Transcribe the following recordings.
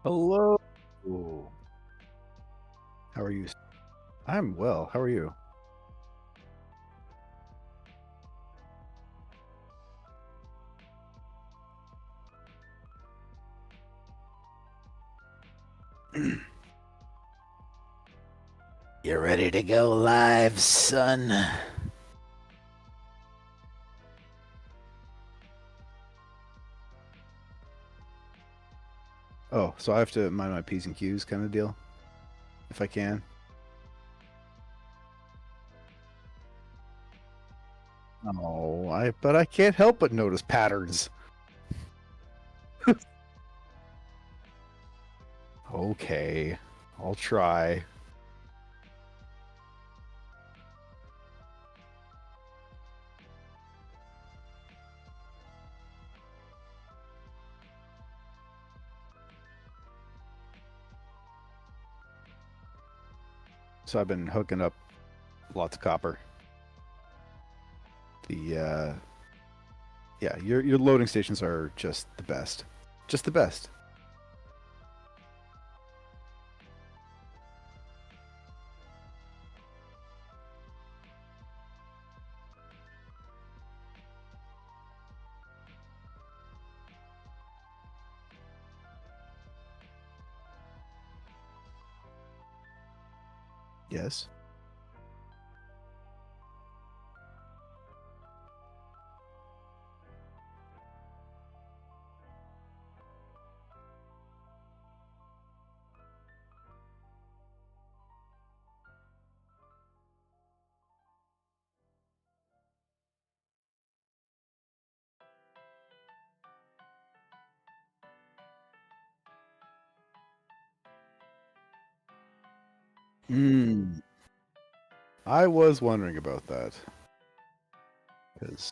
Hello. How are you? I'm well. How are you? You ready to go live, son? Oh, so I have to mind my P's and Q's kind of deal, if I can. Oh, but I can't help but notice patterns. Okay, I'll try. So I've been hooking up lots of copper. The yeah, your loading stations are just the best. Just the best. Yes. Hmm. I was wondering about that because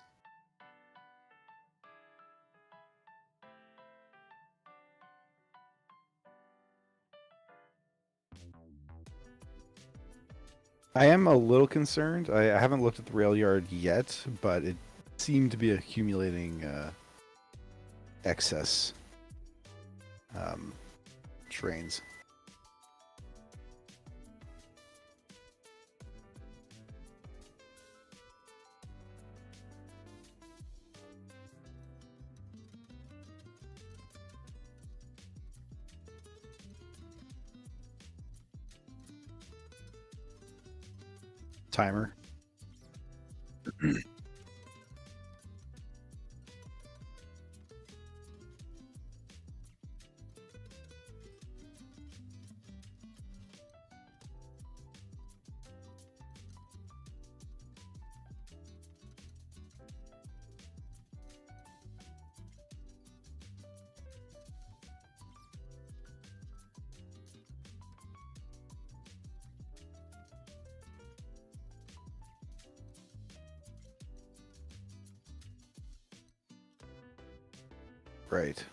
I am a little concerned. I haven't looked at the rail yard yet, but it seemed to be accumulating excess um, trains. Timer. Right.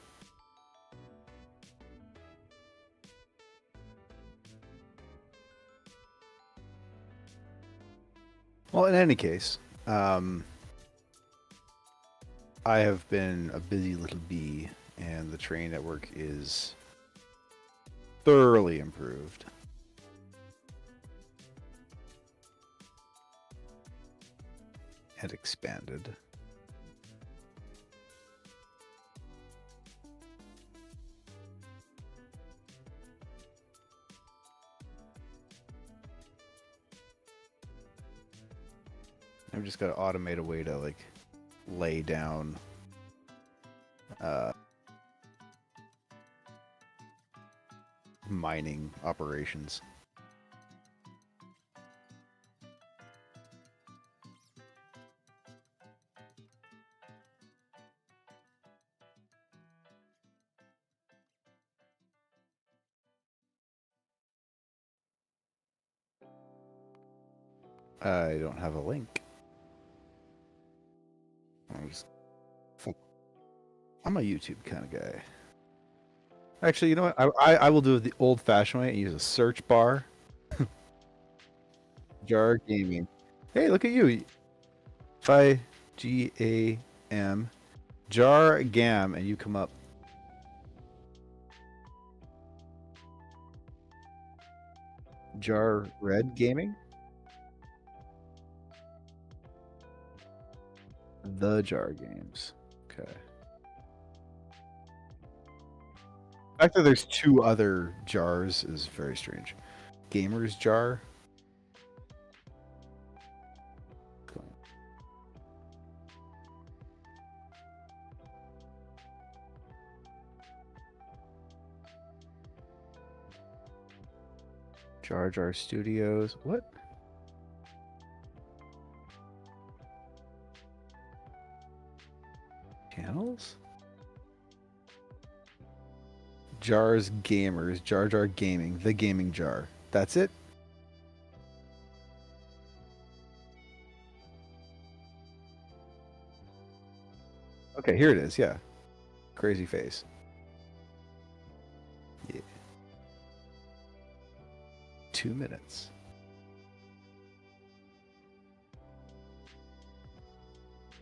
Well, in any case, I have been a busy little bee, and the train network is thoroughly improved and expanded. I've just got to automate a way to like lay down uh, mining operations. I don't have a link. I'm just I'm a YouTube kind of guy. Actually, you know what? I will do it the old-fashioned way and use a search bar. Jar Gaming. Hey, look at you. If I GAM Jar Gam and you come up. Jar Red Gaming? The Jar Games. Okay. The fact that there's two other jars is very strange. Gamers Jar. Jar Jar Studios. What? Channels? Jars Gamers, Jar Jar Gaming, The Gaming Jar. That's it? Okay, here it is, yeah. Crazy face. Yeah. 2 minutes.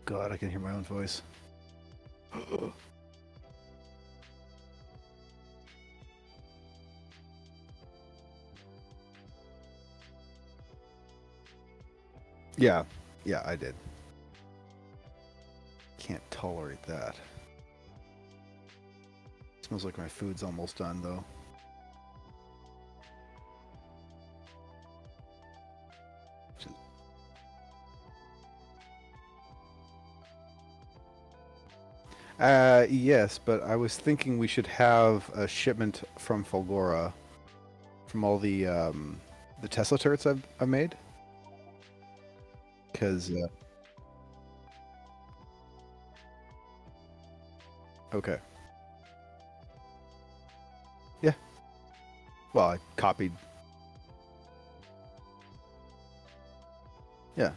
God, I can hear my own voice. Yeah, I did. Can't tolerate that. Smells like my food's almost done, though. Yes, but I was thinking we should have a shipment from Fulgora from all the Tesla turrets I've made. Because okay. Yeah. Well, I copied. Yeah.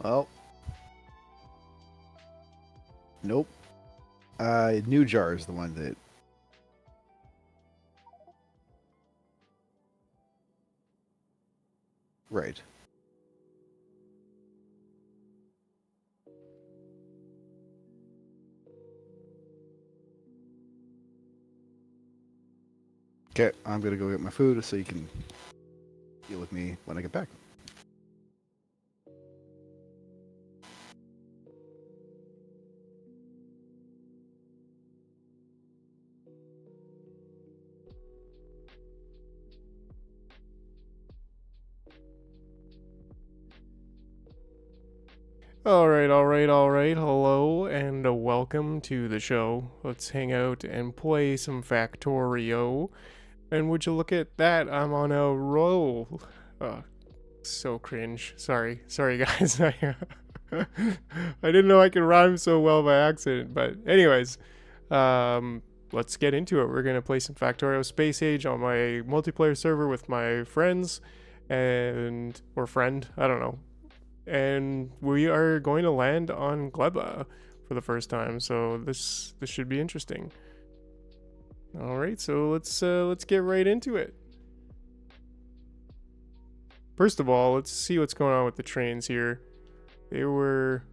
Well. Nope. New Jar is the one that. Right. Okay, I'm gonna go get my food so you can deal with me when I get back. All right. Hello and welcome to the show. Let's hang out and play some Factorio. And would you look at that? I'm on a roll. So cringe. Sorry guys. I didn't know I could rhyme so well by accident. But anyways, let's get into it. We're gonna play some Factorio Space Age on my multiplayer server with my friends or friend. I don't know. And we are going to land on Gleba for the first time, so this should be interesting. All right, so let's get right into it. First of all, let's see what's going on with the trains here. They were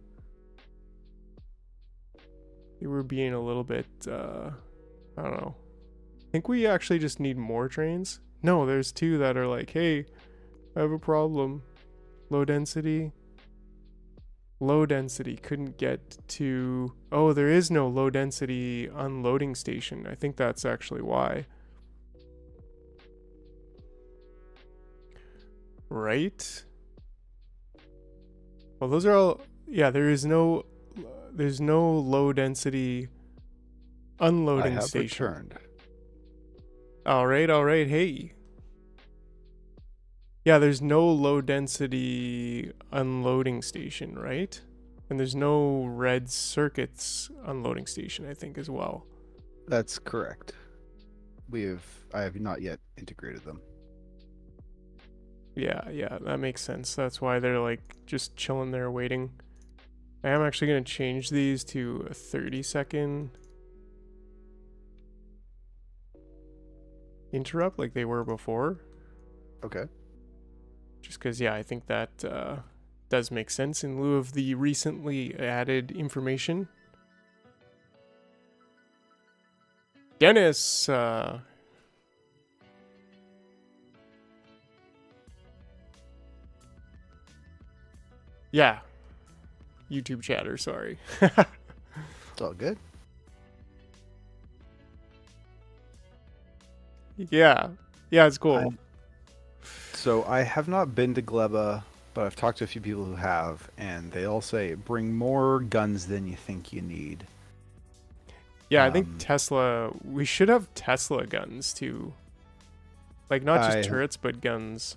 being a little bit I don't know. I think we actually just need more trains. No, there's two that are like, hey, I have a problem. Low density, couldn't get to. Oh, there is no low density unloading station. I think that's actually why. Right? Well, those are all. Yeah, there's no low density unloading I have station. returned. All right. Hey. Yeah, there's no low density unloading station, right? And there's no red circuits unloading station, I think, as well. That's correct. I have not yet integrated them. Yeah, that makes sense. That's why they're like just chilling there waiting. I am actually going to change these to a 30-second interrupt like they were before. Okay. Just because, yeah, I think that does make sense in lieu of the recently added information. Dennis, yeah, YouTube chatter, sorry. It's all good. Yeah, it's cool. So I have not been to Gleba, but I've talked to a few people who have, and they all say bring more guns than you think you need. Yeah, I think Tesla, we should have Tesla guns too. Like, not just turrets, but guns.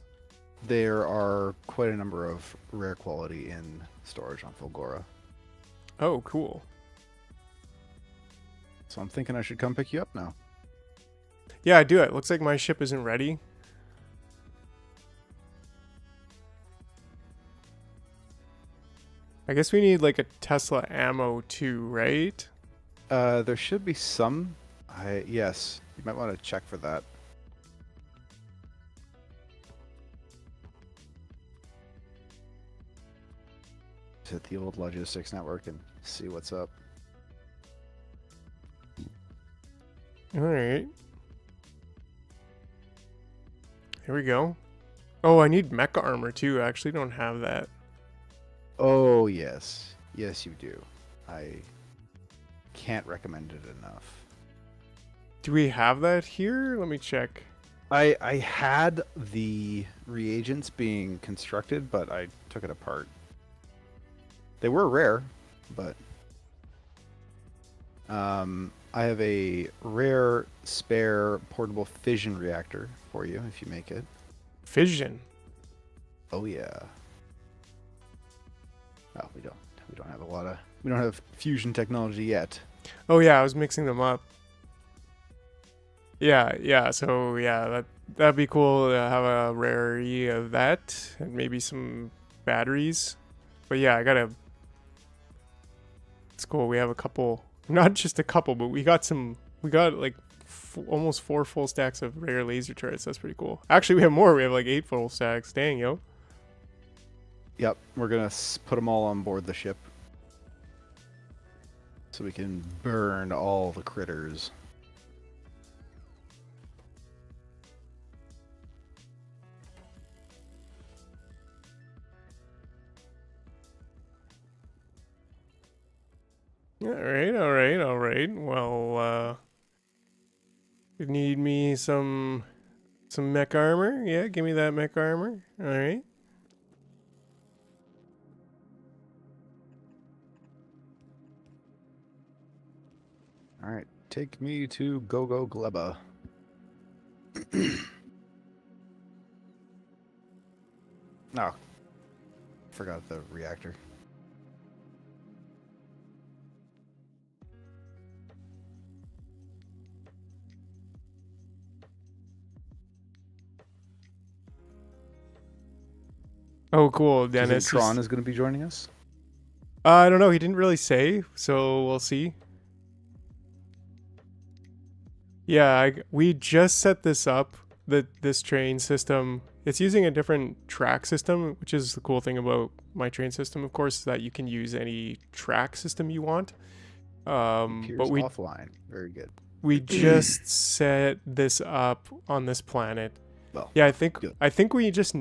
There are quite a number of rare quality in storage on Fulgora. Oh, cool. So I'm thinking I should come pick you up now. Yeah, do it. Looks like my ship isn't ready. I guess we need like a Tesla ammo too, right? There should be some. Yes, you might want to check for that. Hit the old logistics network and see what's up. All right. Here we go. Oh, I need mecha armor too. I actually don't have that. Oh, yes. Yes, you do. I can't recommend it enough. Do we have that here? Let me check. I had the reagents being constructed, but I took it apart. They were rare, but I have a rare spare portable fission reactor for you if you make it. Fission. Oh yeah. Oh, we don't have we don't have fusion technology yet. Oh yeah, I was mixing them up. Yeah. So yeah, that'd be cool to have a rarity of that and maybe some batteries. But yeah, it's cool. We have a couple, not just a couple, but we got like almost 4 full stacks of rare laser turrets. That's pretty cool. Actually, we have more. We have like 8 full stacks. Dang, yo. Yep, we're gonna put them all on board the ship so we can burn all the critters. All right. Well, you need me some mech armor? Yeah, give me that mech armor. All right. All right, take me to Go Gleba. No, forgot the reactor. Oh, cool. Do you think Dennis. Tron is going to be joining us? I don't know. He didn't really say, so we'll see. Yeah, we just set this up, this train system. It's using a different track system, which is the cool thing about my train system, of course, is that you can use any track system you want. But we offline. Very good. We just set this up on this planet. Well, yeah, I think we just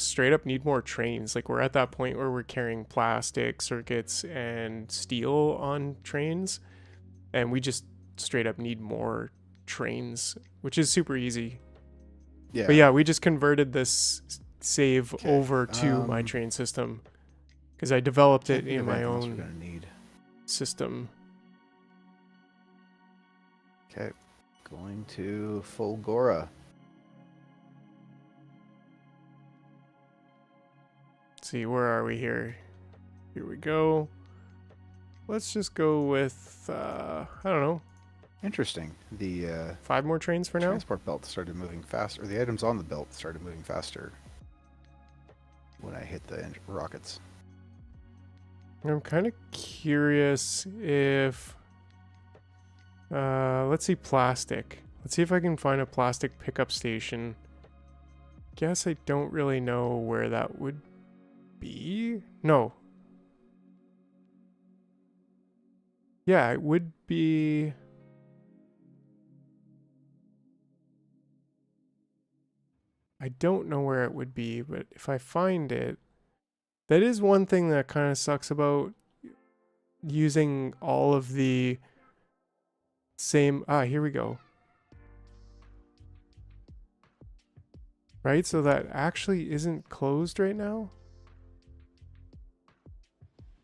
straight up need more trains. Like, we're at that point where we're carrying plastic circuits and steel on trains, and we just straight up need more trains, which is super easy. Yeah. But yeah, we just converted this save over to my train system because I developed it in my own system. Okay, going to Fulgora. Let's see, where are we here? Here we go. Let's just go with I don't know. Interesting. The 5 more trains for now. Transport belt started moving faster. Or the items on the belt started moving faster when I hit the rockets. I'm kind of curious if let's see plastic. Let's see if I can find a plastic pickup station. guess I don't really know where that would be. No. Yeah, it would be... I don't know where it would be, but if I find it... That is one thing that kind of sucks about using all of the same... Ah, here we go. Right, so that actually isn't closed right now?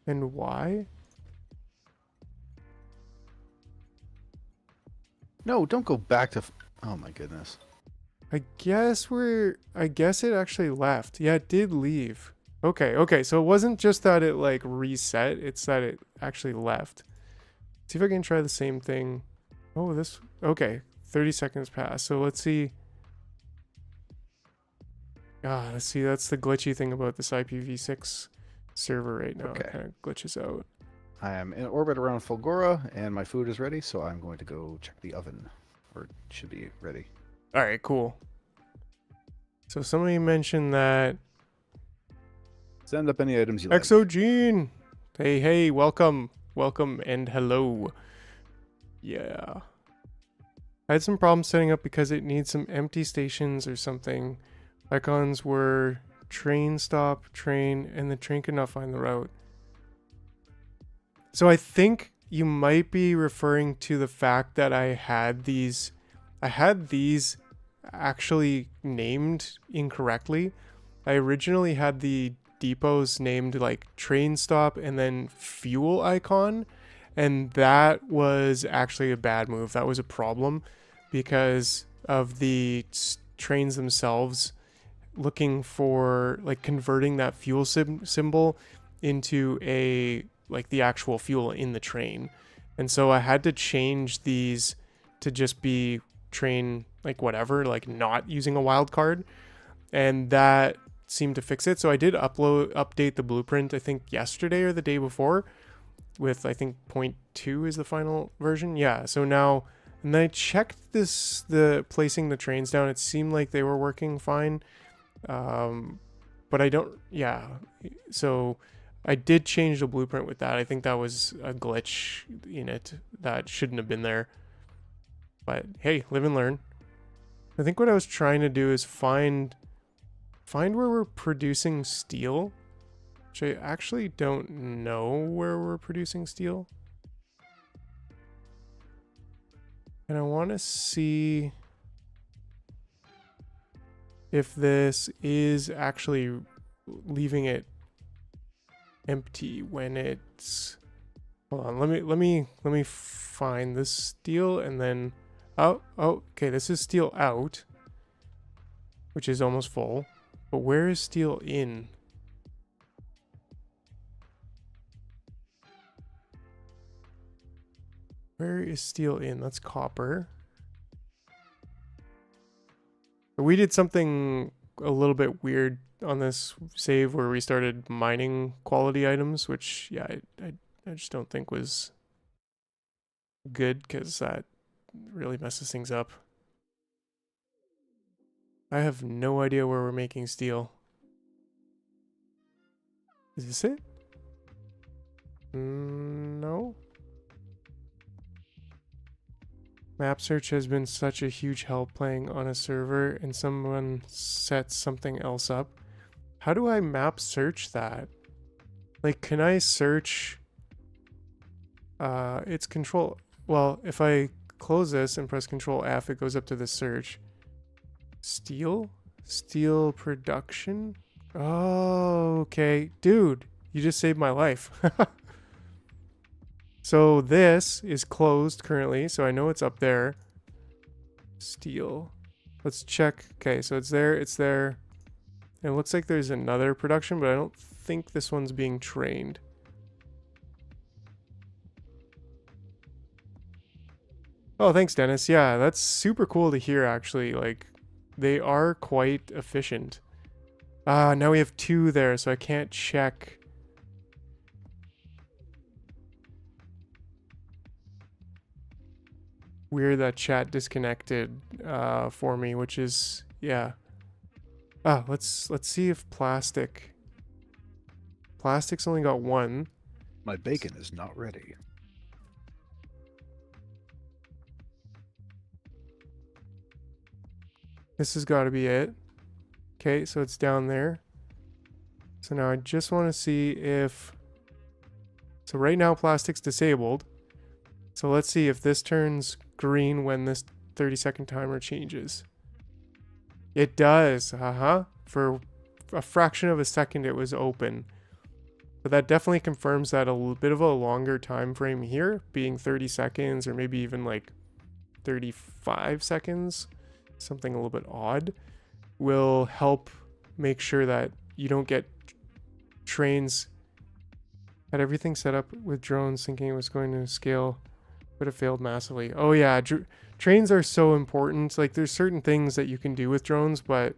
And why? No, don't go back to. Oh my goodness. I guess it actually left. Yeah, it did leave. Okay, so it wasn't just that it like reset, it's that it actually left. See if I can try the same thing. Oh, okay. 30 seconds passed. So let's see. Let's see, that's the glitchy thing about this IPv6 server right now. Okay. It kind of glitches out. I am in orbit around Fulgora, and my food is ready, so I'm going to go check the oven, or it should be ready. All right, cool. So somebody mentioned that Send up any items you like. Exogene. Hey, welcome, and hello. Yeah. I had some problems setting up because it needs some empty stations or something. Icons were train stop, train, and the train could not find the route. So I think you might be referring to the fact that I had these actually named incorrectly. I originally had the depots named like train stop and then fuel icon, and that was actually a bad move. That was a problem because of the trains themselves looking for like converting that fuel symbol into a like the actual fuel in the train. And so I had to change these to just be train like whatever, like not using a wild card, and that seemed to fix it. So I did update the blueprint I think yesterday or the day before with I think 0.2 is the final version. Yeah, so now, and then I checked the placing the trains down, it seemed like they were working fine. But I don't, yeah, so I did change the blueprint with that. I think that was a glitch in it that shouldn't have been there, but hey, live and learn. I think what I was trying to do is find where we're producing steel, which I actually don't know where we're producing steel. And I want to see if this is actually leaving it empty when it's... Hold on, let me find this steel and then... Oh, okay, this is steel out, which is almost full. But where is steel in? Where is steel in? That's copper. We did something a little bit weird on this save where we started mining quality items, which, yeah, I just don't think was good because that really messes things up. I have no idea where we're making steel. Is this it? No. Map search has been such a huge help playing on a server and someone sets something else up. How do I map search that? Like, can I search... it's control... Well, if I close this and press Control F, it goes up to the search. Steel? Steel production? Oh, okay. Dude, you just saved my life. So this is closed currently, so I know it's up there. Steel. Let's check. Okay, so it's there, it's there. And it looks like there's another production, but I don't think this one's being trained. Oh, thanks, Dennis. Yeah, that's super cool to hear, actually. Like, they are quite efficient. Now we have 2 there, so I can't check. Weird that chat disconnected for me, which is, yeah. Let's see if plastic's only got one. My bacon is not ready. This has got to be it. Okay, so it's down there. So now I just want to see if... So right now plastic's disabled. So let's see if this turns green when this 30-second timer changes. It does. For a fraction of a second it was open. But that definitely confirms that a little bit of a longer time frame here, being 30 seconds or maybe even like 35 seconds, something a little bit odd, will help make sure that you don't get trains. Had everything set up with drones thinking it was going to scale, but it failed massively. Oh yeah, trains are so important. Like there's certain things that you can do with drones, but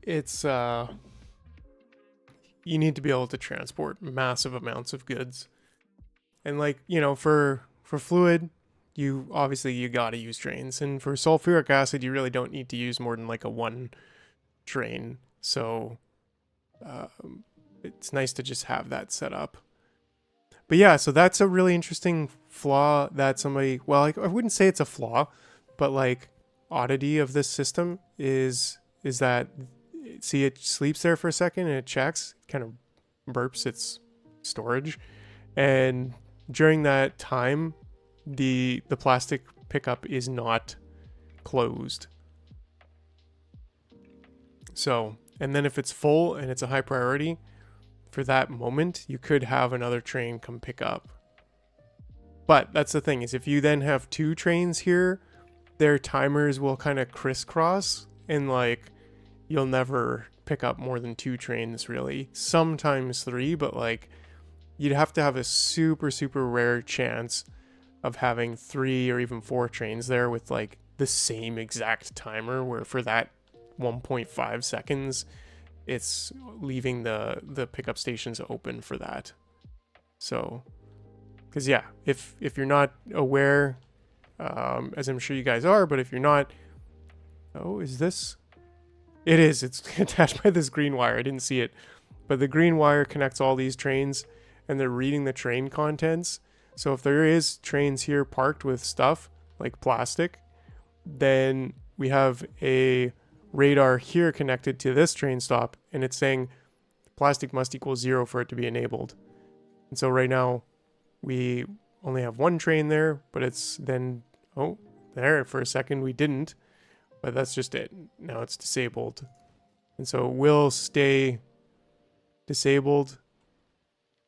it's you need to be able to transport massive amounts of goods. And like, you know, for fluid, you gotta use trains. And for sulfuric acid, you really don't need to use more than like a one train. So it's nice to just have that set up. But yeah, so that's a really interesting flaw that somebody, well, like, I wouldn't say it's a flaw, but like oddity of this system is that, see, it sleeps there for a second and it checks, kind of burps its storage, and during that time the plastic pickup is not closed. So, and then if it's full and it's a high priority for that moment, you could have another train come pick up. But that's the thing, is if you then have two trains here, their timers will kind of crisscross, and like you'll never pick up more than two trains really. Sometimes three, but like you'd have to have a super rare chance of having 3 or even 4 trains there with like the same exact timer, where for that 1.5 seconds it's leaving the pickup stations open for that. So, because yeah, if you're not aware, as I'm sure you guys are, but if you're not, oh, is this? It is. It's attached by this green wire. I didn't see it, but the green wire connects all these trains, and they're reading the train contents. So if there is trains here parked with stuff like plastic, then we have a radar here connected to this train stop, and it's saying plastic must equal 0 for it to be enabled. And so right now we only have one train there, but it's then, oh, there for a second we didn't, but that's just it. Now it's disabled. And so it will stay disabled.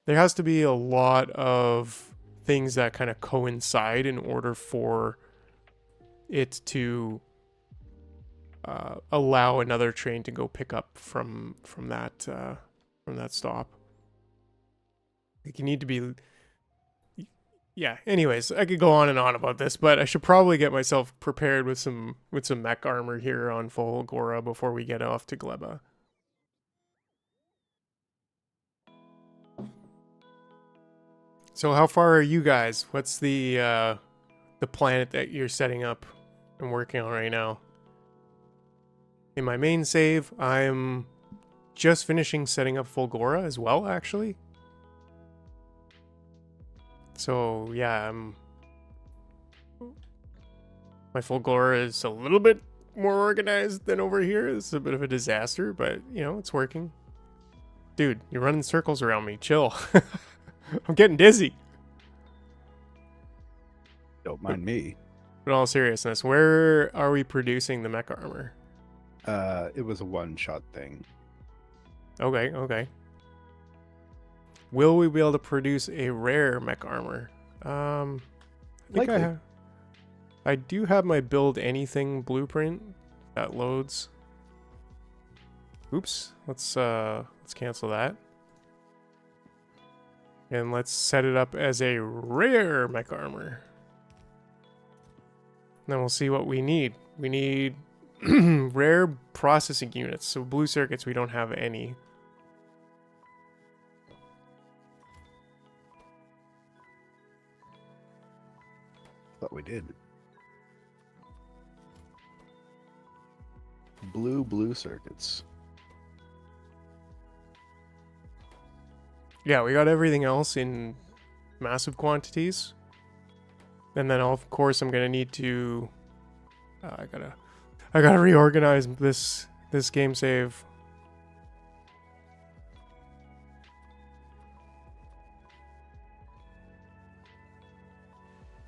There has to be a lot of things that kind of coincide in order for it to allow another train to go pick up from that stop. Like you need to be, yeah. Anyways, I could go on and on about this, but I should probably get myself prepared with some mech armor here on Fulgora before we get off to Gleba. So how far are you guys? What's the planet that you're setting up and working on right now? In my main save, I'm just finishing setting up Fulgora as well, actually. So yeah, my Fulgora is a little bit more organized than over here. It's a bit of a disaster, but you know, it's working. Dude, you're running circles around me. Chill. I'm getting dizzy. Don't mind me. In all seriousness, where are we producing the mech armor? It was a one-shot thing. Okay. Will we be able to produce a rare mech armor? I think Likely. I do have my build anything blueprint that loads. Oops. Let's cancel that. And let's set it up as a rare mech armor. Then we'll see what we need. We need rare processing units. So blue circuits, we don't have any. Thought we did. Blue circuits. Yeah, we got everything else in massive quantities. And then of course I'm gonna need to I gotta reorganize this game save.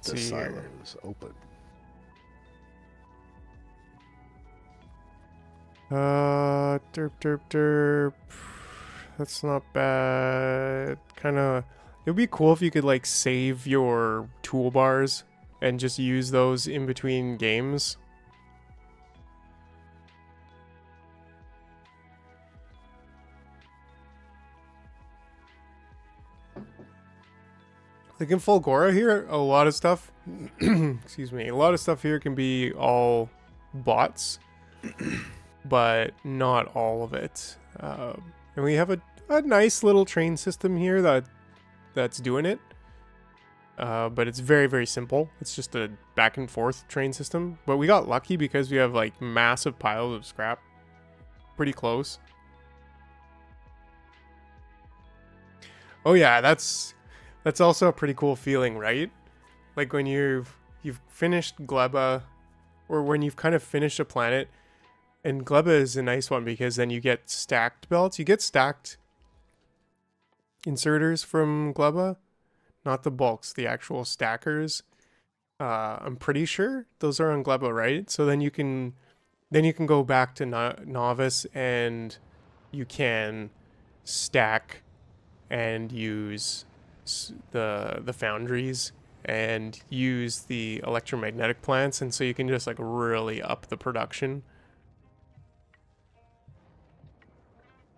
The silos open. Derp. That's not bad. Kinda, it would be cool if you could like save your toolbars and just use those in between games. Like in Fulgora here, a lot of stuff, excuse me, a lot of stuff here can be all bots, but not all of it. And we have a nice little train system here that's doing it. But it's very, very simple. It's just a back and forth train system. But we got lucky because we have like massive piles of scrap pretty close. Oh yeah, that's also a pretty cool feeling, right? Like when you've finished Gleba, or when you've kind of finished a planet. And Gleba is a nice one because then you get stacked belts. You get stacked inserters from Gleba, not the bulks, the actual stackers. I'm pretty sure those are on Gleba, right? So then you can go back to novice and you can stack and use the foundries and use the electromagnetic plants, and so you can just like really up the production.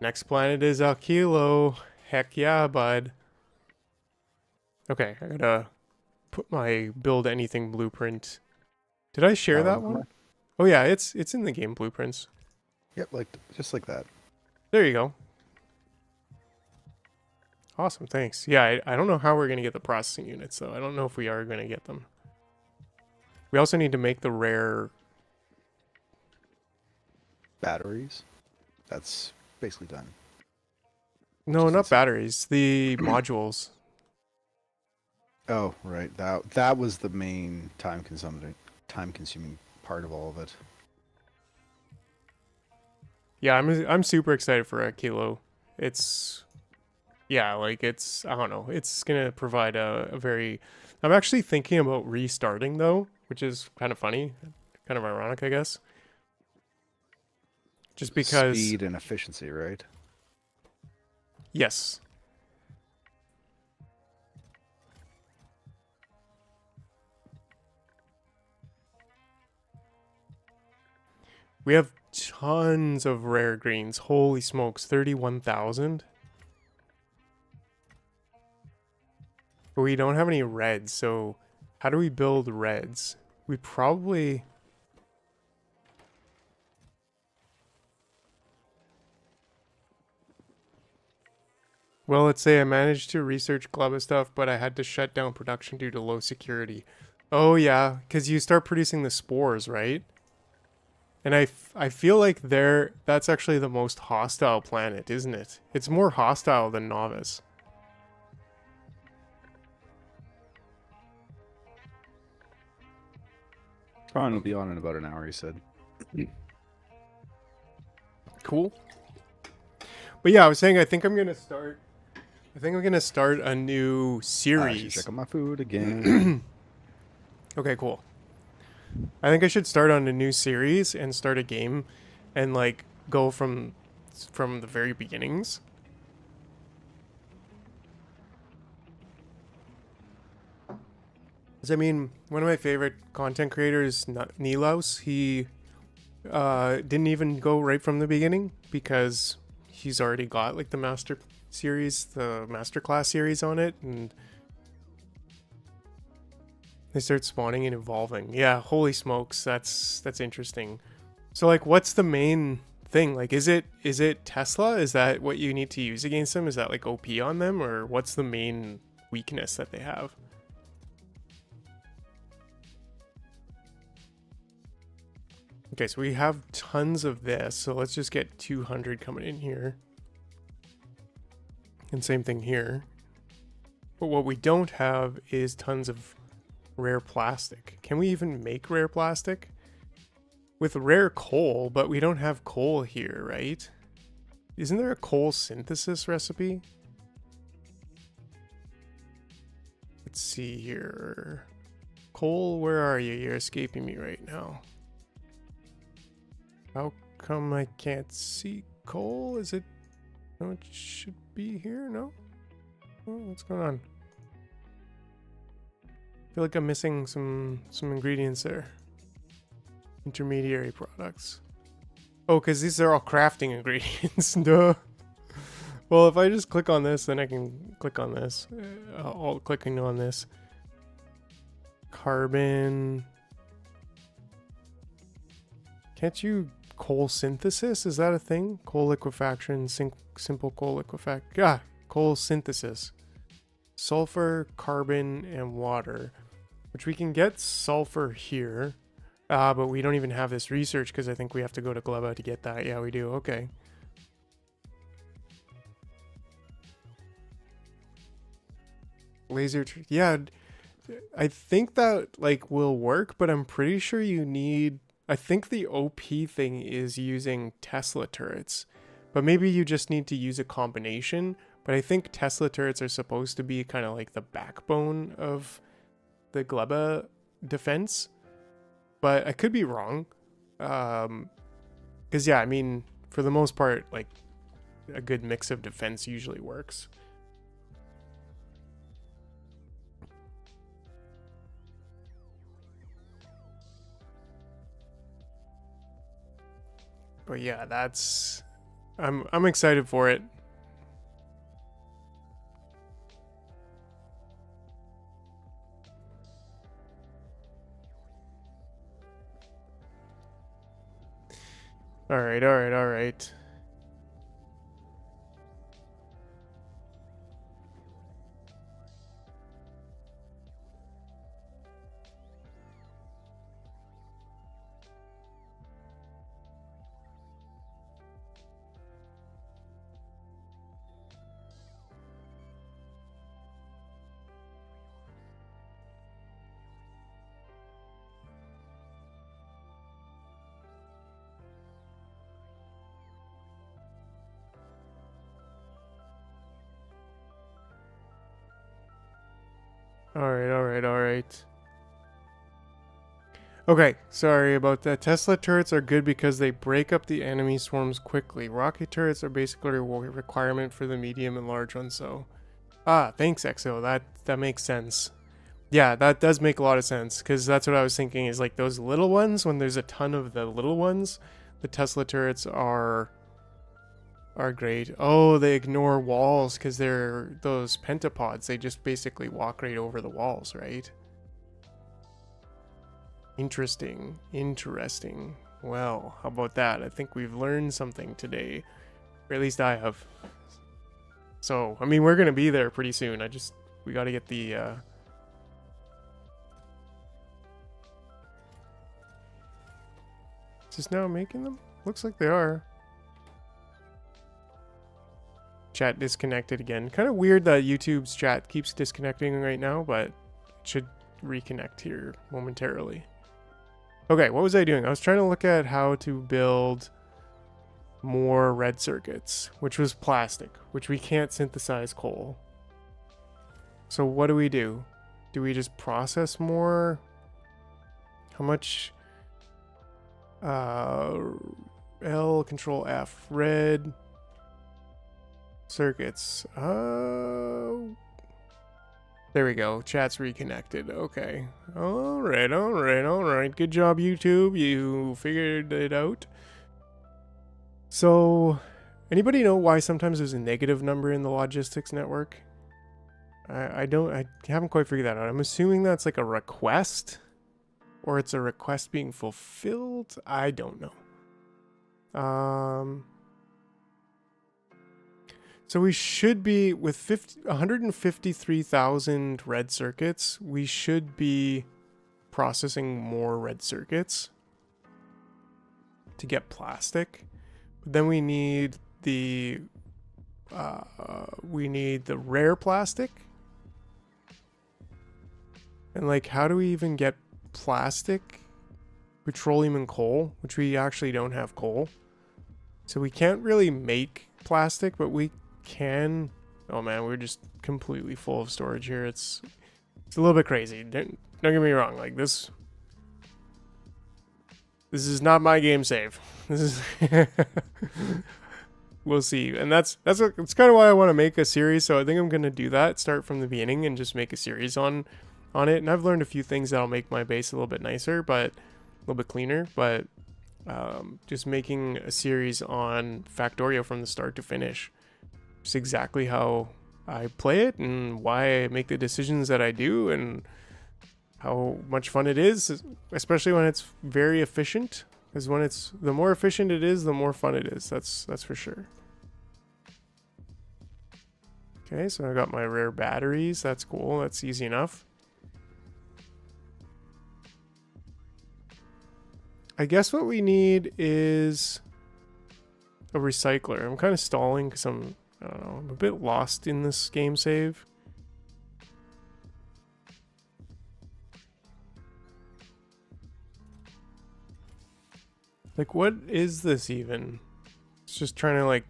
Next planet is Alkilo. Heck yeah, bud. Okay, I gotta put my build anything blueprint. Did I share that one? Oh yeah, it's in the game blueprints. Yep, just like that. There you go. Awesome, thanks. Yeah, I don't know how we're gonna get the processing units though. I don't know if we are gonna get them. We also need to make the rare batteries. That's basically done. No, not batteries. The modules. Oh, right. That was the main time consuming part of all of it. Yeah, I'm super excited for a kilo. It's I don't know. It's gonna provide a very. I'm actually thinking about restarting though, which is kind of funny, kind of ironic, I guess. Just because speed and efficiency, right? Yes. We have tons of rare greens. Holy smokes, 31,000. But we don't have any reds, so how do we build reds? We probably... Well, let's say I managed to research Gleba stuff, but I had to shut down production due to low security. Oh yeah, because you start producing the spores, right? And I feel like that's actually the most hostile planet, isn't it? It's more hostile than Novice. Ron will be on in about an hour, he said. Cool. But yeah, I was saying I think I'm gonna start a new series. I should check on my food again. Okay, cool. I think I should start on a new series and start a game and like go from the very beginnings. I mean, one of my favorite content creators, Nilaus, he didn't even go right from the beginning because he's already got like the master class series on it, and they start spawning and evolving. Yeah, holy smokes, that's interesting. So like, what's the main thing? Like, is it Tesla? Is that what you need to use against them? Is that like OP on them, or what's the main weakness that they have? Okay, so we have tons of this, so let's just get 200 coming in here. And same thing here. But what we don't have is tons of rare plastic. Can we even make rare plastic? With rare coal, but we don't have coal here, right? Isn't there a coal synthesis recipe? Let's see here. Coal, where are you? You're escaping me right now. How come I can't see coal? Is it... No, it should be here, no? Oh, what's going on? I feel like I'm missing some ingredients there. Intermediary products. Oh, because these are all crafting ingredients. Duh. Well, if I just click on this, then I can click on this. All clicking on this. Carbon. Can't you coal synthesis? Is that a thing? Coal liquefaction, simple coal liquefaction. Ah, coal synthesis. Sulfur, carbon, and water. Which we can get sulfur here. But we don't even have this research because I think we have to go to Gleba to get that. Yeah, we do. Okay. Laser. Yeah, I think that like will work, but I'm pretty sure you need... I think the OP thing is using Tesla turrets, but maybe you just need to use a combination. But I think Tesla turrets are supposed to be kind of like the backbone of the Gleba defense, but I could be wrong. Because yeah, I mean, for the most part, like a good mix of defense usually works. But yeah, that's... I'm excited for it. Alright. Alright. Okay, sorry about that. Tesla turrets are good because they break up the enemy swarms quickly. Rocket turrets are basically a requirement for the medium and large ones, so... Ah, thanks, Exo. That makes sense. Yeah, that does make a lot of sense, because that's what I was thinking, is like those little ones, when there's a ton of the little ones, the Tesla turrets are great. Oh, they ignore walls because they're those pentapods. They just basically walk right over the walls, right? Interesting. Well, how about that? I think we've learned something today. Or at least I have. So, I mean, we're going to be there pretty soon. We got to get the... Is this now making them? Looks like they are. Chat disconnected again. Kind of weird that YouTube's chat keeps disconnecting right now, but it should reconnect here momentarily. Okay, what was I doing? I was trying to look at how to build more red circuits, which was plastic, which we can't synthesize coal. So what do? Do we just process more? How much? L, Control F, red circuits. There we go. Chat's reconnected. Okay. Alright. Good job, YouTube. You figured it out. So, anybody know why sometimes there's a negative number in the logistics network? I haven't quite figured that out. I'm assuming that's like a request, or it's a request being fulfilled. I don't know. So we should be with 153,000 red circuits. We should be processing more red circuits. to get plastic. But then we need the rare plastic. And like, how do we even get plastic? Petroleum and coal, which we actually don't have coal. So we can't really make plastic, but we can. Oh man, we're just completely full of storage here. It's a little bit crazy. Don't get me wrong. Like this is not my game save. This is we'll see. And that's kind of why I want to make a series. So I think I'm gonna do that. Start from the beginning and just make a series on it. And I've learned a few things that'll make my base a little bit nicer, but a little bit cleaner. But just making a series on Factorio from the start to finish. Just exactly how I play it and why I make the decisions that I do and how much fun it is, especially when it's very efficient. Because when it's the more efficient it is, the more fun it is. That's for sure. Okay, so I got my rare batteries. That's cool. That's easy enough. I guess what we need is a recycler. I'm kind of stalling because I don't know, I'm a bit lost in this game save. Like, what is this even? It's just trying to like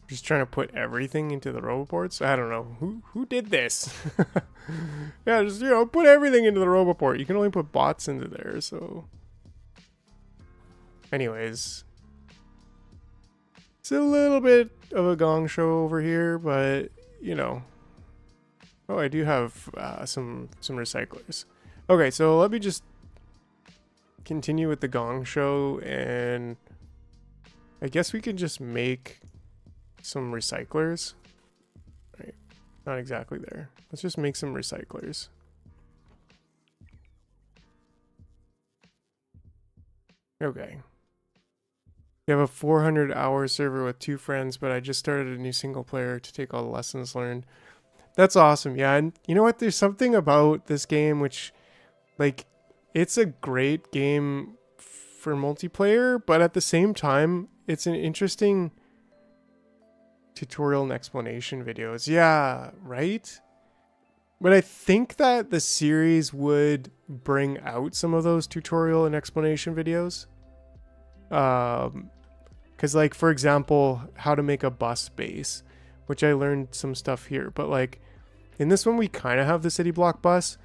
just trying to put everything into the roboports. I don't know who did this. Yeah, just put everything into the roboport. You can only put bots into there. So, anyways, it's a little bit of a gong show over here, but oh, I do have some recyclers. Okay, so let me just continue with the gong show, and I guess we can just make some recyclers. Right, not exactly there. Let's just make some recyclers. Okay. We have a 400-hour server with 2 friends, but I just started a new single player to take all the lessons learned. That's awesome. Yeah, and you know what? There's something about this game which, like, it's a great game for multiplayer, but at the same time, it's an interesting tutorial and explanation videos. Yeah, right? But I think that the series would bring out some of those tutorial and explanation videos. Because, like, for example, how to make a bus base, which I learned some stuff here. But, like, in this one, we kind of have the city block bus.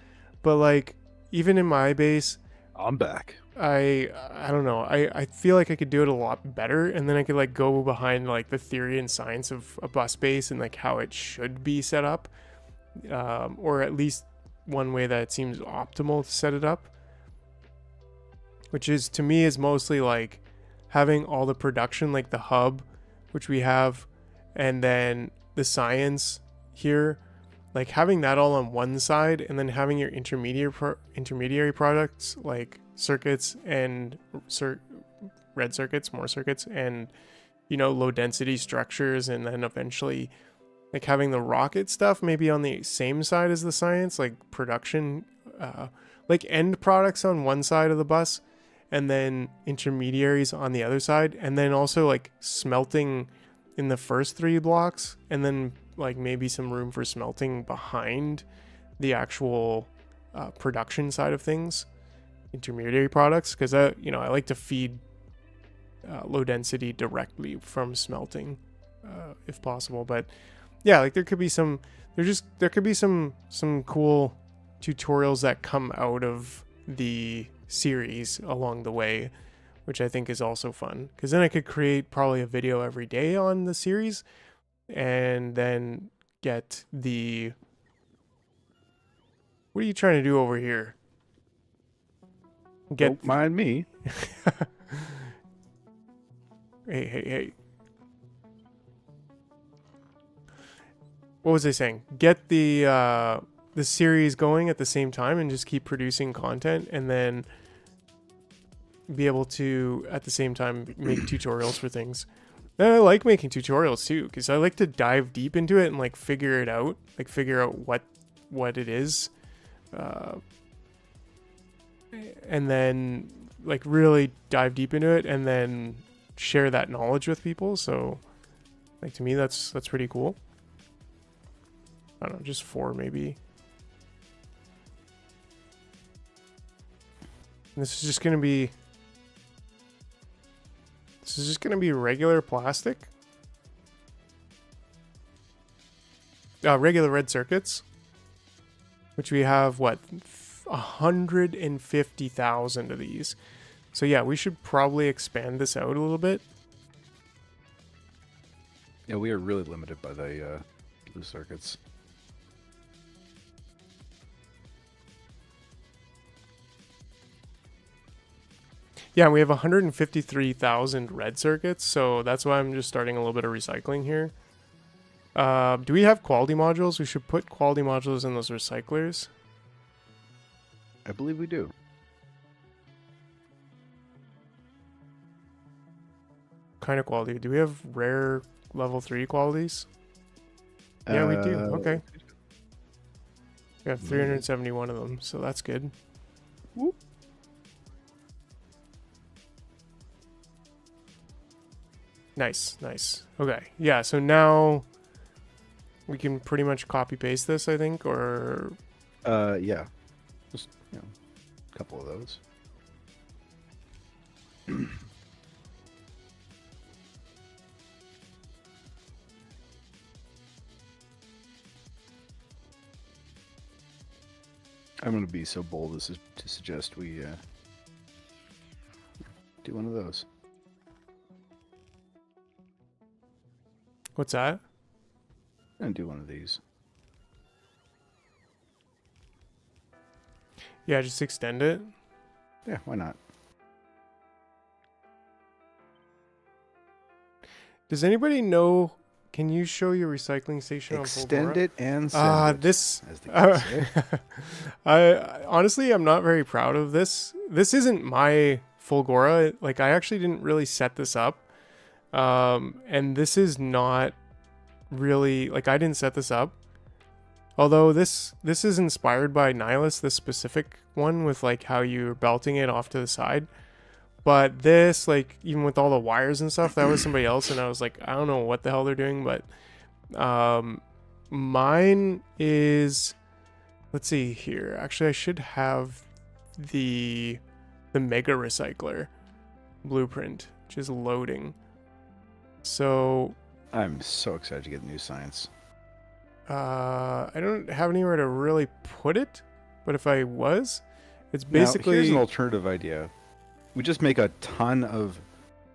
But, like, even in my base, I'm back. I don't know. I feel like I could do it a lot better. And then I could, like, go behind, like, the theory and science of a bus base and, like, how it should be set up. Or at least one way that it seems optimal to set it up. Which is, to me, is mostly, like, having all the production, like the hub, which we have, and then the science here, like having that all on one side, and then having your intermediary products like circuits and red circuits, more circuits, and low density structures, and then eventually like having the rocket stuff maybe on the same side as the science, like production, like end products on one side of the bus, and then intermediaries on the other side, and then also like smelting in the first 3 blocks, and then like maybe some room for smelting behind the actual production side of things, intermediary products, because I like to feed low density directly from smelting if possible. But yeah, like there could be some cool tutorials that come out of the series along the way, which I think is also fun, because then I could create probably a video every day on the series, and then get the... What are you trying to do over here? Don't mind me. Hey. What was I saying? Get the series going at the same time and just keep producing content, and then be able to at the same time make tutorials for things. And I like making tutorials too, because I like to dive deep into it and like figure it out, like figure out what it is, and then like really dive deep into it and then share that knowledge with people. So like to me that's pretty cool. I don't know, just 4 maybe. And this is just gonna be regular plastic. Regular red circuits, which we have what, 150,000 of these. So yeah, we should probably expand this out a little bit. Yeah, we are really limited by the blue circuits. Yeah, we have 153,000 red circuits, so that's why I'm just starting a little bit of recycling here. Do we have quality modules? We should put quality modules in those recyclers. I believe we do. Kind of quality. Do we have rare level 3 qualities? Yeah, we do. Okay. We have 371 of them, so that's good. Whoop. Nice, nice. Okay, yeah, so now we can pretty much copy paste this, I think, or... Yeah. Just, you know, a couple of those. I'm going to be so bold as to suggest we do one of those. What's that? I'm going to do one of these. Yeah, just extend it. Yeah, why not? Does anybody know? Can you show your recycling station Extend on Fulgora? it and send it, This. as the kids say. I honestly, I'm not very proud of this. This isn't my Fulgora. Like, I actually didn't really set this up, and this is not really like I didn't set this up. Although this is inspired by Nihilus, this specific one with like how you're belting it off to the side. But this, like, even with all the wires and stuff, that was somebody else, and I was like, I don't know what the hell they're doing, but mine is, let's see here. Actually, I should have the Mega Recycler blueprint, which is loading. So I'm so excited to get new science. I don't have anywhere to really put it, but if I was, it's basically... Now, here's an alternative idea. We just make a ton of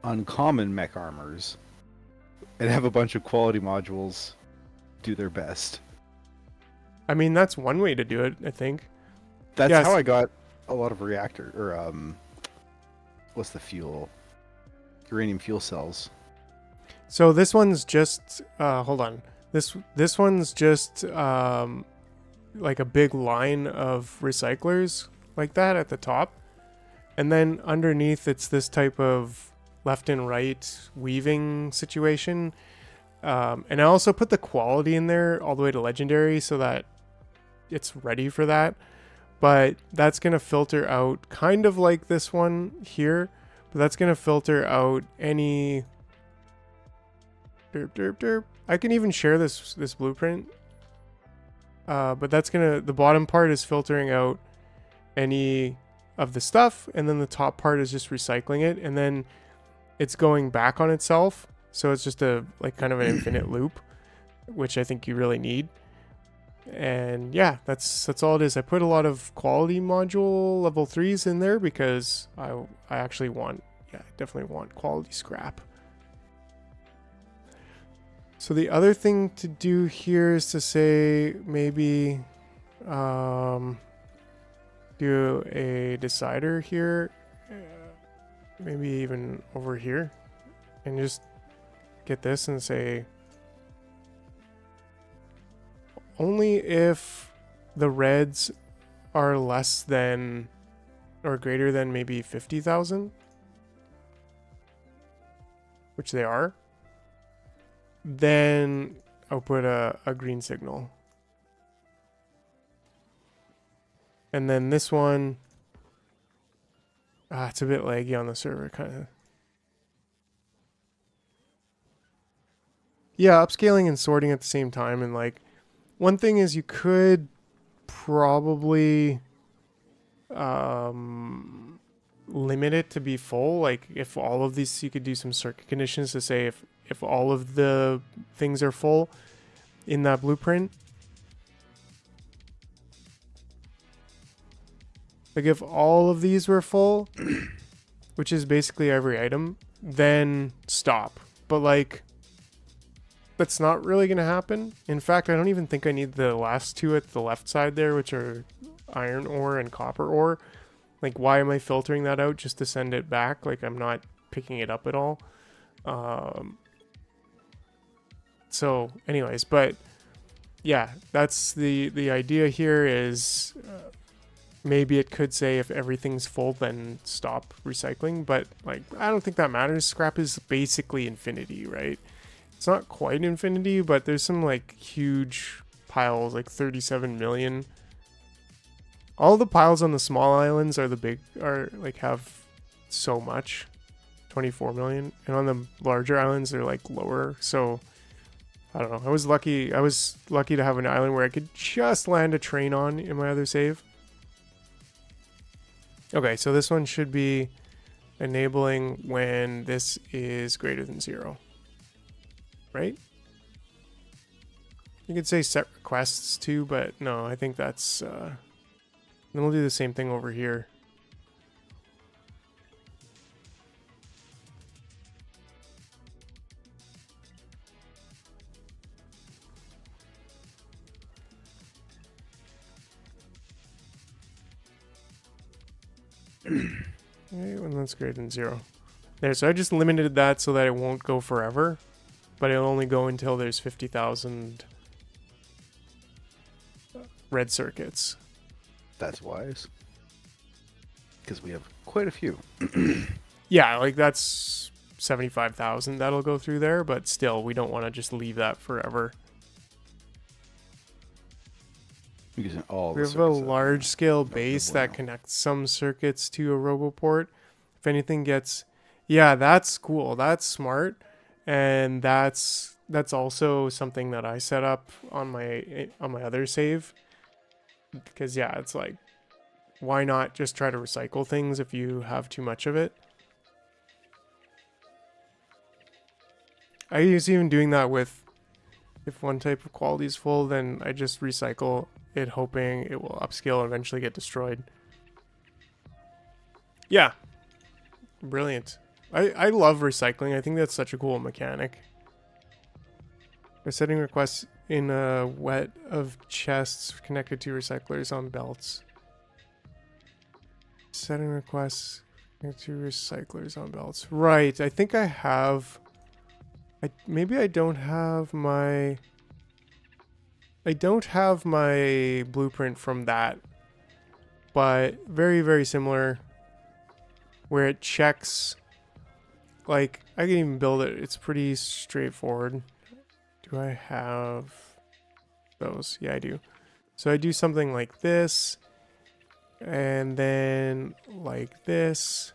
uncommon mech armors and have a bunch of quality modules do their best. I mean, that's one way to do it, I think. That's Yes. how I got a lot of reactor, or what's the fuel? Uranium fuel cells. So this one's just hold on. This one's just like a big line of recyclers like that at the top. And then underneath it's this type of left and right weaving situation. And I also put the quality in there all the way to legendary so that it's ready for that. But that's going to filter out kind of like this one here. But that's going to filter out any... Derp, derp, derp. I can even share this blueprint. But that's going to... The bottom part is filtering out any of the stuff, and then the top part is just recycling it, and then it's going back on itself, so it's just a like kind of an infinite loop, which I think you really need. And yeah, that's all it is. I put a lot of quality module level 3s in there because I actually want, I definitely want quality scrap. So the other thing to do here is to say maybe do a decider here, maybe even over here, and just get this and say only if the reds are less than or greater than maybe 50,000, which they are, then I'll put a green signal. And then this one It's a bit laggy on the server, kind of. Yeah, upscaling and sorting at the same time. And like, one thing is you could probably limit it to be full. Like if all of these, you could do some circuit conditions to say if all of the things are full in that blueprint. Like if all of these were full, which is basically every item, then stop. But like, that's not really going to happen. In fact, I don't even think I need the last two at the left side there, which are iron ore and copper ore. Like, why am I filtering that out just to send it back? Like, I'm not picking it up at all. So, anyways, but yeah, that's the idea here is maybe it could say if everything's full, then stop recycling. But, like, I don't think that matters. Scrap is basically infinity, right? It's not quite infinity, but there's some, like, huge piles, like 37 million. All the piles on the small islands are like have so much, 24 million, and on the larger islands they're like lower. So I don't know. I was lucky to have an island where I could just land a train on in my other save. Okay, so this one should be enabling when this is greater than 0, right? You could say set requests too, but no, I think that's then we'll do the same thing over here. Okay, when that's greater than 0. There, so I just limited that so that it won't go forever, but it'll only go until there's 50,000 red circuits. That's wise. Because we have quite a few. Yeah, like that's 75,000 that'll go through there, but still, we don't want to just leave that forever. Using all We have a large-scale base that connects some circuits to a roboport. If anything gets... Yeah, that's cool. That's smart. And that's also something that I set up on my other save. Because, yeah, it's like, why not just try to recycle things if you have too much of it? I use even doing that with, if one type of quality is full, then I just recycle it, hoping it will upscale and eventually get destroyed. Yeah. Brilliant. I love recycling. I think that's such a cool mechanic. We're setting requests in a wet of chests connected to recyclers on belts. Setting requests connected to recyclers on belts. Right. I think I have... maybe I don't have my... I don't have my blueprint from that. But very, very similar. Where it checks... Like, I can even build it. It's pretty straightforward. Do I have those? Yeah, I do. So I do something like this. And then like this.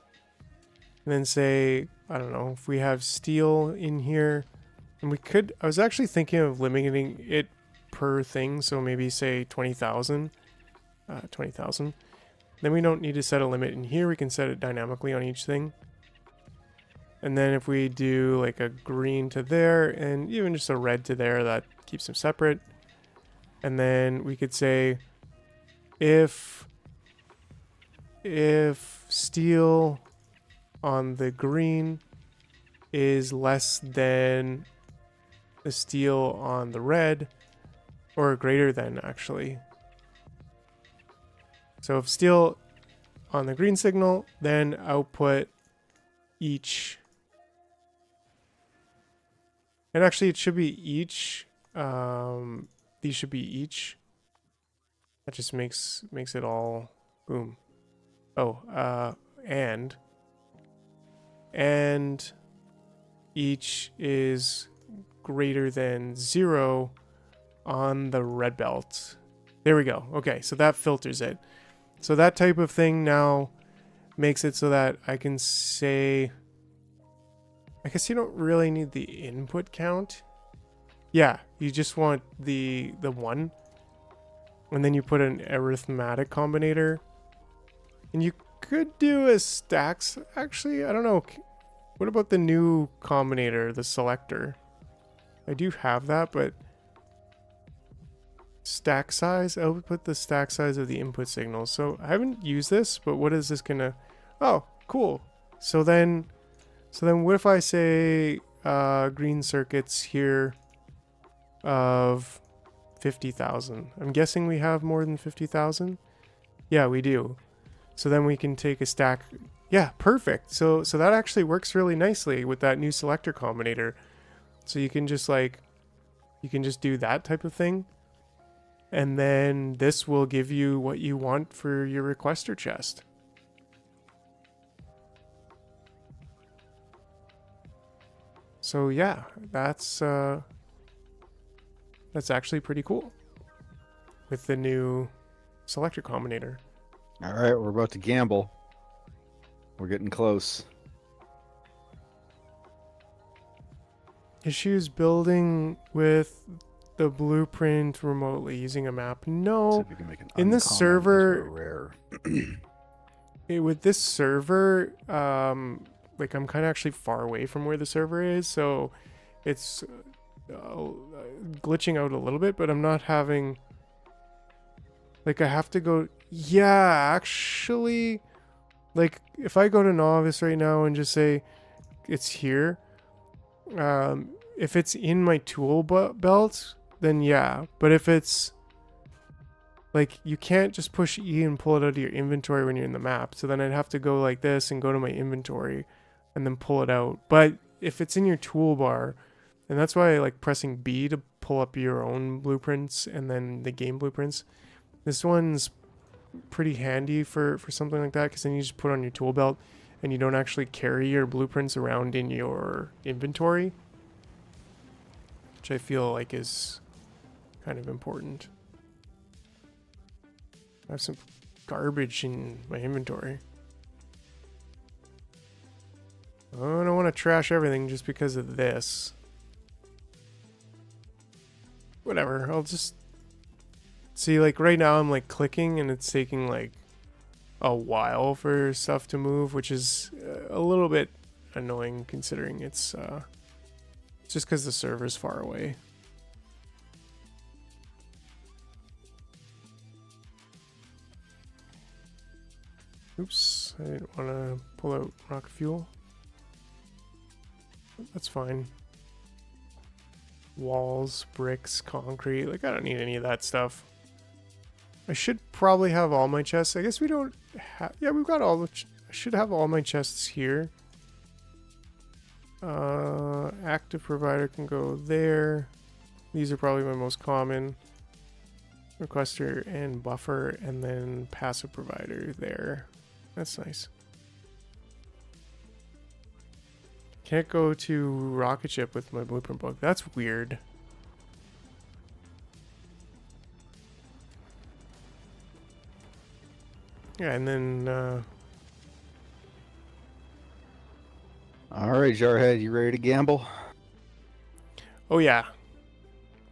And then say, I don't know, if we have steel in here. And we could, I was actually thinking of limiting it per thing. So maybe say 20,000. 20,000. Then we don't need to set a limit in here. We can set it dynamically on each thing. And then if we do like a green to there and even just a red to there, that keeps them separate. And then we could say if steel on the green is less than the steel on the red, or greater than actually. So if steel on the green signal, then output each. And actually it should be each. These should be each. That just makes it all boom. Oh, and each is greater than 0 on the red belt. There we go. Okay, so that filters it. So that type of thing now makes it so that I can say, I guess you don't really need the input count. Yeah, you just want the 1. And then you put an arithmetic combinator. And you could do a stacks. Actually, I don't know. What about the new combinator, the selector? I do have that, but stack size, I'll put the stack size of the input signals. So I haven't used this, but what is this gonna, oh, cool. So then what if I say green circuits here of 50,000? I'm guessing we have more than 50,000. Yeah, we do. So then we can take a stack. Yeah, perfect. So that actually works really nicely with that new selector combinator. So you can just do that type of thing. And then this will give you what you want for your requester chest. So yeah, that's actually pretty cool with the new selector combinator. All right, we're about to gamble. We're getting close. Issues building with the blueprint remotely using a map. See No, if we can make an in the uncommon server, into a rare. with this server, like I'm kind of actually far away from where the server is, so it's glitching out a little bit, but I'm not having, like, I have to go. Yeah, actually, like if I go to novice right now and just say it's here, if it's in my tool belt, then yeah. But if it's like, you can't just push E and pull it out of your inventory when you're in the map. So then I'd have to go like this and go to my inventory and then pull it out. But if it's in your toolbar, and that's why I like pressing B to pull up your own blueprints and then the game blueprints. This one's pretty handy for something like that, because then you just put on your tool belt and you don't actually carry your blueprints around in your inventory, which I feel like is kind of important. I have some garbage in my inventory. I don't want to trash everything just because of this. Whatever, I'll just see, like right now I'm like clicking and it's taking like a while for stuff to move, which is a little bit annoying considering it's just because the server's far away. Oops, I didn't want to pull out rocket fuel. That's fine. Walls, bricks, concrete. Like, I don't need any of that stuff. I should probably have all my chests. I guess we don't have... Yeah, we've got all the... I should have all my chests here. Active provider can go there. These are probably my most common. Requester and buffer, and then passive provider there. That's nice. Can't go to rocket ship with my blueprint book. That's weird. Yeah, and then All right, Jarhead, you ready to gamble? oh yeah.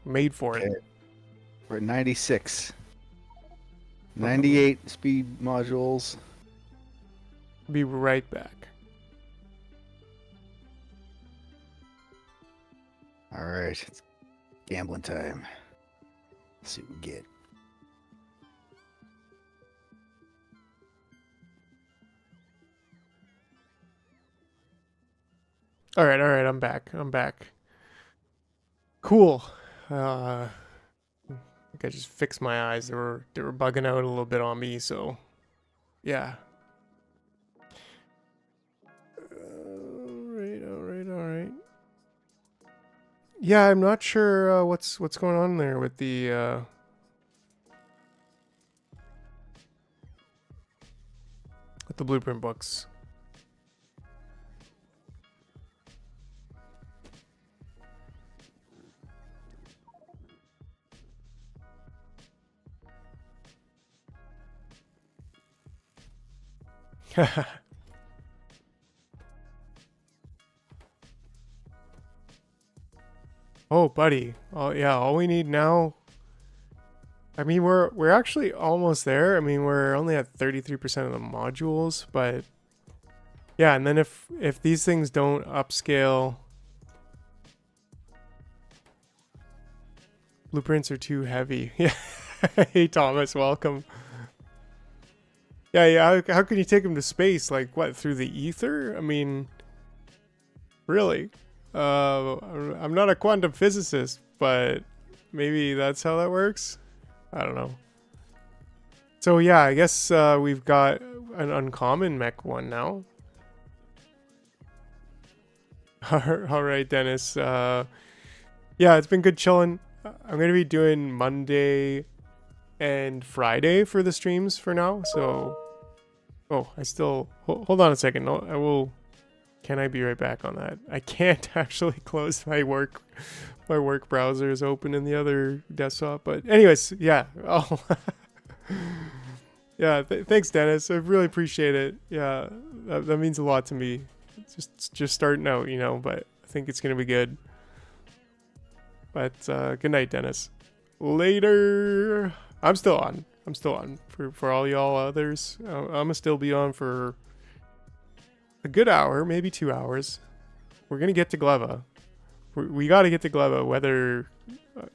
Made for it. Okay. We're at 96. 98 speed modules. Be right back. All right, it's gambling time. Let's see what we get. All right, I'm back. I'm back. Cool. I think I just fixed my eyes. They were bugging out a little bit on me, so yeah. All right. Yeah, I'm not sure what's going on there with the blueprint books. Oh, buddy. Oh, yeah. All we need now. I mean, we're actually almost there. I mean, we're only at 33% of the modules, but yeah. And then if these things don't upscale, blueprints are too heavy. Yeah. Hey, Thomas. Welcome. Yeah, yeah. How can you take them to space? Like what? Through the ether? I mean, really? I'm not a quantum physicist, but maybe that's how that works. I don't know. So yeah, I guess we've got an uncommon mech one now. All right, Dennis. Yeah, it's been good chilling. I'm gonna be doing Monday and Friday for the streams for now. So, oh, I still hold on a second. No, I will. Can I be right back on that? I can't actually close my work. My work browser is open in the other desktop. But anyways, yeah. Oh, yeah. Thanks, Dennis. I really appreciate it. Yeah, that means a lot to me. It's just starting out, you know. But I think it's gonna be good. But good night, Dennis. Later. I'm still on. For all y'all others. I'm gonna still be on for a good hour, maybe 2 hours. We're gonna get to Gleba. We gotta get to Gleba, whether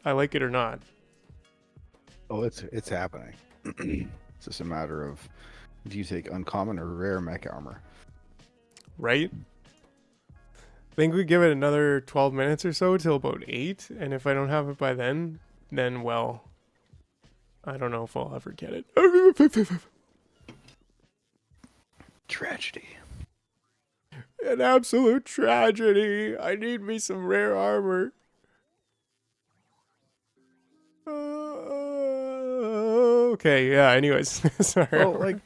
I like it or not. Oh, it's happening. It's just a matter of, do you take uncommon or rare mech armor? Right? I think we give it another 12 minutes or so till about 8, and if I don't have it by then well, I don't know if I'll ever get it. Tragedy. An absolute tragedy. I need me some rare armor. Okay, yeah, anyways. Sorry. Well, like,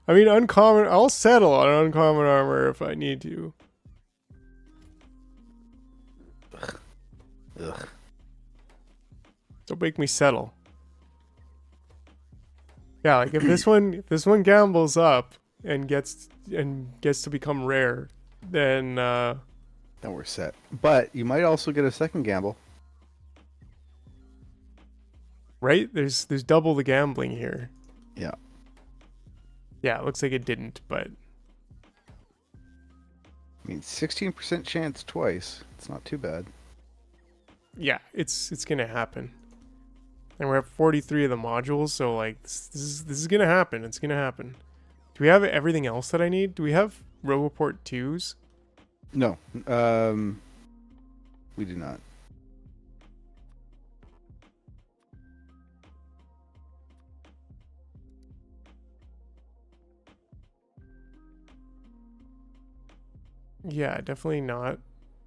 I mean, uncommon. I'll settle on uncommon armor if I need to. ugh. Don't make me settle. Yeah, like if this one gambles up and gets to become rare, then Then we're set. But you might also get a second gamble. right? There's double the gambling here. Yeah. Yeah, it looks like it didn't, but I mean, 16% chance twice. It's not too bad. yeah, it's gonna happen. And we're at 43 of the modules, so like this is gonna happen. It's gonna happen. Do we have everything else that I need? Do we have Roboport 2s? No. We do not. Yeah, definitely not.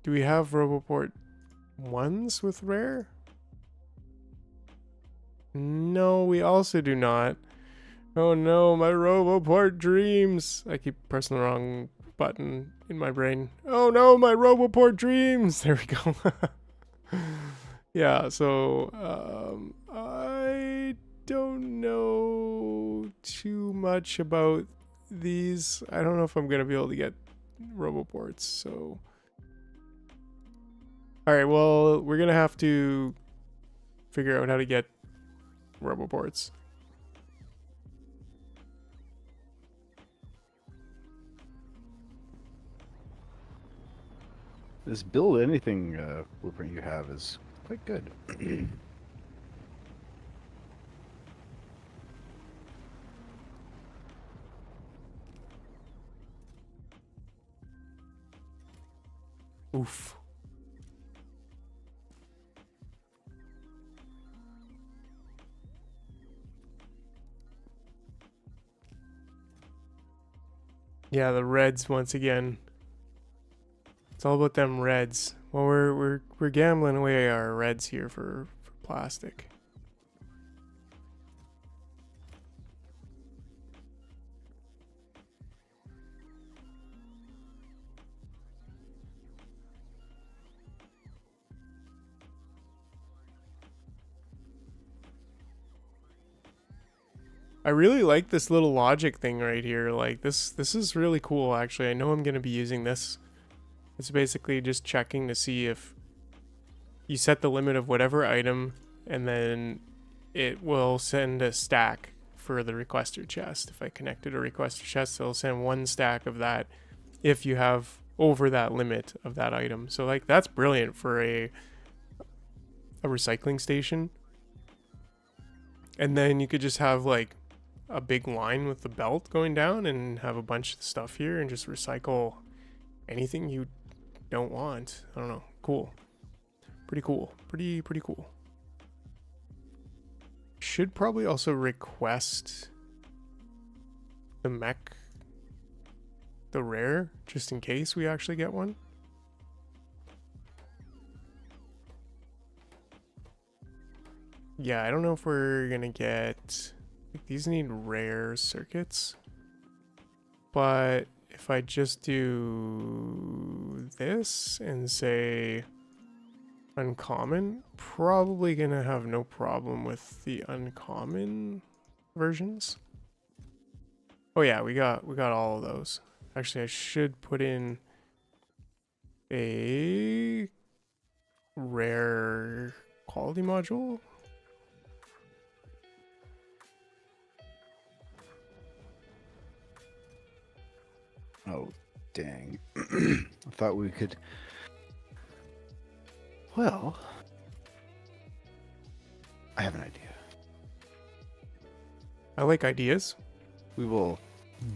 Do we have Roboport 1s with rare? No, we also do not. Oh no, my Roboport dreams. I keep pressing the wrong button in my brain. Oh no, my Roboport dreams. There we go. Yeah, so I don't know too much about these. I don't know if I'm gonna be able to get Roboports, so alright, well, we're gonna have to figure out how to get Roboports. This build anything blueprint you have is quite good. Oof. Yeah, the reds once again. It's all about them reds. Well, we're gambling away our reds here for plastic. I really like this little logic thing right here. Like this is really cool actually. I know I'm going to be using this. It's basically just checking to see if you set the limit of whatever item and then it will send a stack for the requester chest. If I connected a requester chest, it'll send one stack of that if you have over that limit of that item. So like that's brilliant for a recycling station. And then you could just have like a big line with the belt going down and have a bunch of stuff here and just recycle anything you don't want. I don't know. Cool. Pretty cool. Pretty cool. Should probably also request the mech, the rare, just in case we actually get one. Yeah, I don't know if we're gonna get... These need rare circuits. But if I just do this and say uncommon, probably gonna have no problem with the uncommon versions. Oh yeah, we got all of those. Actually, I should put in a rare quality module. Oh, dang. I thought we could... Well... I have an idea. I like ideas. We will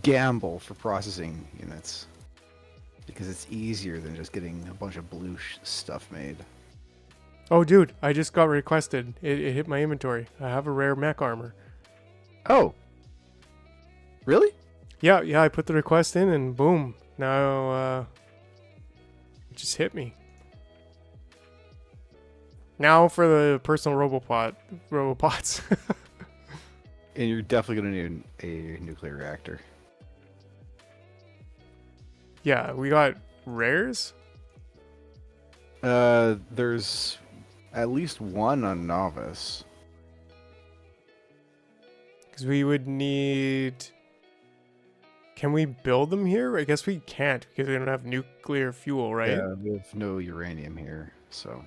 gamble for processing units. Because it's easier than just getting a bunch of blue stuff made. Oh, dude, I just got requested. It hit my inventory. I have a rare mech armor. Oh! Really? Yeah, I put the request in and boom. Now, it just hit me. Now for the personal robopots. And you're definitely going to need a nuclear reactor. Yeah, we got rares. There's at least one on Novice. Because we would need... Can we build them here? I guess we can't because we don't have nuclear fuel, right? Yeah, we have no uranium here, so...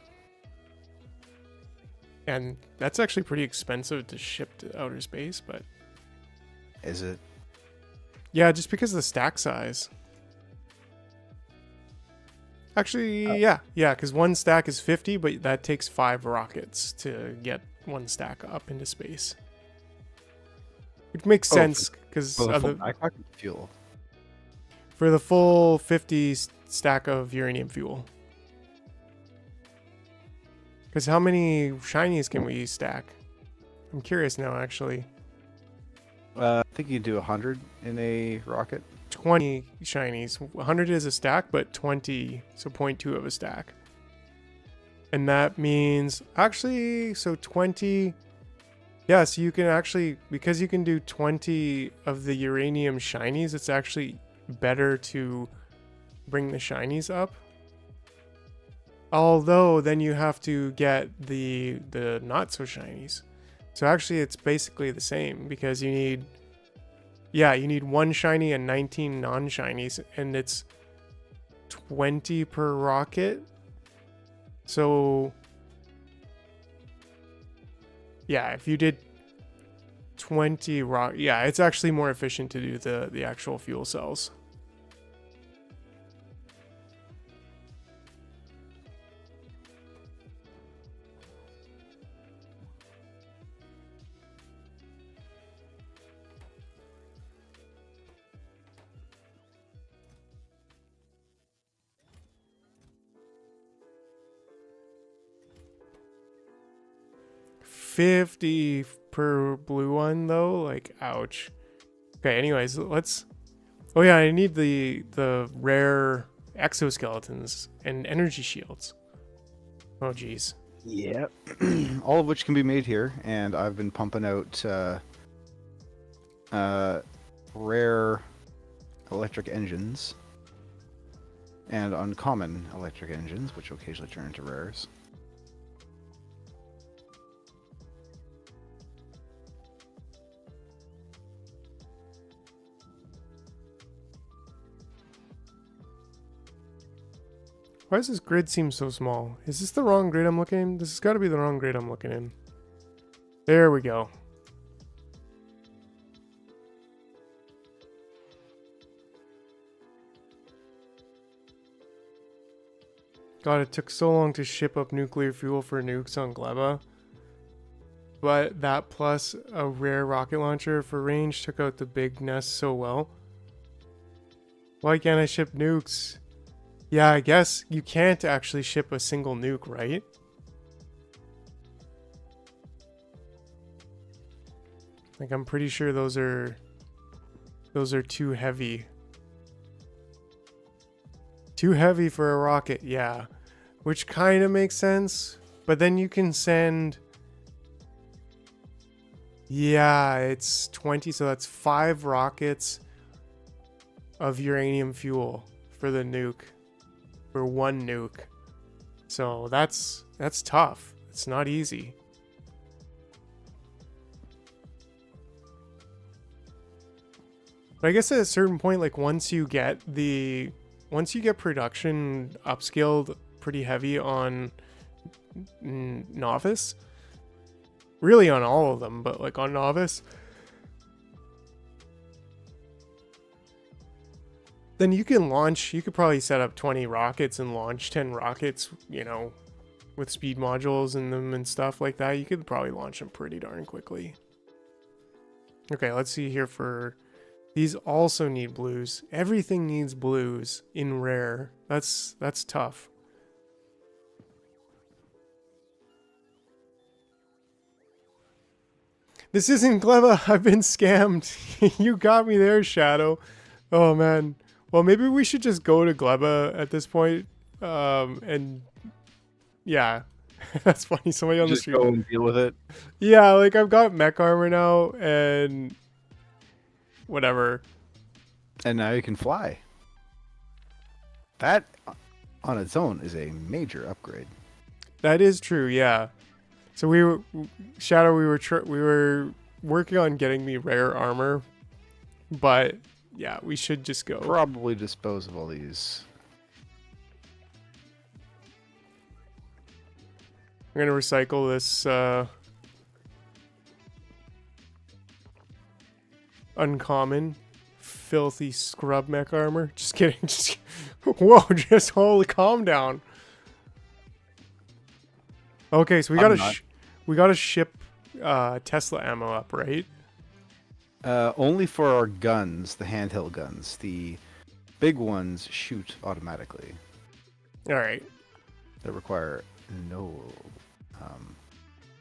And that's actually pretty expensive to ship to outer space, but... Is it? Yeah, just because of the stack size. Actually, yeah, because one stack is 50, but that takes 5 rockets to get one stack up into space. Which makes sense, because fuel. For the full 50 stack of uranium fuel. Because how many shinies can we stack? I'm curious now, actually. I think you can do 100 in a rocket. 20 shinies. 100 is a stack, but 20, so 0.2 of a stack. And that means, actually, so 20... Yeah, so you can actually, because you can do 20 of the uranium shinies, it's actually better to bring the shinies up. Although, then you have to get the not so shinies. So actually, it's basically the same, because you need... Yeah, you need 1 shiny and 19 non-shinies, and it's 20 per rocket. So... Yeah, if you did 20 yeah, it's actually more efficient to do the actual fuel cells. $50 per blue one though, like ouch. Okay, anyways, let's... Oh yeah, I need the rare exoskeletons and energy shields. Oh geez. Yep. All of which can be made here, and I've been pumping out rare electric engines and uncommon electric engines, which occasionally turn into rares. Why does this grid seem so small? Is this the wrong grid I'm looking in? This has got to be the wrong grid I'm looking in. There we go. God, it took so long to ship up nuclear fuel for nukes on Gleba. But that plus a rare rocket launcher for range took out the big nest so well. Why can't I ship nukes? Yeah, I guess you can't actually ship a single nuke, right? Like, I'm pretty sure those are too heavy. Too heavy for a rocket, yeah. Which kind of makes sense. But then you can send... Yeah, it's 20, so that's 5 rockets of uranium fuel for the nuke. For one nuke. So that's tough. It's not easy. But I guess at a certain point, like once you get production upscaled pretty heavy on novice, really on all of them, but like on novice, then you could probably set up 20 rockets and launch 10 rockets, you know, with speed modules in them and stuff like that. You could probably launch them pretty darn quickly. Okay, let's see here for... These also need blues. Everything needs blues in rare. That's tough. This isn't Gleba. I've been scammed. You got me there, Shadow. Oh, man. Well, maybe we should just go to Gleba at this point. And yeah, that's funny. Somebody on the street. Just go and deal with it. Yeah, like I've got mech armor now and whatever. And now you can fly. That on its own is a major upgrade. That is true, yeah. So we were Shadow. We were working on getting me rare armor, but yeah, we should just go. Probably dispose of all these. I'm gonna recycle this uncommon, filthy scrub mech armor. Just kidding. Just whoa, just holy, calm down. Okay, so we gotta ship Tesla ammo up, right? Only for our guns, the handheld guns. The big ones shoot automatically. All right. That require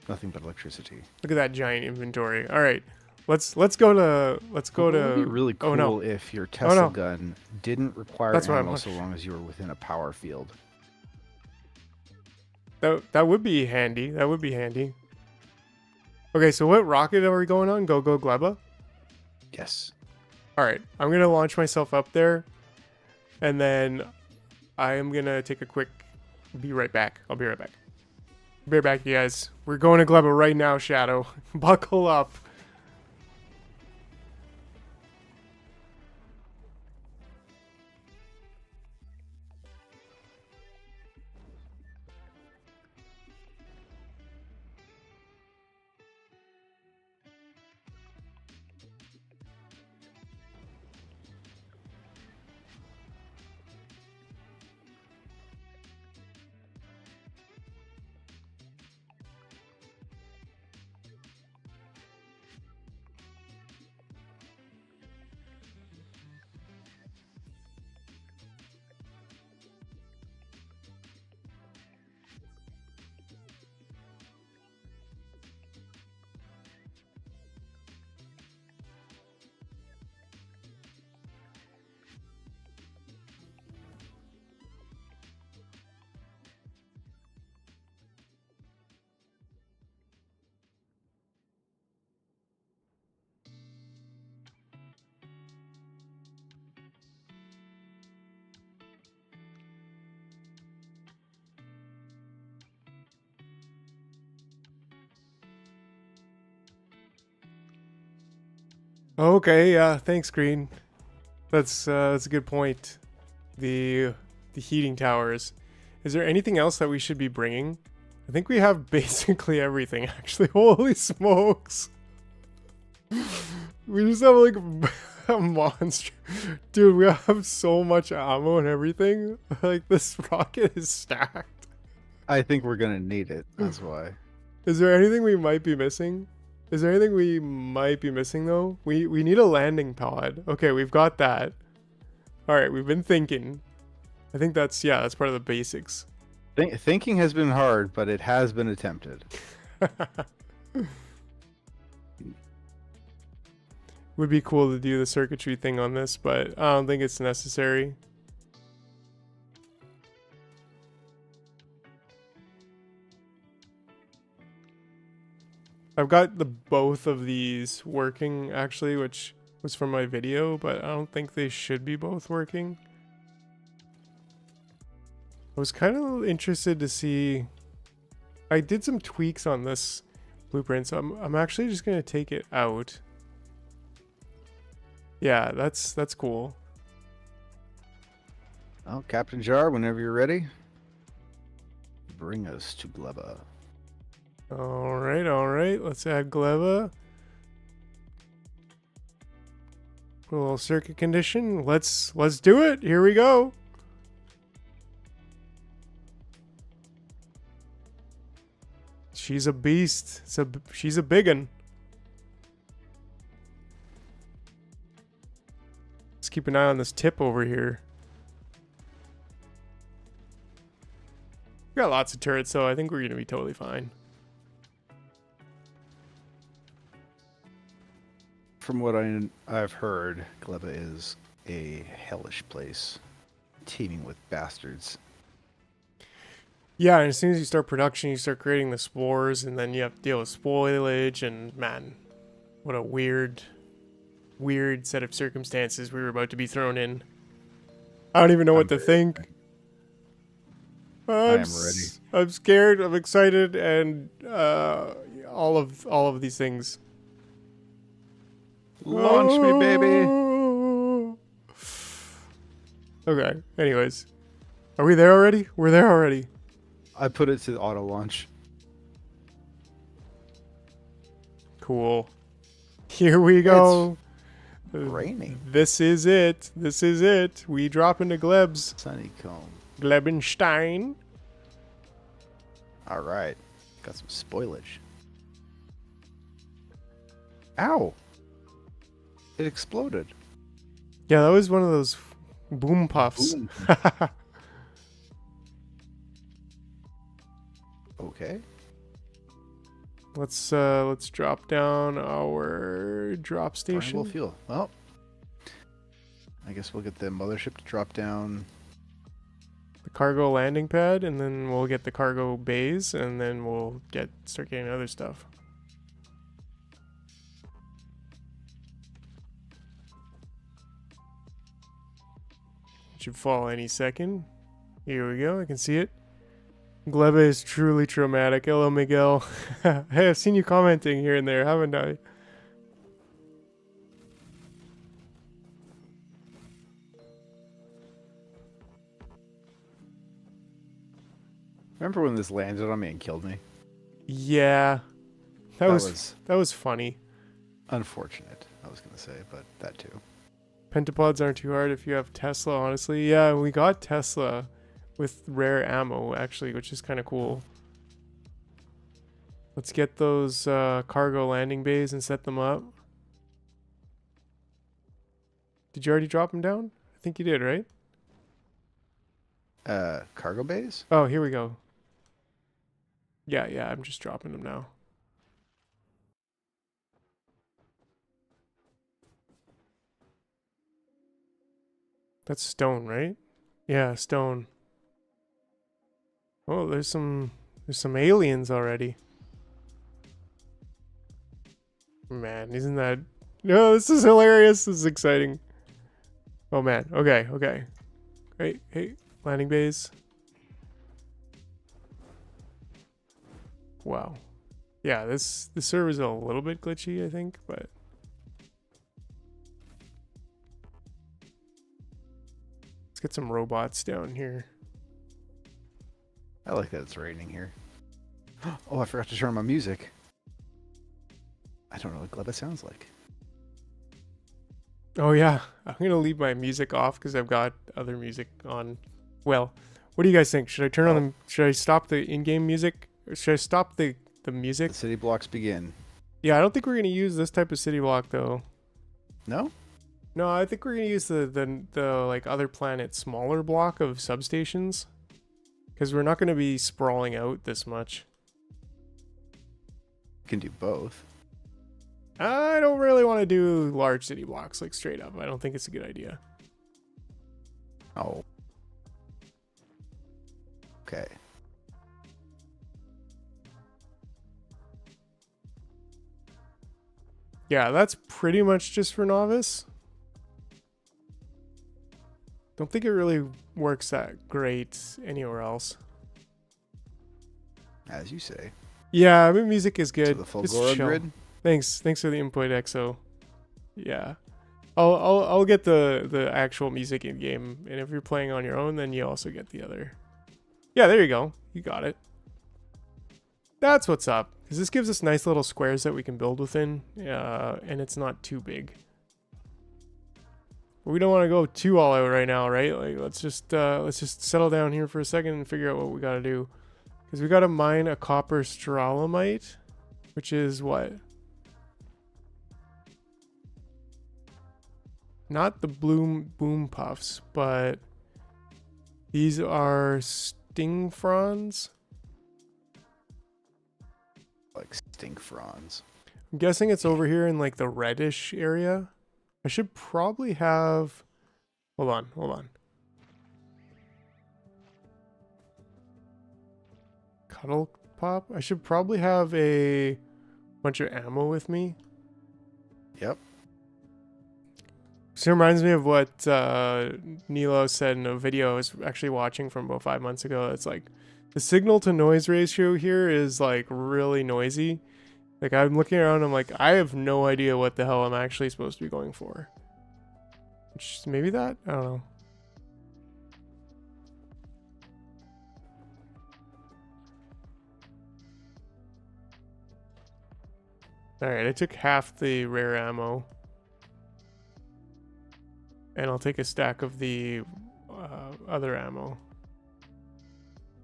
nothing but electricity. Look at that giant inventory. All right, let's go to It would be really cool oh, no. if your Tesla no. gun didn't require That's what I ammo want. so long as you were within a power field. That would be handy. That would be handy. Okay, so what rocket are we going on? Go Gleba? Yes. All right, I'm gonna launch myself up there, and then I am gonna take a quick. Be right back. I'll be right back. Be right back, you guys. We're going to Gleba right now, Shadow. Buckle up. Okay, yeah, thanks, Green. That's a good point. The heating towers. Is there anything else that we should be bringing? I think we have basically everything, actually. Holy smokes. We just have like a monster. Dude, we have so much ammo and everything. Like, this rocket is stacked. I think we're gonna need it. That's why. Is there anything we might be missing? Is there anything we might be missing, though? We need a landing pod. Okay, we've got that. Alright, we've been thinking. I think that's part of the basics. Thinking has been hard, but it has been attempted. Would be cool to do the circuitry thing on this, but I don't think it's necessary. I've got both of these working, actually, which was from my video, but I don't think they should be both working. I was kind of interested to see. I did some tweaks on this blueprint, so I'm actually just gonna take it out. Yeah, that's cool. Well, Captain Jar, whenever you're ready, bring us to Gleba. All right. Let's add Gleba. Put a little circuit condition. Let's do it. Here we go. She's a beast. She's a big one. Let's keep an eye on this tip over here. We got lots of turrets, so I think we're gonna be totally fine. From what I've heard, Gleba is a hellish place, teeming with bastards. Yeah, and as soon as you start production, you start creating the spores, and then you have to deal with spoilage, and man, what a weird set of circumstances we were about to be thrown in. I don't even know what to think. I am ready. I'm scared, I'm excited, and all of these things. Launch me, baby! Okay, anyways. Are we there already? We're there already. I put it to auto launch. Cool. Here we go. It's raining. This is it. This is it. We drop into Gleb's. Sunnycomb. Glebenstein. Alright. Got some spoilage. Ow! It exploded. Yeah, that was one of those boom puffs. Boom. Okay. Let's drop down our drop station. Variable fuel. Well, I guess we'll get the mothership to drop down. The cargo landing pad, and then we'll get the cargo bays, and then we'll start getting other stuff. Should fall any second. Here we go. I can see it. Gleba is truly traumatic. Hello, Miguel. Hey, I've seen you commenting here and there, haven't I? Remember when this landed on me and killed me? Yeah. That was funny. Unfortunate, I was going to say, but that too. Pentapods aren't too hard if you have Tesla, honestly. Yeah, we got Tesla with rare ammo, actually, which is kind of cool. Let's get those cargo landing bays and set them up. Did you already drop them down? I think you did, right? Cargo bays? Oh, here we go. Yeah, I'm just dropping them now. That's stone, right? Yeah, stone. Oh, there's some aliens already. Man, isn't that... No, this is hilarious. This is exciting. Oh, man. Okay. Great. Hey, landing bays. Wow. Yeah, the server's a little bit glitchy, I think, but... Let's get some robots down here. I like that it's raining here. Oh, I forgot to turn on my music. I don't know what Gleba sounds like. Oh yeah, I'm gonna leave my music off because I've got other music on. Well, what do you guys think? Should I turn on the? Should I stop the in-game music? Or should I stop the music? The city blocks begin. Yeah, I don't think we're gonna use this type of city block though. No? No, I think we're gonna use the like other planet smaller block of substations, because we're not gonna be sprawling out this much. You can do both. I don't really want to do large city blocks like straight up. I don't think it's a good idea. Oh. Okay. Yeah, that's pretty much just for novice. Don't think it really works that great anywhere else. As you say. Yeah, but music is good. To the Just Fulgora chill. grid? Thanks for the input, EXO. Yeah, I'll get the actual music in game, and if you're playing on your own, then you also get the other. Yeah, there you go. You got it. That's what's up. Because this gives us nice little squares that we can build within, and it's not too big. We don't want to go too all out right now, right? Like let's just settle down here for a second and figure out what we got to do. Because we got to mine a copper stralemite, which is what? Not the boom puffs, but these are sting fronds. Like stink fronds. I'm guessing it's over here in like the reddish area. I should probably have... Hold on. Cuddle pop? I should probably have a bunch of ammo with me. Yep. So it reminds me of what Nilo said in a video I was actually watching from about 5 months ago. It's like the signal to noise ratio here is like really noisy. Like I'm looking around, I'm like, I have no idea what the hell I'm actually supposed to be going for. Which maybe that? I don't know. Alright, I took half the rare ammo. And I'll take a stack of the other ammo.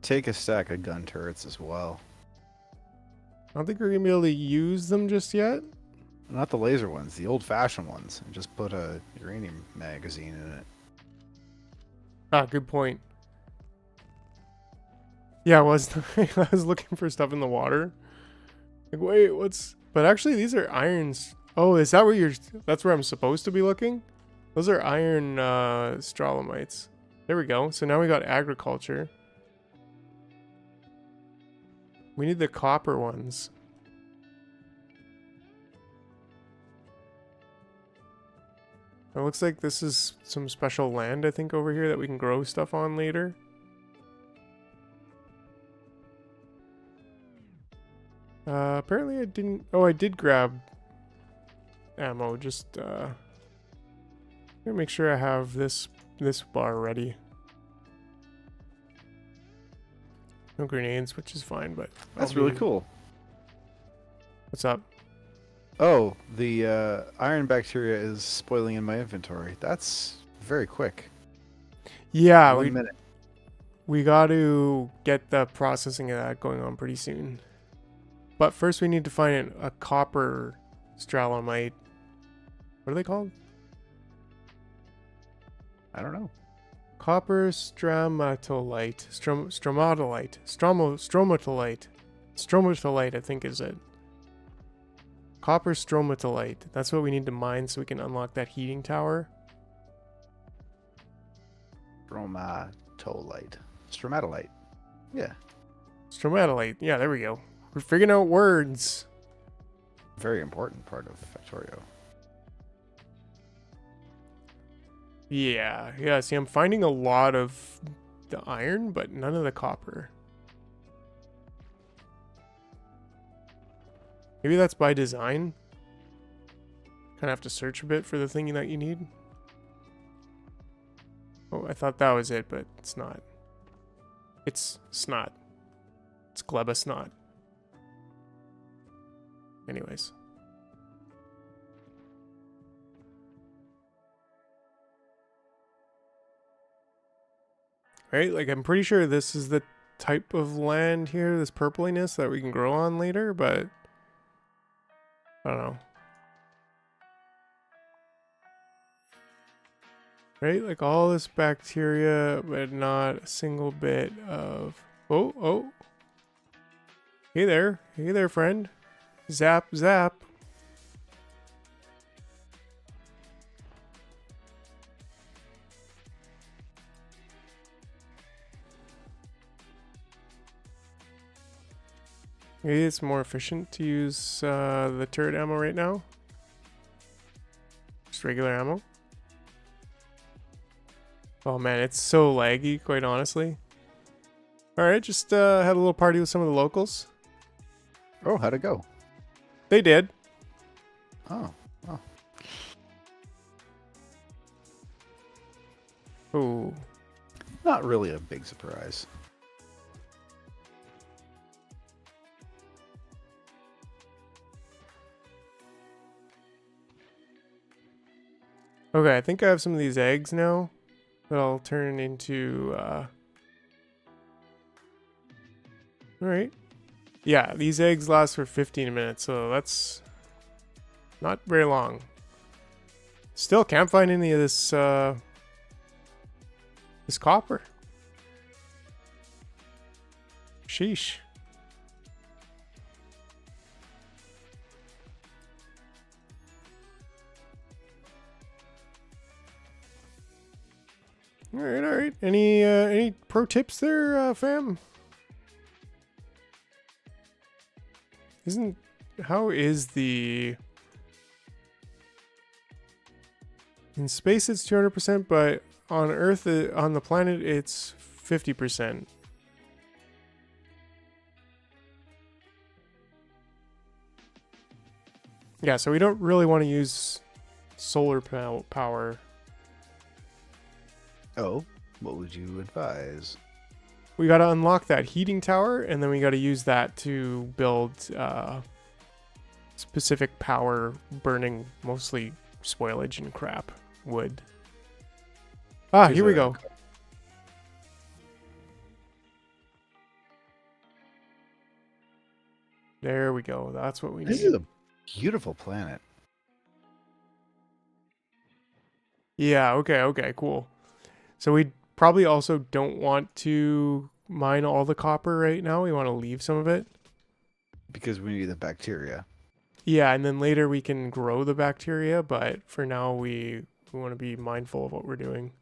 Take a stack of gun turrets as well. I don't think we're going to be able to use them just yet. Not the laser ones, the old-fashioned ones. And just put a uranium magazine in it. Ah, good point. Yeah, I was looking for stuff in the water. Like, wait, what's... But actually, these are irons. Oh, is that where you're... That's where I'm supposed to be looking? Those are iron stralamites. There we go. So now we got agriculture. We need the copper ones. It looks like this is some special land, I think, over here that we can grow stuff on later. Apparently I didn't... Oh, I did grab ammo. Just, gonna make sure I have this bar ready. No grenades, which is fine, but... That's really cool. What's up? Oh, the iron bacteria is spoiling in my inventory. That's very quick. Yeah, 1 minute. we got to get the processing of that going on pretty soon. But first we need to find a copper stralemite. What are they called? I don't know. Copper stromatolite. Stromatolite, I think is it. Copper stromatolite. That's what we need to mine so we can unlock that heating tower. Stromatolite. Yeah. Stromatolite. Yeah, there we go. We're figuring out words. Very important part of Factorio. Yeah. See, I'm finding a lot of the iron, but none of the copper. Maybe that's by design. Kind of have to search a bit for the thing that you need. Oh, I thought that was it, but it's not. It's snot. It's Gleba snot. Anyways. Right? Like, I'm pretty sure this is the type of land here, this purpliness that we can grow on later, but I don't know. Right? Like all this bacteria, but not a single bit of... Oh, oh. Hey there. Hey there, friend. Zap, zap. Maybe it's more efficient to use the turret ammo right now. Just regular ammo. Oh man, it's so laggy, quite honestly. Alright, just had a little party with some of the locals. Oh, how'd it go? They did. Oh. Ooh. Not really a big surprise. Okay, I think I have some of these eggs now that I'll turn into, Alright. Yeah, these eggs last for 15 minutes, so that's not very long. Still can't find any of this, this copper. Sheesh. All right. Any pro tips there, fam? How is the... In space it's 200%, but on Earth, on the planet, it's 50%. Yeah, so we don't really want to use solar power. Oh, what would you advise? We got to unlock that heating tower, and then we got to use that to build specific power burning mostly spoilage and crap wood. Ah, here we go. There we go. That's what we need. This is a beautiful planet. Yeah, okay, cool. So we probably also don't want to mine all the copper right now. We want to leave some of it. Because we need the bacteria. Yeah, and then later we can grow the bacteria, but for now we want to be mindful of what we're doing.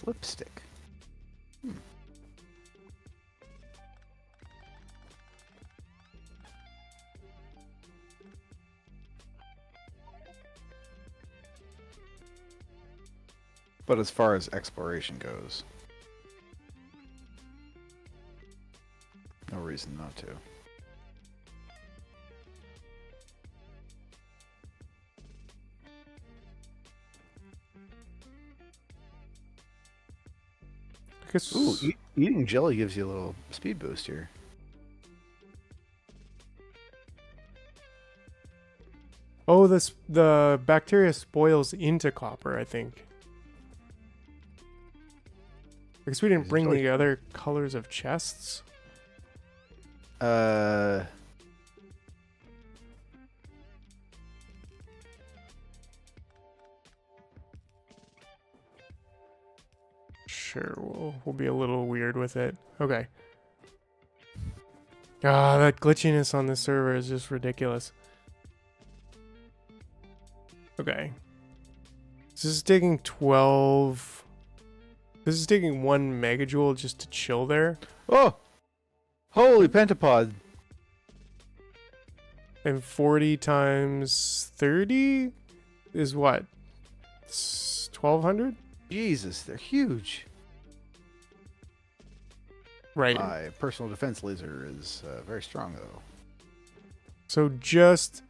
Lipstick. But as far as exploration goes, no reason not to. I guess... Ooh, eating jelly gives you a little speed boost here. Oh, the bacteria spoils into copper, I think. I guess we didn't bring the other colors of chests. Sure, we'll be a little weird with it. Okay. Ah, that glitchiness on this server is just ridiculous. Okay. This is taking 12... This is taking 1 megajoule just to chill there. Oh! Holy pentapod! And 40 times 30 is what? It's 1200? Jesus, they're huge. Right. My personal defense laser is very strong, though. So just...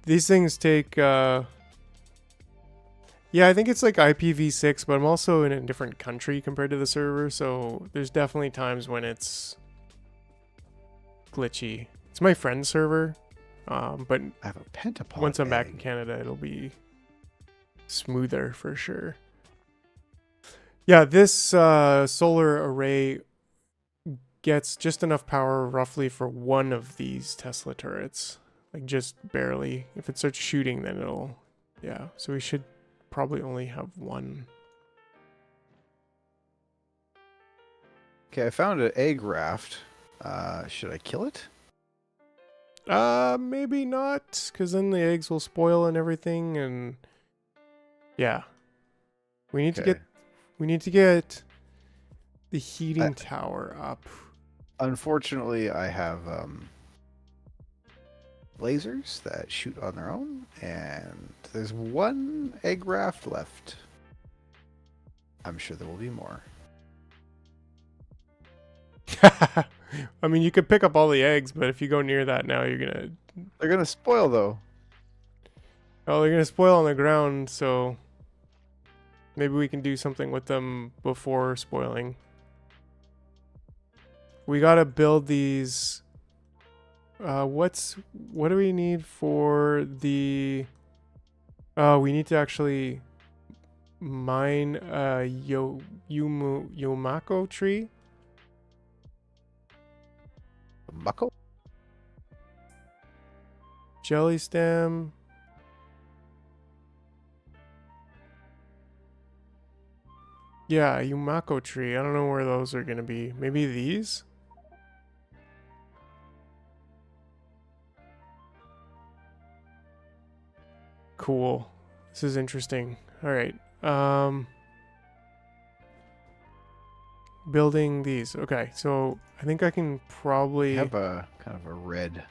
These things take... Yeah, I think it's like IPv6, but I'm also in a different country compared to the server, so there's definitely times when it's glitchy. It's my friend's server, but I have a pentapod once I'm back egg. in Canada, it'll be smoother for sure. Yeah, this solar array gets just enough power roughly for one of these Tesla turrets. Like just barely. If it starts shooting, then it'll... Yeah, so we should probably only have one. Okay, I found an egg raft. Should I kill it? Maybe not, because then the eggs will spoil and everything, and... Yeah. We need Okay. to get the heating tower up. Unfortunately, I have lasers that shoot on their own, and there's one egg raft left. I'm sure there will be more. I mean, you could pick up all the eggs, but if you go near that now, you're gonna... They're gonna spoil, though. Oh, they're gonna spoil on the ground, so... Maybe we can do something with them before spoiling. We gotta build these... what do we need for the... Oh, we need to actually mine a Yumako tree. Muckle? Jelly stem. Yeah, Yumako tree. I don't know where those are gonna be. Maybe these? Cool. This is interesting. Alright. Building these. Okay, so I think I can probably... I have a kind of a red...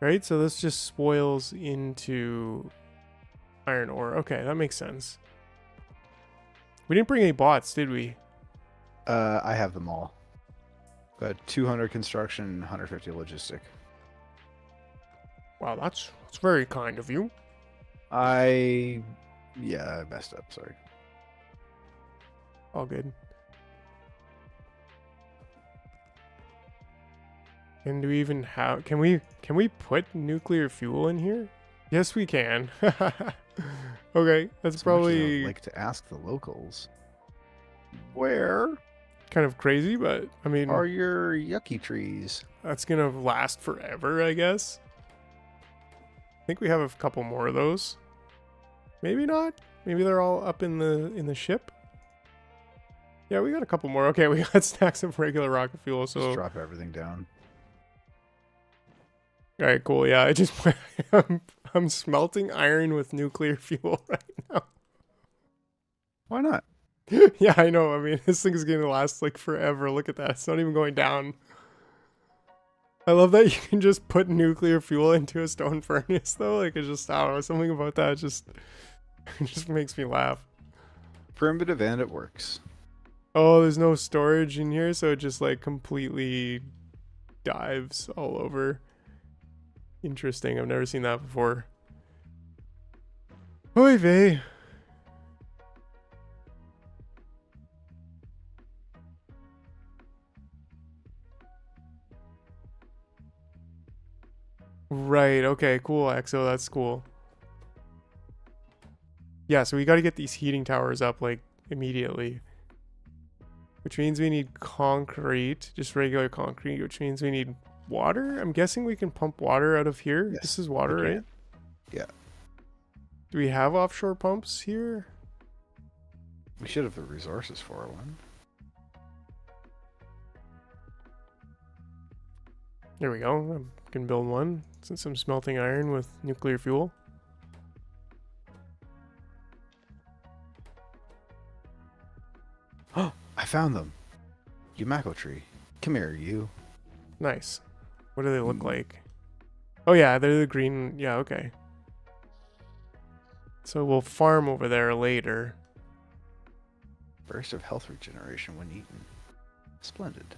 Right, so this just spoils into iron ore. Okay, that makes sense. We didn't bring any bots, did we? I have them all. Got 200 construction, 150 logistic. Wow, that's very kind of you. I messed up, sorry. All good. And do we even have... Can we put nuclear fuel in here? Yes, we can. Okay, that's So much as I probably would like to ask the locals. Where kind of crazy, but I mean, are your yucky trees? that's gonna last forever, I guess. I think we have a couple more of those. Maybe not. Maybe they're all up in the ship. Yeah, we got a couple more. Okay, we got stacks of regular rocket fuel. So Just drop everything down. all right, cool. Yeah, I just I'm smelting iron with nuclear fuel right now. Why not? Yeah, I know. I mean, this thing is going to last like forever. Look at that. It's not even going down. I love that you can just put nuclear fuel into a stone furnace, though. Like, it's just, I don't know, something about that just, it just makes me laugh. Primitive and it works. Oh, there's no storage in here, so it just like completely dives all over. Interesting. I've never seen that before. Oy vey. Right, okay, cool, Exo, that's cool. Yeah, so we gotta get these heating towers up, like, immediately. Which means we need concrete, just regular concrete, which means we need water? I'm guessing we can pump water out of here. Yes, This is water, we can. right? Yeah. Do we have offshore pumps here? We should have the resources for one. There we go. I can build one. Since I'm smelting iron with nuclear fuel. Oh, I found them. Yumako tree. Come here, you. Nice. What do they look like? Oh yeah, they're the green. Yeah, okay. So we'll farm over there later. Burst of health regeneration when eaten. Splendid.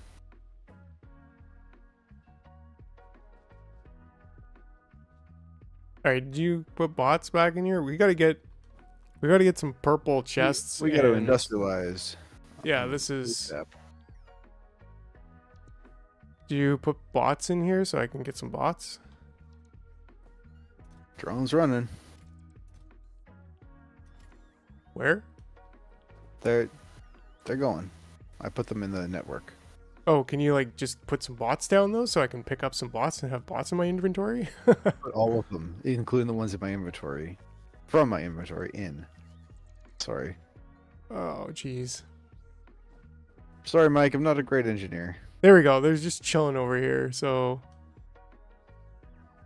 All right, did you put bots back in here? We gotta get some purple chests. We got to and- industrialize. Yeah, this is. ASAP. Do you put bots in here so I can get some bots? Drones running. Where? They're going. I put them in the network. Oh, can you like just put some bots down though, so I can pick up some bots and have bots in my inventory? Put all of them, including the ones in my inventory, from my inventory in. Sorry. Oh, jeez. Sorry, Mike. I'm not a great engineer. There we go. They're just chilling over here, so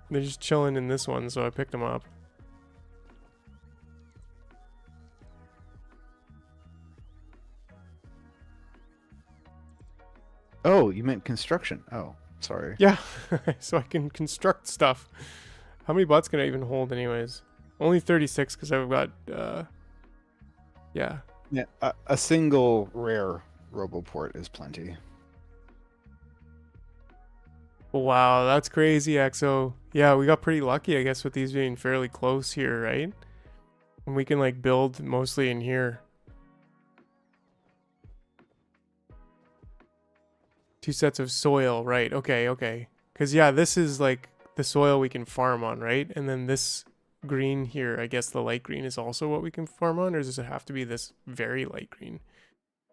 they're just chilling in this one, so I picked them up. Oh, you meant construction. Oh, sorry. Yeah, so I can construct stuff. How many bots can I even hold anyways? Only 36 because I've got, yeah. Yeah, a single rare Roboport is plenty. Wow, that's crazy, Exo. Yeah, we got pretty lucky, I guess, with these being fairly close here, right? And we can, like, build mostly in here. 2 sets of soil, right. Okay. Because, yeah, this is, like, the soil we can farm on, right? And then this green here, I guess the light green is also what we can farm on, or does it have to be this very light green?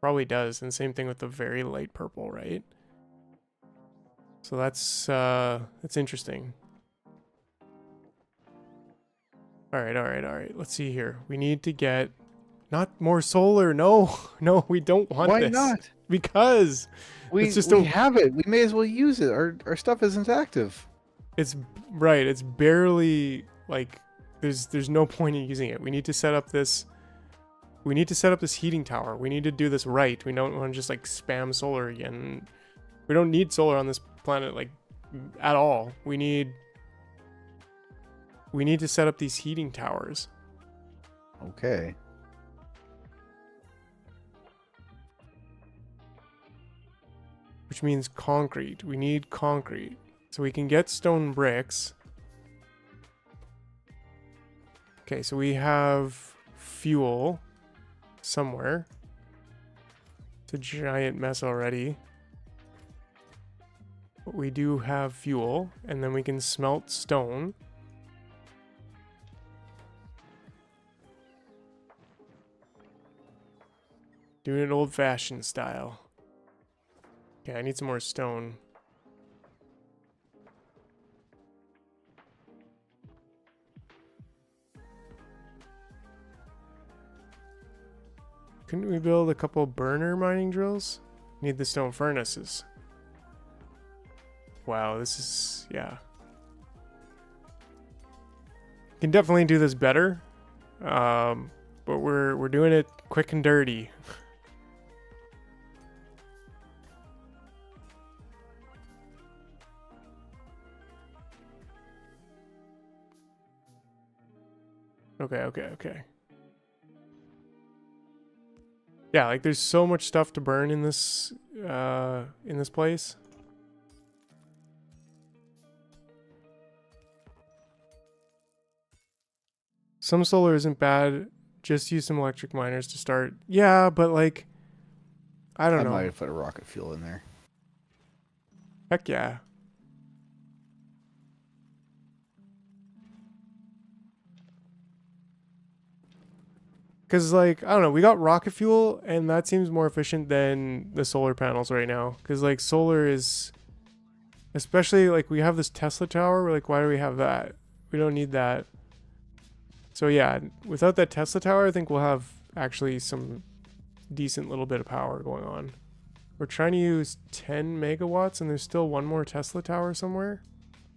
Probably does, and same thing with the very light purple, right? So that's interesting. All right. Let's see here. We need to get not more solar. No, we don't want Why this. not? Because We have it. We may as well use it. Our stuff isn't active. it's right. It's barely like there's no point in using it. We need to set up this. We need to set up this heating tower. We need to do this right. We don't want to just like spam solar again. We don't need solar on this planet like at all. We need to set up these heating towers. Okay. Which means concrete. We need concrete. So we can get stone bricks. Okay, so we have fuel somewhere. It's a giant mess already. But we do have fuel, and then we can smelt stone. Doing it old-fashioned style. Okay, I need some more stone. Couldn't we build a couple burner mining drills? Need the stone furnaces. Wow, this is, yeah. Can definitely do this better. But we're doing it quick and dirty. Okay. Yeah, like there's so much stuff to burn in this place. Some solar isn't bad. Just use some electric miners to start. Yeah, but like, I don't know. I might have put a rocket fuel in there. Heck yeah. Because, like, I don't know, we got rocket fuel, and that seems more efficient than the solar panels right now. Because, like, solar is... Especially, like, we have this Tesla tower. We're like, why do we have that? We don't need that. So, yeah, without that Tesla tower, I think we'll have actually some decent little bit of power going on. We're trying to use 10 megawatts, and there's still one more Tesla tower somewhere.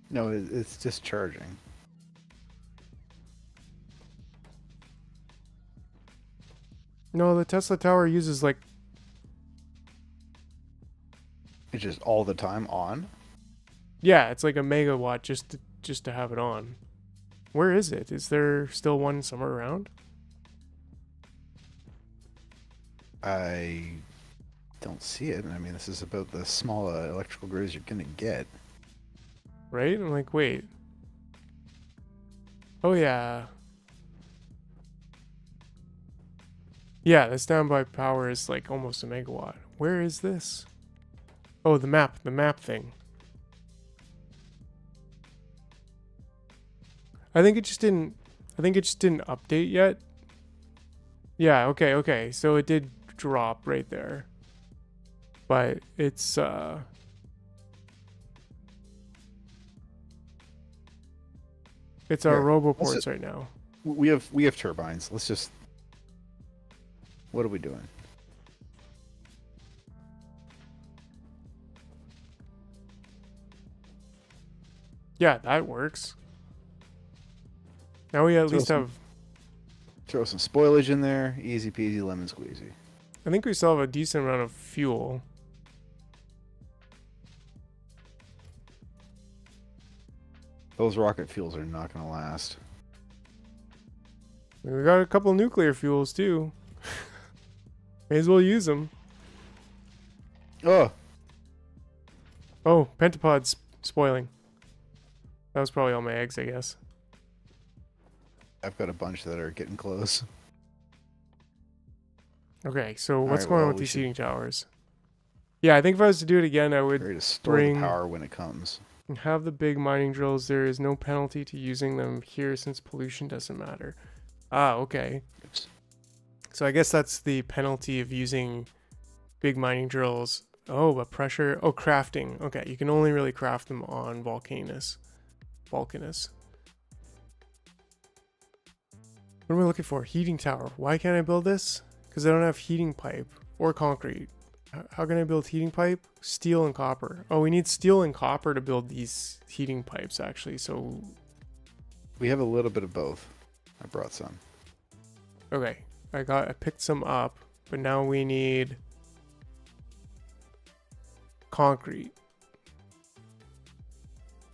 No, it's just charging. No, the Tesla tower uses like... It's just all the time on. Yeah, it's like a megawatt just to have it on. Where is it? Is there still one somewhere around? I Don't see it. I mean, this is about the small electrical grids you're gonna get. Right? I'm like, wait. Oh, yeah. Yeah, the standby power is like almost a megawatt. Where is this? Oh, the map thing. I think it just didn't update yet. Yeah, okay. So it did drop right there. But it's it's our Here, roboports right now. We have turbines. Let's just. What are we doing? Yeah, that works. Now we at least have. Throw some spoilage in there. Easy peasy lemon squeezy. I think we still have a decent amount of fuel. Those rocket fuels are not gonna last. We got a couple nuclear fuels too. May as well use them. Oh, Oh, pentapod's spoiling. That was probably all my eggs, I guess. I've got a bunch that are getting close. Okay, so what's Alright, going on well, with we these should- heating towers? Yeah, I think if I was to do it again, I would Ready to store bring- the power when it comes. have the big mining drills. There is no penalty to using them here since pollution doesn't matter. Ah, okay. It's- So I guess that's the penalty of using big mining drills. Oh, but pressure. Oh, crafting. Okay, you can only really craft them on Volcanus. Volcanus. What am I looking for? Heating tower. Why can't I build this? Because I don't have heating pipe or concrete. How can I build heating pipe? Steel and copper. Oh, we need steel and copper to build these heating pipes, actually. So, We have a little bit of both. I brought some. okay. I picked some up, but now we need concrete.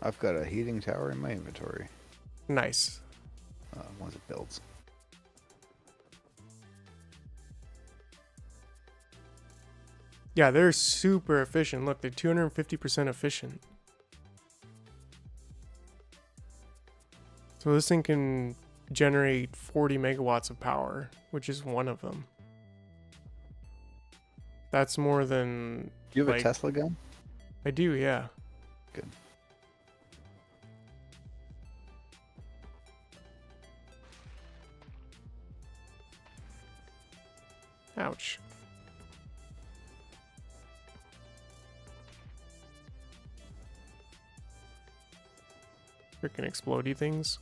I've got a heating tower in my inventory. Nice. Once it builds. Yeah, they're super efficient. Look, they're 250% efficient. So this thing can generate 40 megawatts of power, which is one of them. That's more than... You have like- a Tesla gun? I do, yeah. Good. Ouch. Freaking explodey things.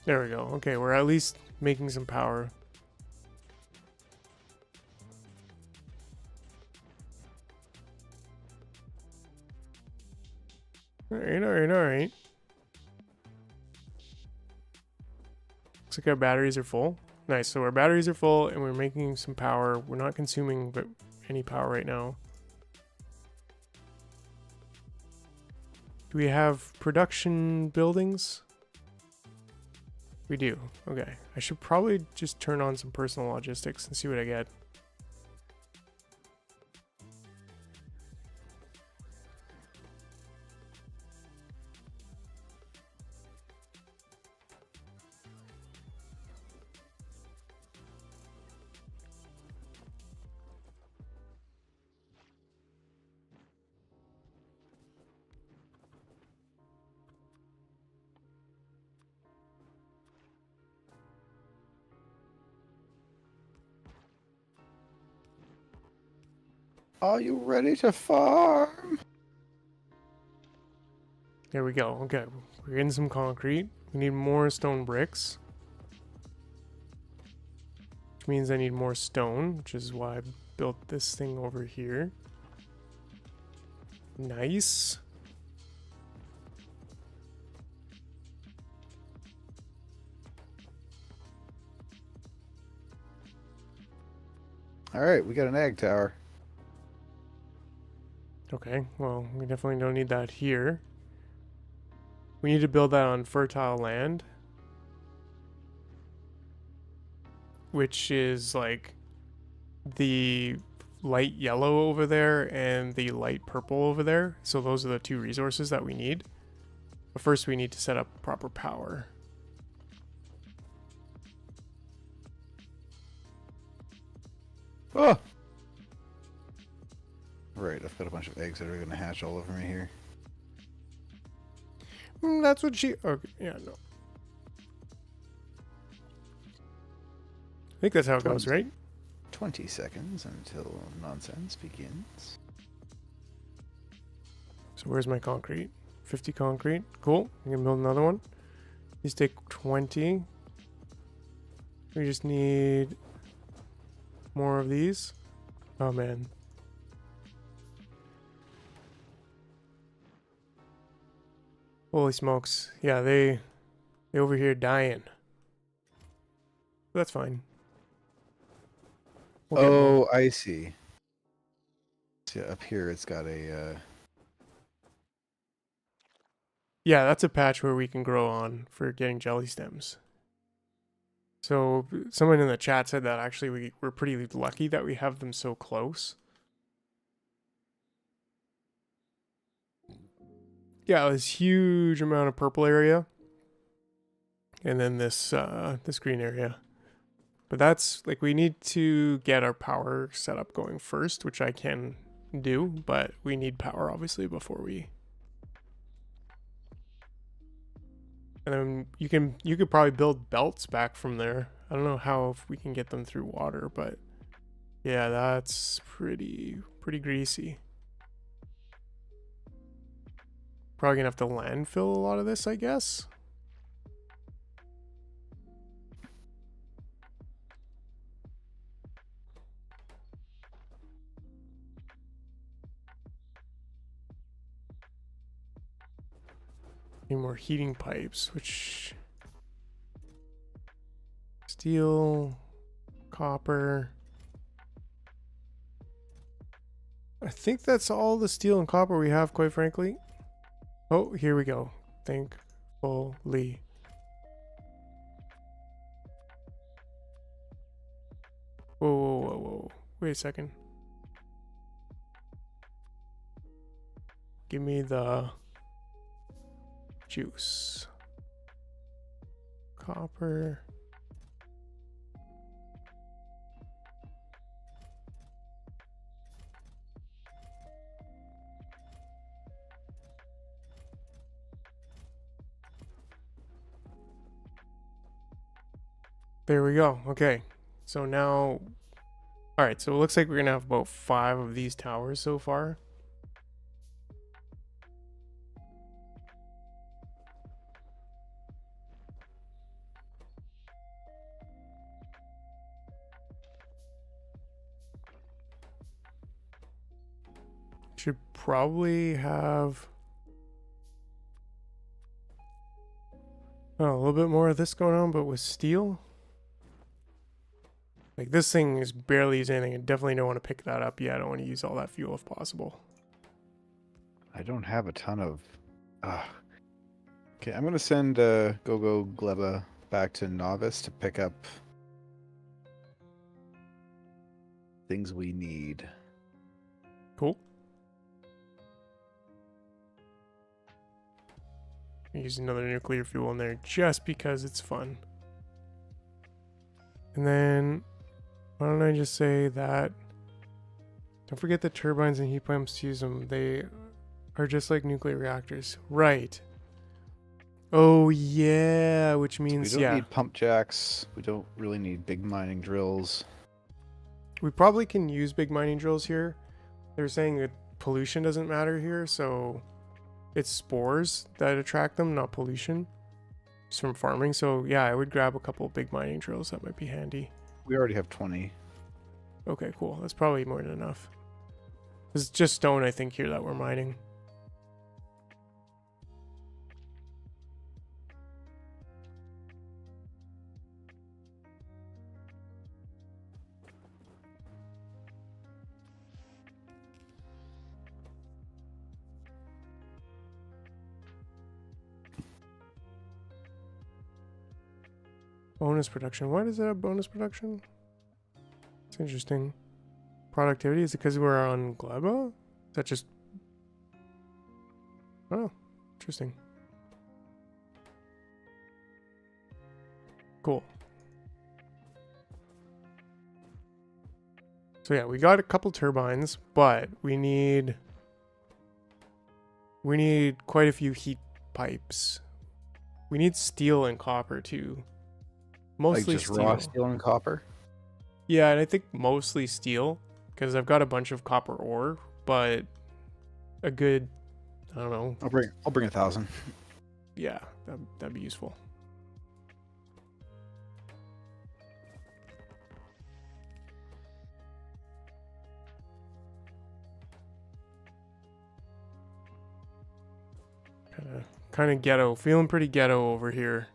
There we go. Okay, we're at least making some power. Alright. Looks like our batteries are full. Nice, so our batteries are full and we're making some power. We're not consuming any power right now. Do we have production buildings? We do. Okay. I should probably just turn on some personal logistics and see what I get. Are you ready to farm? There we go. Okay. We're getting some concrete. We need more stone bricks. Which means I need more stone, which is why I built this thing over here. Nice. All right, we got an ag tower. Okay, well, we definitely don't need that here. We need to build that on fertile land. Which is like the light yellow over there and the light purple over there. So those are the two resources that we need. But first we need to set up proper power. Oh! Right, I've got a bunch of eggs that are going to hatch all over me here. That's what she... Okay, yeah, no. I think that's how it goes, right? 20 seconds until nonsense begins. So where's my concrete? 50 concrete. Cool. We can build another one. These take 20. We just need more of these. Oh, man. Holy smokes. Yeah, they over here dying. That's fine. We'll get more. Oh, I see. So up here it's got a... Yeah, that's a patch where we can grow on for getting jelly stems. So someone in the chat said that actually we're pretty lucky that we have them so close. Yeah, this huge amount of purple area. And then this green area. But that's, like, we need to get our power setup going first, which I can do, but we need power, obviously, before we... And then you could probably build belts back from there. I don't know how if we can get them through water, but yeah, that's pretty greasy. Probably gonna have to landfill a lot of this, I guess. Need more heating pipes, which... Steel, copper. I think that's all the steel and copper we have, quite frankly. Oh, here we go. Thankfully. Whoa. Wait a second. Give me the juice. Copper. There we go. Okay. So now... Alright, so it looks like we're going to have about 5 of these towers so far. Should probably have... Oh, a little bit more of this going on, but with steel. Like, this thing is barely using anything. I definitely don't want to pick that up yet. I don't want to use all that fuel if possible. I don't have a ton of... Okay, I'm going to send Gleba back to Novice to pick up things we need. Cool. Use another nuclear fuel in there just because it's fun. And then... Why don't I just say that... Don't forget the turbines and heat pumps to use them. They are just like nuclear reactors. Right. Oh, yeah. Which means, So we don't need pump jacks. We don't really need big mining drills. We probably can use big mining drills here. They're saying that pollution doesn't matter here, so it's spores that attract them, not pollution. Just from farming. So, yeah, I would grab a couple of big mining drills. That might be handy. We already have 20. Okay, cool. That's probably more than enough. It's just stone, I think, here that we're mining. Bonus production. Why does it have bonus production? It's interesting. productivity? Is it because we're on Gleba? Is that just... Oh, interesting. Cool. So yeah, we got a couple turbines, but we need quite a few heat pipes. We need steel and copper too. Mostly like just steel. raw steel and copper. Yeah, and I think mostly steel because I've got a bunch of copper ore, but a good, I don't know. I'll bring 1,000. Yeah, that'd be useful. Kind of ghetto. Feeling pretty ghetto over here.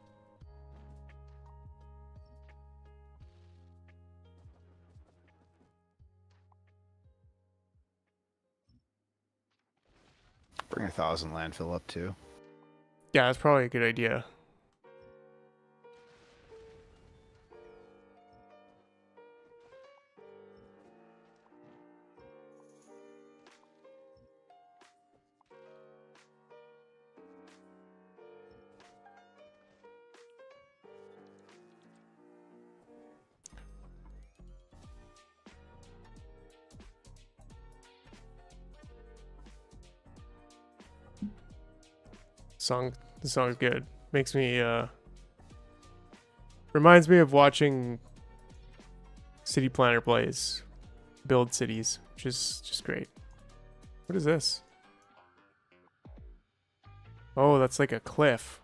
Bring 1,000 landfill up too. Yeah, that's probably a good idea. The song's good. Makes me reminds me of watching City Planner plays build cities, which is just great. What is this? Oh, that's like a cliff.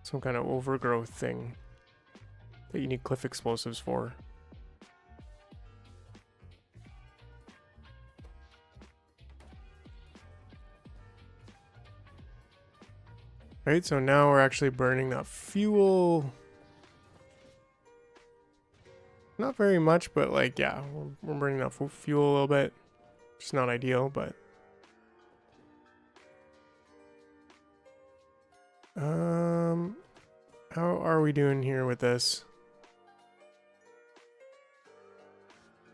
Some kind of overgrowth thing that you need cliff explosives for. Right, so now we're actually burning that fuel. Not very much, but like, yeah, we're burning that fuel a little bit. It's not ideal, but... how are we doing here with this?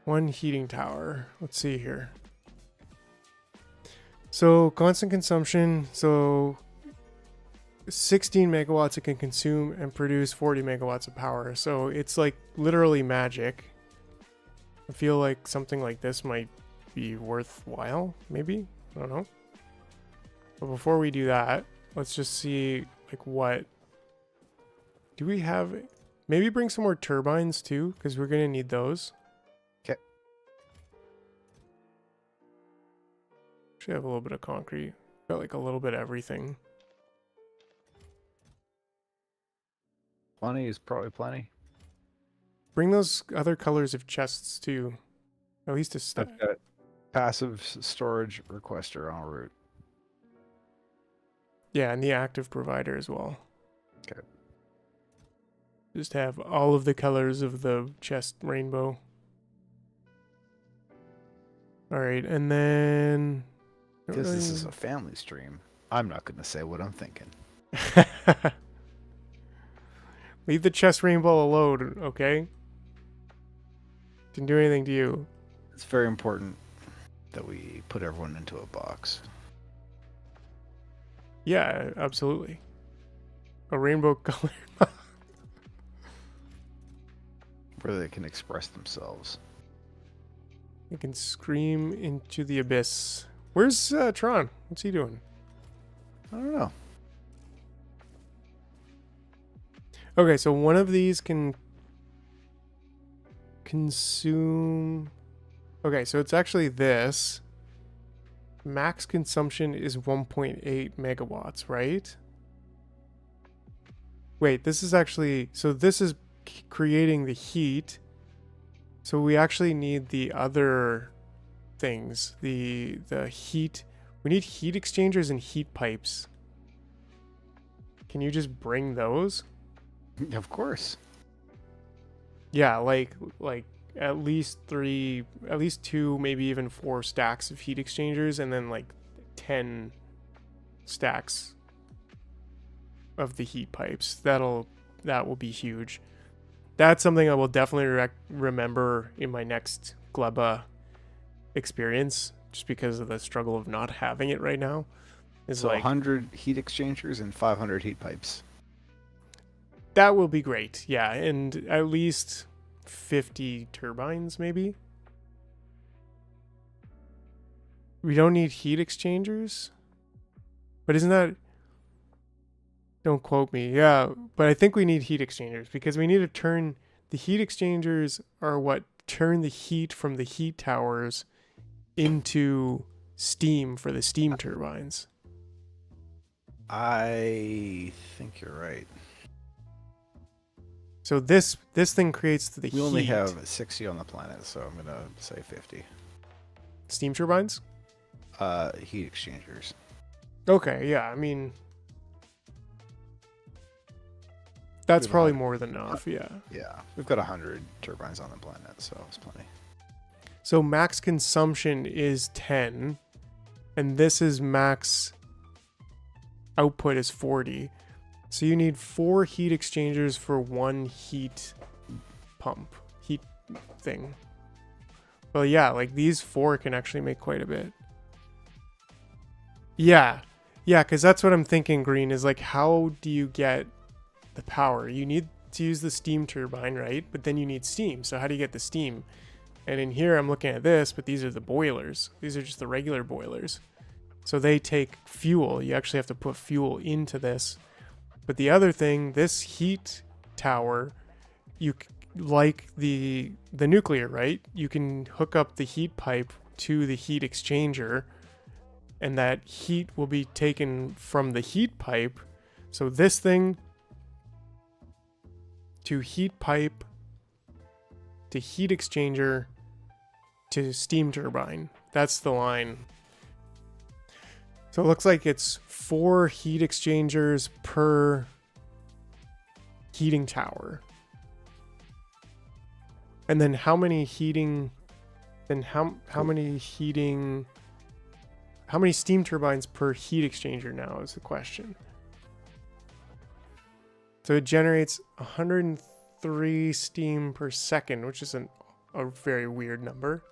One heating tower. Let's see here. So, constant consumption, so... 16 megawatts it can consume and produce 40 megawatts of power. So it's like literally magic. I feel like something like this might be worthwhile, maybe? I don't know. But before we do that, let's just see like what do we have? Maybe bring some more turbines too, because we're gonna need those. Okay. Should have a little bit of concrete. Got like a little bit of everything. Plenty is probably plenty. Bring those other colors of chests too. At least a step. I've got passive storage requester en route. Yeah, and the active provider as well. Okay. Just have all of the colors of the chest rainbow. Alright, and then... Because this is a family stream, I'm not going to say what I'm thinking. Leave the chest rainbow alone, okay? Didn't do anything to you. It's very important that we put everyone into a box. Yeah, absolutely. A rainbow color. Where they can express themselves. You can scream into the abyss. Where's Tron? What's he doing? I don't know. Okay, so one of these can consume... Okay, so it's actually this. Max consumption is 1.8 megawatts, right? Wait, this is actually... So this is creating the heat. So we actually need the other things. The heat... We need heat exchangers and heat pipes. Can you just bring those? Of course. Yeah, like at least 2, maybe even 4 stacks of heat exchangers, and then like 10 stacks of the heat pipes. That will be huge. That's something I will definitely remember in my next Gleba experience, just because of the struggle of not having it right now. Is So like 100 heat exchangers and 500 heat pipes. that will be great, yeah, and at least 50 turbines, maybe. We don't need heat exchangers, but isn't that? Don't quote me. Yeah, but I think we need heat exchangers because we need to turn the heat exchangers are what turn the heat from the heat towers into steam for the steam turbines. I think you're right. So this thing creates the We heat. only have 60 on the planet, so I'm gonna say 50. Steam turbines? Heat exchangers. Okay, yeah, I mean that's We have probably 100. more than enough, yeah. Yeah, we've got 100 turbines on the planet, so it's plenty. So max consumption is 10, and this is max output is 40. So you need 4 heat exchangers for 1 heat pump, heat thing. Well, yeah, like these 4 can actually make quite a bit. Yeah, because that's what I'm thinking, Green, is like, how do you get the power? You need to use the steam turbine, right? But then you need steam. So how do you get the steam? And in here, I'm looking at this, but these are the boilers. These are just the regular boilers. So they take fuel. You actually have to put fuel into this. But the other thing, this heat tower, like the nuclear, right? You can hook up the heat pipe to the heat exchanger, and that heat will be taken from the heat pipe. So this thing to heat pipe to heat exchanger to steam turbine. That's the line. So it looks like it's 4 heat exchangers per heating tower. And then how many heating how many steam turbines per heat exchanger now is the question. So it generates 103 steam per second, which is a very weird number.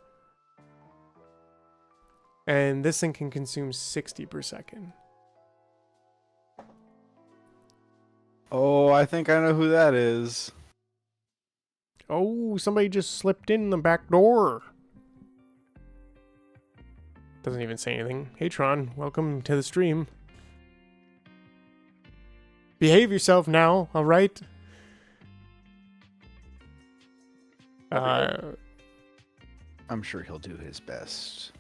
And this thing can consume 60 per second. Oh, I think I know who that is. Oh, somebody just slipped in the back door. Doesn't even say anything. Hey Tron, welcome to the stream. Behave yourself now, alright? I'm sure he'll do his best.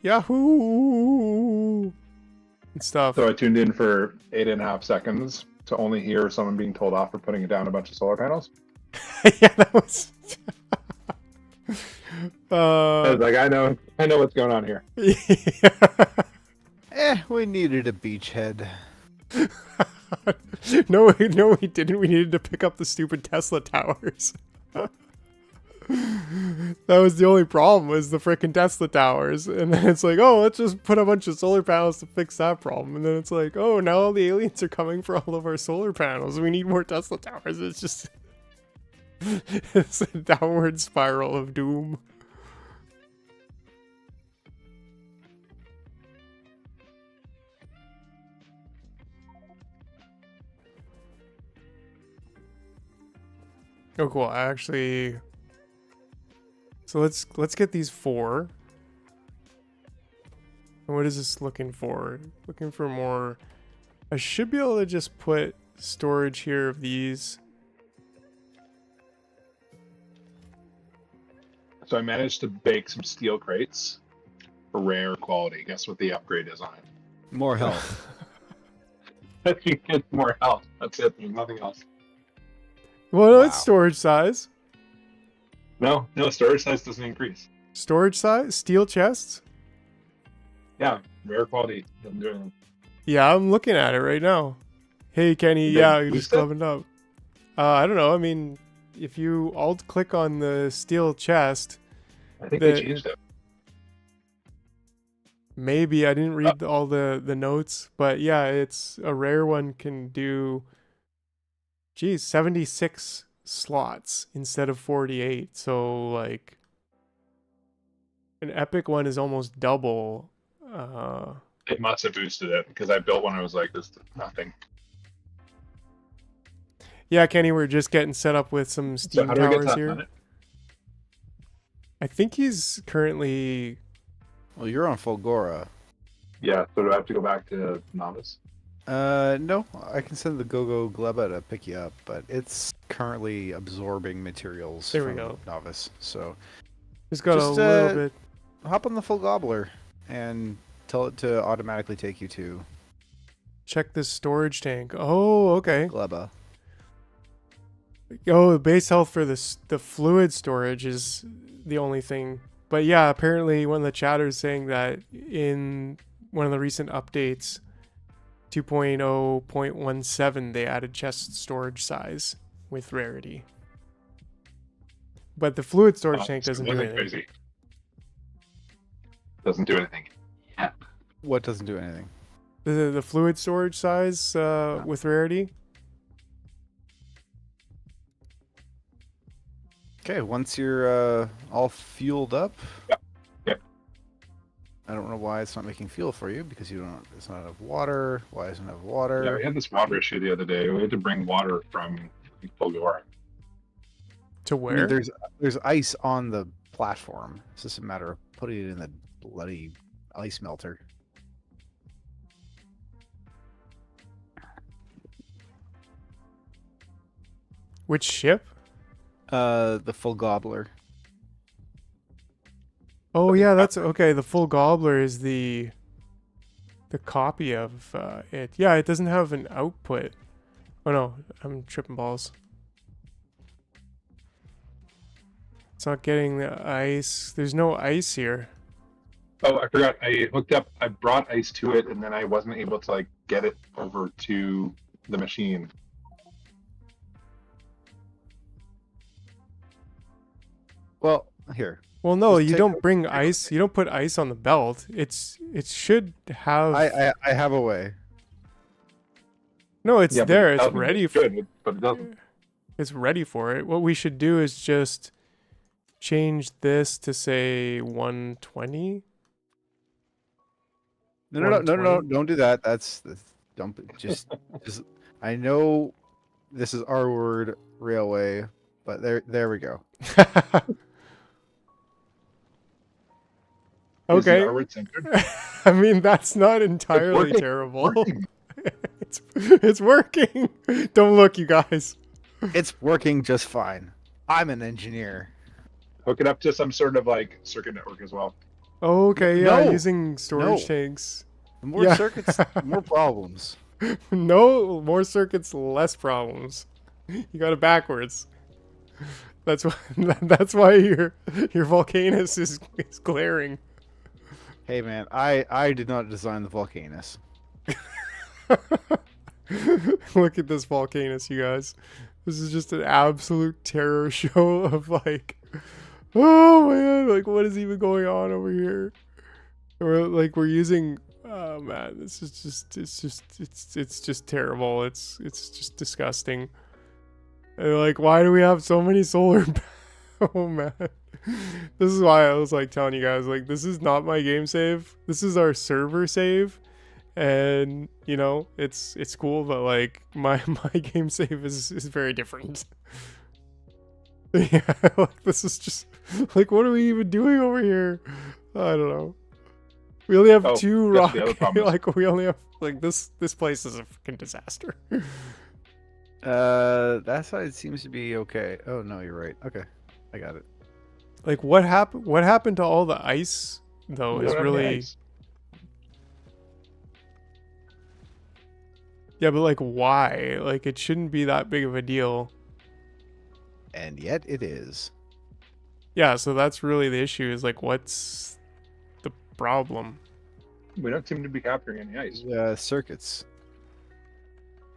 Yahoo! And stuff. So I tuned in for 8.5 seconds to only hear someone being told off for putting down a bunch of solar panels. Yeah, that was... I was like, I know what's going on here. We needed a beachhead. No, we didn't. We needed to pick up the stupid Tesla towers. That was the only problem, was the frickin' Tesla towers. And then it's like, oh, let's just put a bunch of solar panels to fix that problem. And then it's like, oh, now all the aliens are coming for all of our solar panels. We need more Tesla towers. It's just... it's a downward spiral of doom. Oh, cool. I actually... So let's get these 4. And what is this looking for? Looking for more... I should be able to just put storage here of these. So I managed to bake some steel crates for rare quality. Guess what the upgrade is on it? More health. I think it's more health. That's it. There's nothing else. Well, Wow. it's storage size. No, storage size doesn't increase. Storage size? Steel chests? Yeah, rare quality. Doesn't do anything. Yeah, I'm looking at it right now. Hey, Kenny, They yeah, you boost just leveled up. I don't know. I mean, if you alt-click on the steel chest, I think they changed it. maybe. I didn't read all the notes, but yeah, it's a rare one can do, 76 slots instead of 48. So like an epic one is almost double. It must have boosted it because I built one. I was like, this is nothing. Yeah, Kenny, we're just getting set up with some So steam how do we get towers to here. that? I think he's currently. Well, you're on Fulgora. Yeah. So do I have to go back to novice? No, I can send the Go-Go Gleba to pick you up, but it's currently absorbing materials There we from go. Novice. So Just got Just, a little uh, bit. hop on the full gobbler and tell it to automatically take you to Check this storage tank. Oh, okay. Gleba. Oh, the base health for the fluid storage is the only thing. But yeah, apparently one of the chatters saying that in one of the recent updates, 2.0.17, they added chest storage size with rarity. But the fluid storage tank doesn't do anything. Crazy. Doesn't do anything. Yeah. What doesn't do anything? The fluid storage size with rarity. Okay, once you're all fueled up. Yep. I don't know why it's not making fuel for you because you don't. It's not enough water. Why isn't it enough water? Yeah, we had this water issue the other day. We had to bring water from Fulgora. To I mean, where? there's ice on the platform. It's just a matter of putting it in the bloody ice melter. Which ship? The full gobbler. Oh yeah, that's okay. The full gobbler is the copy of it. Yeah, it doesn't have an output. Oh no, I'm tripping balls. It's not getting the ice. There's no ice here. Oh, I forgot. I hooked up. I brought ice to it, and then I wasn't able to like get it over to the machine. Well, here. Well, no, Just you take don't bring ice. You don't put ice on the belt. It should have. I have a way. No, it's Yeah, but there. it It's doesn't. ready. It's good, but it doesn't. It's ready for it. What we should do is just change this to say 120. No, 120? don't do that. That's don't just I know this is our word railway, but there we go. Is the Okay. R word centered? I mean, that's not entirely working. terrible. Working. It's working. Don't look, you guys. It's working just fine. I'm an engineer. Hook it up to some sort of like circuit network as well. Okay, yeah, No. using storage No. tanks. The more Yeah. circuits, the more problems. No, more circuits, less problems. You got it backwards. That's why. That's why your Volcanus is glaring. Hey man, I did not design the Volcanus. Look at this Volcanus, you guys. This is just an absolute terror show of like, oh man, like what is even going on over here? We're using. Oh man, this is just it's just terrible. It's just disgusting. And like, why do we have so many solar? Oh man, this is why I was like telling you guys, like, this is not my game save. This is our server save, and you know, it's cool, but like my game save is very different. Yeah, like this is just like, what are we even doing over here? I don't know. We only have 2 that's rock. the other problem is- Like we only have like this place is a freaking disaster. That side seems to be okay. Oh no, you're right. Okay, I got it. Like what happened? What happened to all the ice though? We Is don't have any really ice. yeah, but like why? Like it shouldn't be that big of a deal. And yet it is. Yeah, so that's really the issue. Is like what's the problem? We don't seem to be capturing any ice. Circuits.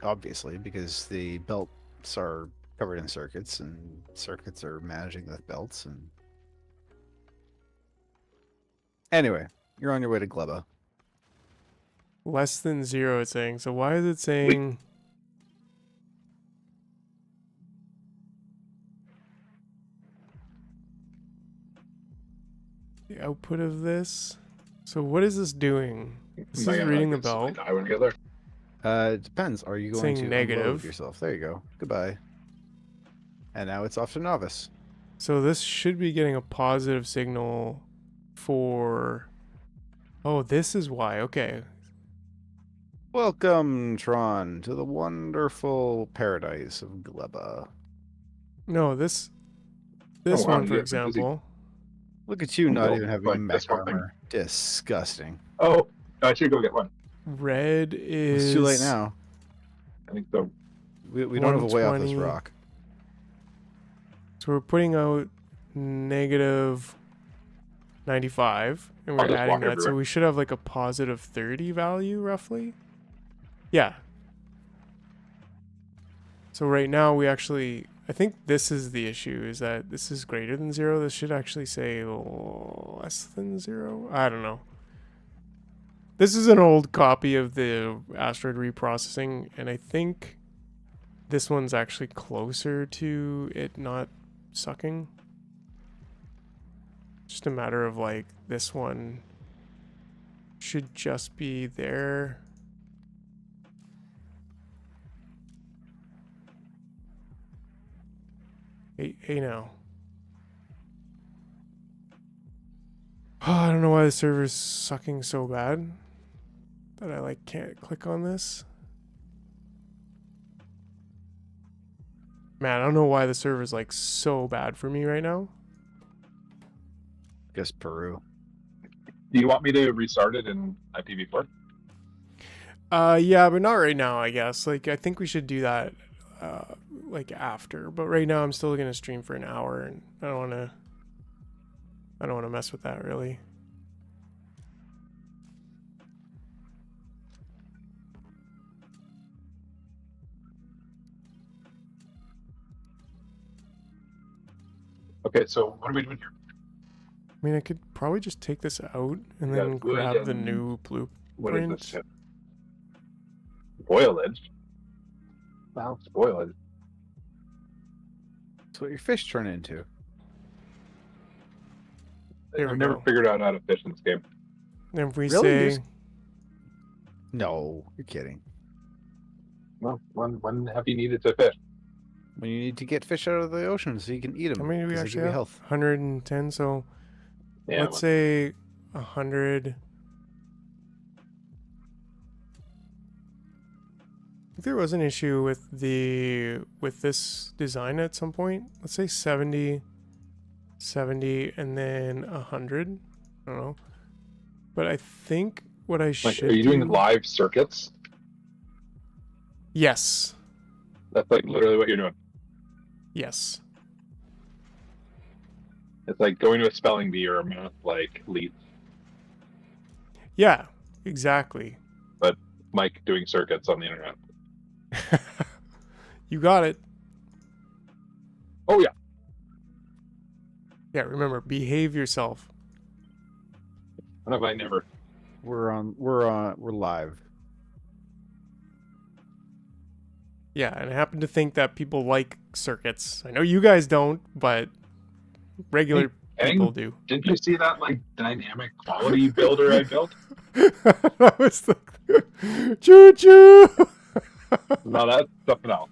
Obviously, because the belts are covered in circuits, and circuits are managing the belts. And anyway, you're on your way to Gleba. Less than 0, it's saying. So why is it saying? output of this. So what is this doing? This Am I is gonna reading the instantly bell. die when we get there? It depends. Are you going Saying to negative. unload yourself? There you go. Goodbye. And now it's off to novice. So this should be getting a positive signal for... Oh, this is why. Okay. Welcome, Tron, to the wonderful paradise of Gleba. No, this wow, one, you for guys are busy. example. Look at you not Oh, even having like mech this one thing. armor. Disgusting. Oh, I should go get one. Red is... It's too late now. I think so. We don't have a way off this 120. rock. So we're putting out negative 95, and I'll we're just adding walk that, so everywhere. we should have like a positive 30 value, roughly. Yeah. So right now we actually... I think this is the issue, is that this is greater than 0. This should actually say less than 0. I don't know. This is an old copy of the asteroid reprocessing, and I think this one's actually closer to it not sucking. Just a matter of like this one should just be there. Hey now. Oh, I don't know why the server's sucking so bad that I like can't click on this. Man, I don't know why the server's like so bad for me right now. Guess Peru. Do you want me to restart it in IPv4? Yeah, but not right now, I guess. Like, I think we should do that, like, after. But right now, I'm still gonna stream for an hour, and I don't wanna mess with that, really. Okay, so what are we doing here? I mean, I could probably just take this out and Yeah, then good, grab the and new What is blueprint. this shit? Spoilage? Wow, spoilage. That's what your fish turn into. There we I've never go. figured out how to fish in this game. And if we Really? say... Just- No, you're kidding. Well, when have you needed to fish? When you need to get fish out of the ocean so you can eat them. How many do we actually have? Health. 110, so Yeah, let's say 100. I think there was an issue with this design at some point. Let's say 70, and then 100. I don't know. But I think what I like, should are you doing do... live circuits? Yes. That's like literally what you're doing. Yes. It's like going to a spelling bee or a math like lead. Yeah, exactly. Mike doing circuits on the internet. You got it. Oh yeah. Yeah, remember, behave yourself. When have I never? We're live. Yeah, and I happen to think that people like circuits. I know you guys don't, but regular people do. Didn't you see that like dynamic quality builder I built? That was the choo choo. No, that's something else.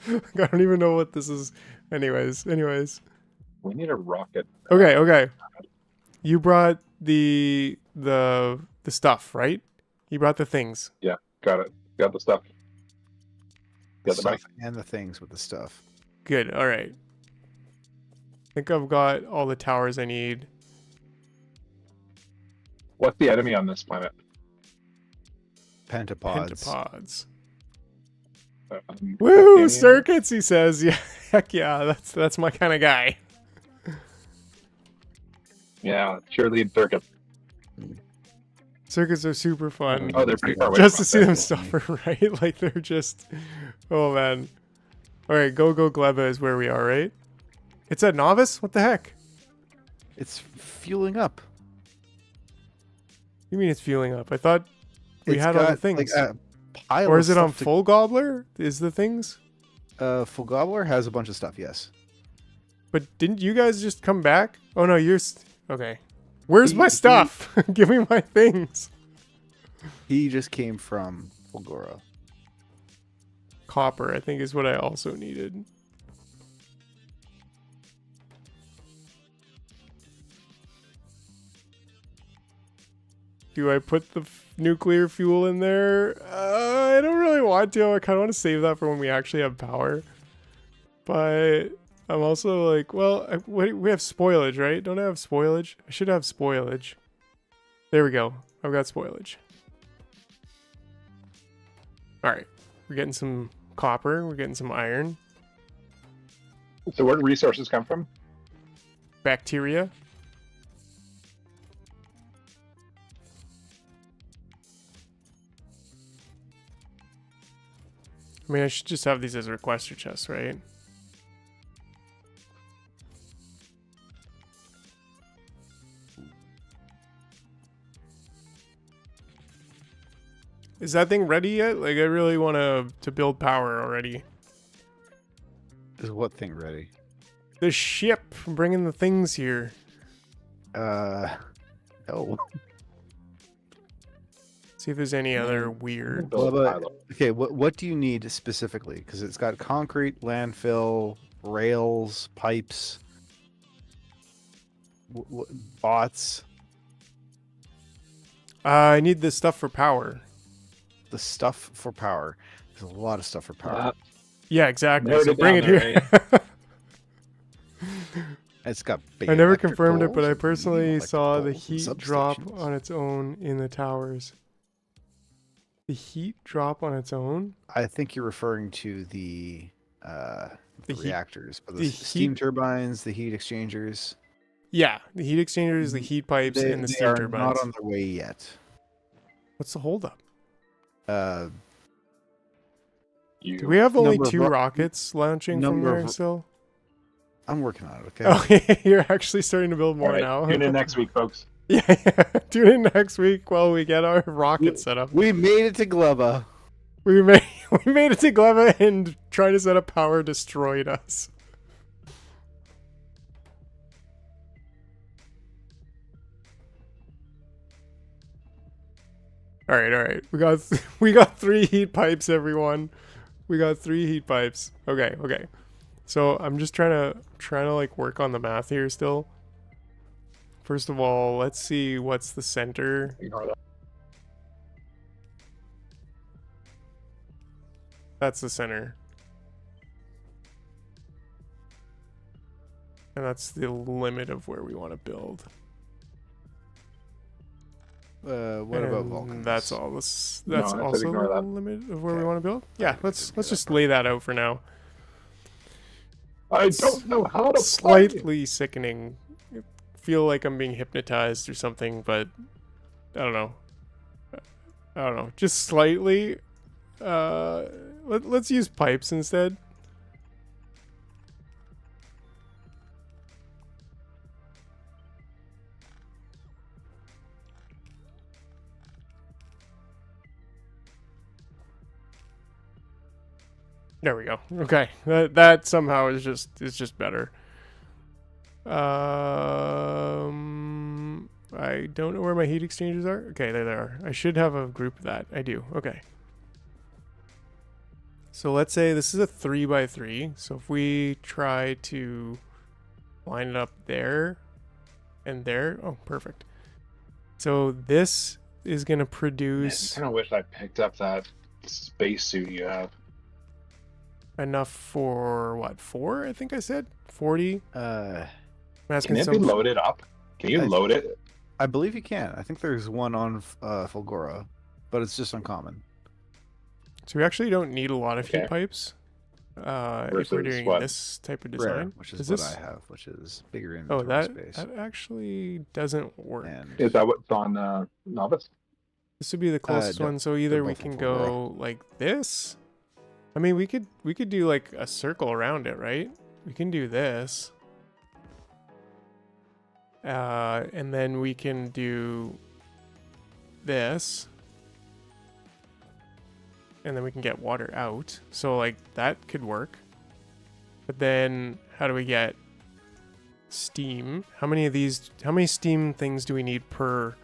I don't even know what this is. Anyways. We need a rocket. Okay. You brought the stuff, right? You brought the things. Yeah, got it. Got the stuff. Got the Stuff money. and the things with the stuff. Good. All right. I think I've got all the towers I need. What's the enemy on this planet? Pentapods. Pentapods. Um, Woo! Alien? Circuits, he says. Yeah, heck yeah. That's my kind of guy. Yeah, cheerlead circuit. Circuits are super fun. Oh, they're pretty far away. Just from to see us, them suffer, right? Like they're just... Oh, man. All right, go Gleba is where we are, right? It's at Novice? What the heck? It's fueling up. You mean it's fueling up? I thought we It's had all the got, things. Like, a pile Or of is it on stuff to- Full Gobbler? Is the things? Full Gobbler has a bunch of stuff, yes. But didn't you guys just come back? Oh, no, you're... Okay. Where's my stuff? Give me my things. He just came from Fulgora. Copper, I think, is what I also needed. Do I put the nuclear fuel in there? I don't really want to. I kind of want to save that for when we actually have power. But I'm also like, well, we have spoilage, right? Don't I have spoilage? I should have spoilage. There we go. I've got spoilage. All right. We're getting some copper. We're getting some iron. So where do resources come from? Bacteria. I mean, I should just have these as requester chests, right? Is that thing ready yet? Like, I really want to build power already. Is what thing ready? The ship, I'm bringing the things here. No. See if there's any other weird. Build a Well, pylon. Okay, what do you need specifically? Because it's got concrete, landfill, rails, pipes, bots. I need this stuff for power. The stuff for power. There's a lot of stuff for power. Yeah, exactly. Narrowed So it bring it down here. there, It's got big I never confirmed it, but I electricals, personally saw the electricals, and heat drop substations. on its own in the towers. The heat drop on its own? I think you're referring to the heat- reactors, but the the steam heat- turbines, the heat exchangers. Yeah, the heat exchangers, the heat pipes, and the They steam are turbines. not on their way yet. What's the holdup? Uh, Do we have only Number of 2 rockets launching from number there of- still? I'm working on it. Okay. Okay, you're actually starting to build All more right, now. tune in next week, folks. Yeah, tune in next week while we get our rocket set up. We made it to Gleba. We made it to Gleba, and trying to set up power destroyed us. All right. We got 3 heat pipes, everyone. We got 3 heat pipes. Okay. So I'm just trying to like work on the math here still. First of all, let's see what's the center. Ignore that. That's the center. And that's the limit of where we want to build. What about And Vulcans? that's all. That's No, I said also ignore the that. limit of where we Okay. want to build. Yeah, Okay, let's ignore just that. lay that out for now. I don't know how to play. Slightly sickening. I feel like I'm being hypnotized or something, but I don't know. Just slightly. Let's use pipes instead. There we go. Okay, that somehow is just better. I don't know where my heat exchangers are. Okay, there they are. I should have a group of that. I do. Okay. So let's say this is a 3x3. So if we try to line it up there and there. Oh, perfect. So this is going to Man, I produce kind of wish I picked up that spacesuit you have. enough for what? 4? I think I said 40 mass Can it be consumption. loaded up? Can you I- load it? I believe you can. I think there's one on Fulgora, but it's just uncommon. So we actually don't need a lot of heat Okay. pipes if we're Versus doing what? this type of Rare, design. which is Is what this- I have, which is bigger Oh, inventory that space. actually doesn't work. And Is that what's on Novice? This would be the closest no, one. So either we both can of them go like this. I mean, we could do like a circle around it, right? We can do this. And then we can do this. And then we can get water out. So like that could work. But then how do we get steam. How many steam things do we need per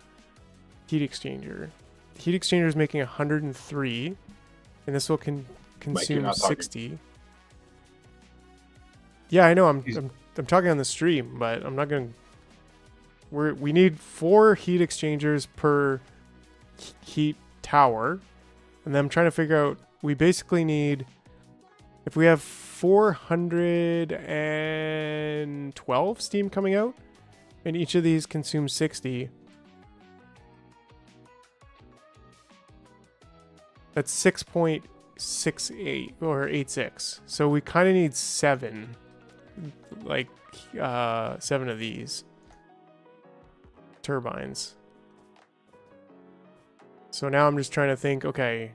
heat exchanger? The heat exchanger is making 103, and this will consume not talking. 60. Yeah, I know. I'm talking on the stream, but I'm not gonna. We need 4 heat exchangers per heat tower, and then I'm trying to figure out. We basically need, if we have 412 steam coming out, and each of these consumes 60. That's 6.68 or 86. So we kind of need 7, like 7 of these turbines. So now I'm just trying to think, okay,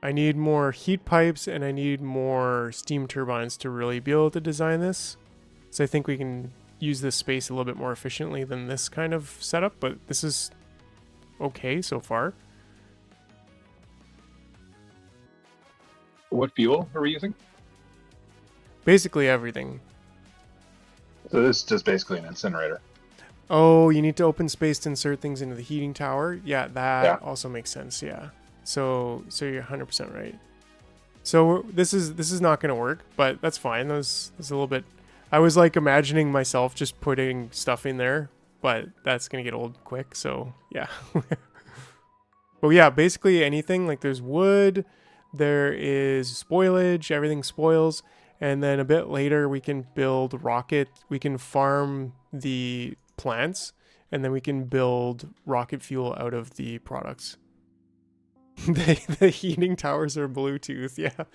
I need more heat pipes and I need more steam turbines to really be able to design this. So I think we can use this space a little bit more efficiently than this kind of setup, but this is okay so far. What fuel are we using? Basically everything. So this is just basically an incinerator. Oh, you need to open space to insert things into the heating tower. Yeah, that also makes sense. Yeah. So you're 100% right. So this is not going to work, but that's fine. That was a little bit. I was like imagining myself just putting stuff in there, but that's going to get old quick. So yeah. But yeah, basically anything. Like there's wood, there is spoilage, everything spoils, and then a bit later we can build rocket. We can farm the plants, and then we can build rocket fuel out of the products. The heating towers are Bluetooth. Yeah,